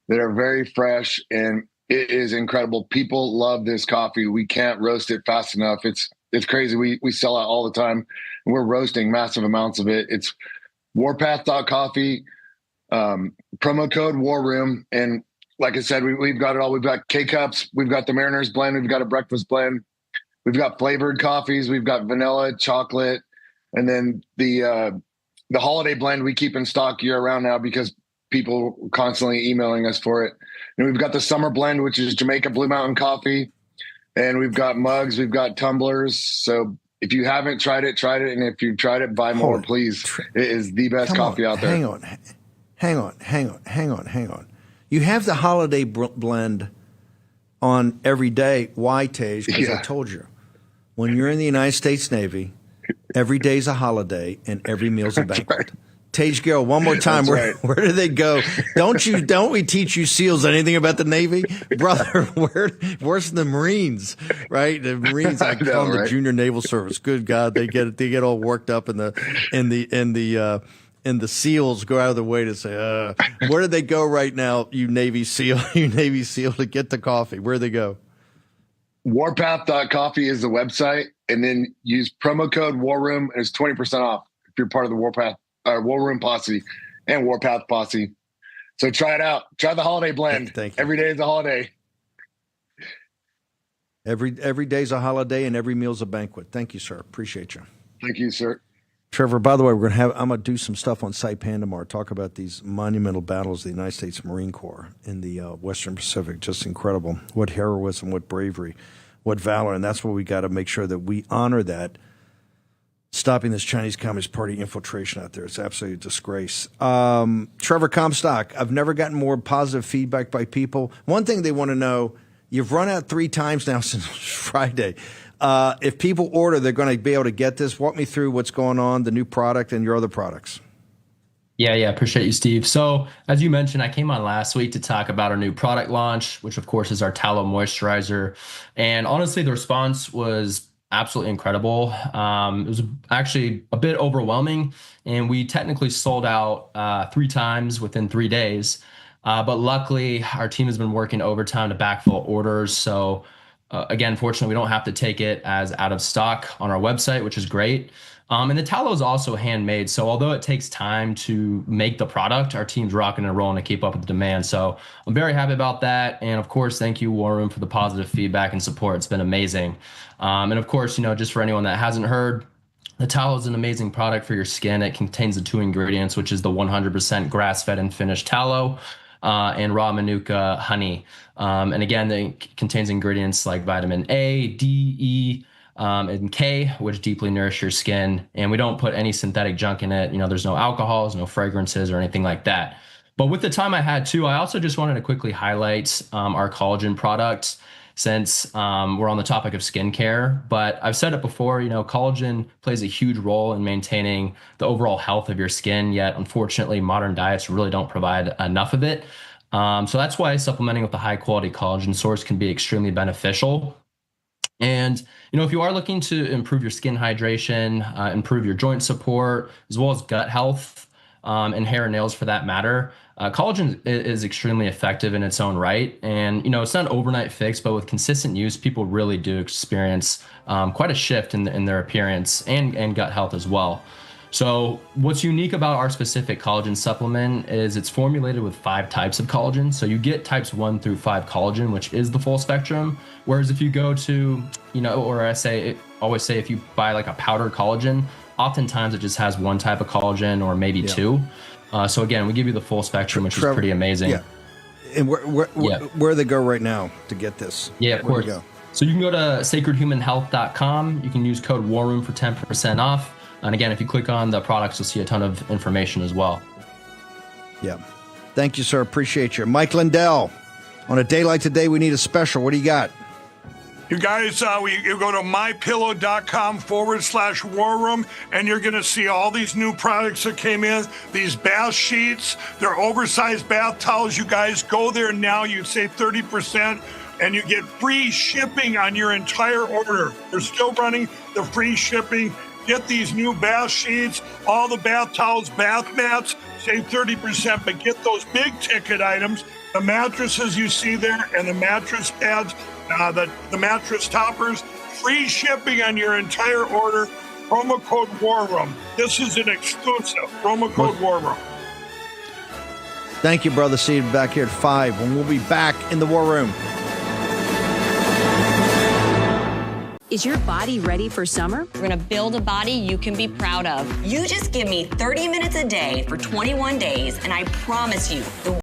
Speaker 5: that are very fresh, and it is incredible. People love this coffee. We can't roast it fast enough. It's crazy. We sell out all the time, and we're roasting massive amounts of it. It's warpath.coffee, promo code War Room. And like I said, we've got it all. We've got K-Cups. We've got the Mariners blend. We've got a breakfast blend. We've got flavored coffees. We've got vanilla, chocolate, and then the holiday blend we keep in stock year round now because people are constantly emailing us for it. And we've got the summer blend, which is Jamaica Blue Mountain coffee. And we've got mugs, we've got tumblers. So if you haven't tried it, try it. And if you've tried it, buy more, please. It is the best coffee out there.
Speaker 18: Hang on. You have the holiday blend on every day. Why, Tej? Because I told you, when you're in the United States Navy, every day's a holiday and every meal's a banquet. Tej Gill, one more time. Where do they go? Don't we teach you SEALs anything about the Navy, brother? Where's the Marines? Right, the Marines. I call them the Junior Naval Service. Good God, they get all worked up in the SEALs go out of their way to say, where do they go right now? You Navy SEAL, to get the coffee. Where do they go?
Speaker 5: Warpath.coffee is the website, and then use promo code War Room, and it's 20% off if you're part of the War Room Posse and Warpath Posse. So try it out. Try the holiday blend.
Speaker 18: Thank you.
Speaker 5: Every day is a holiday.
Speaker 18: Every day's a holiday and every meal's a banquet. Thank you, sir. Appreciate you.
Speaker 5: Thank you, sir.
Speaker 18: Trevor, by the way, I'm gonna do some stuff on Saipan tomorrow. Talk about these monumental battles of the United States Marine Corps in the Western Pacific. Just incredible. What heroism, what bravery, what valor, and that's what we got to make sure that we honor that. Stopping this Chinese Communist Party infiltration out there. It's absolutely a disgrace. Trevor Comstock, I've never gotten more positive feedback by people. One thing they want to know, you've run out 3 times now since Friday. If people order, they're going to be able to get this. Walk me through what's going on, the new product and your other products.
Speaker 6: Yeah, appreciate you, Steve. So as you mentioned, I came on last week to talk about our new product launch, which of course is our tallow moisturizer. And honestly, the response was absolutely incredible. It was actually a bit overwhelming, and we technically sold out 3 times within 3 days. But luckily, our team has been working overtime to backfill orders. So again, fortunately, we don't have to take it as out of stock on our website, which is great. And the tallow is also handmade. So although it takes time to make the product, our team's rocking and rolling to keep up with the demand. So I'm very happy about that. And of course, thank you, War Room, for the positive feedback and support. It's been amazing. And of course, just for anyone that hasn't heard, the tallow is an amazing product for your skin. It contains the 2 ingredients, which is the 100% grass-fed and finished tallow and raw manuka honey. And again, it contains ingredients like vitamin A, D, E, and K, which deeply nourish your skin. And we don't put any synthetic junk in it. There's no alcohols, no fragrances or anything like that. But with the time I had too, I also just wanted to quickly highlight our collagen products since we're on the topic of skincare. But I've said it before, collagen plays a huge role in maintaining the overall health of your skin, yet unfortunately modern diets really don't provide enough of it. So that's why supplementing with a high quality collagen source can be extremely beneficial. And, if you are looking to improve your skin hydration, improve your joint support, as well as gut health, and hair and nails for that matter, collagen is extremely effective in its own right. And, it's not an overnight fix, but with consistent use, people really do experience quite a shift in their appearance and gut health as well. So what's unique about our specific collagen supplement is it's formulated with 5 types of collagen. So you get types 1 through 5 collagen, which is the full spectrum. Whereas if you go to, or always say if you buy like a powdered collagen, oftentimes it just has 1 type of collagen or maybe 2. So again, we give you the full spectrum, which is pretty amazing.
Speaker 18: Yeah. And where they go right now to get this?
Speaker 6: Yeah, of course. So you can go to sacredhumanhealth.com. You can use code WARROOM for 10% off. And again, if you click on the products, you'll see a ton of information as well.
Speaker 18: Yeah. Thank you, sir. Appreciate you. Mike Lindell, on a day like today, we need a special. What do you got?
Speaker 15: You guys, you go to mypillow.com/war room, and you're going to see all these new products that came in. These bath sheets, they're oversized bath towels. You guys go there now. You save 30%, and you get free shipping on your entire order. They're still running the free shipping. Get these new bath sheets, all the bath towels, bath mats, save 30%, but get those big ticket items, the mattresses you see there, and the mattress pads, the mattress toppers, free shipping on your entire order, promo code WARROOM. This is an exclusive, promo code WARROOM.
Speaker 18: Thank you, Brother Steve. Back here at 5 when we'll be back in the War Room.
Speaker 17: Is your body ready for summer?
Speaker 20: We're gonna build a body you can be proud of.
Speaker 17: You just give me 30 minutes a day for 21 days, and I promise you, the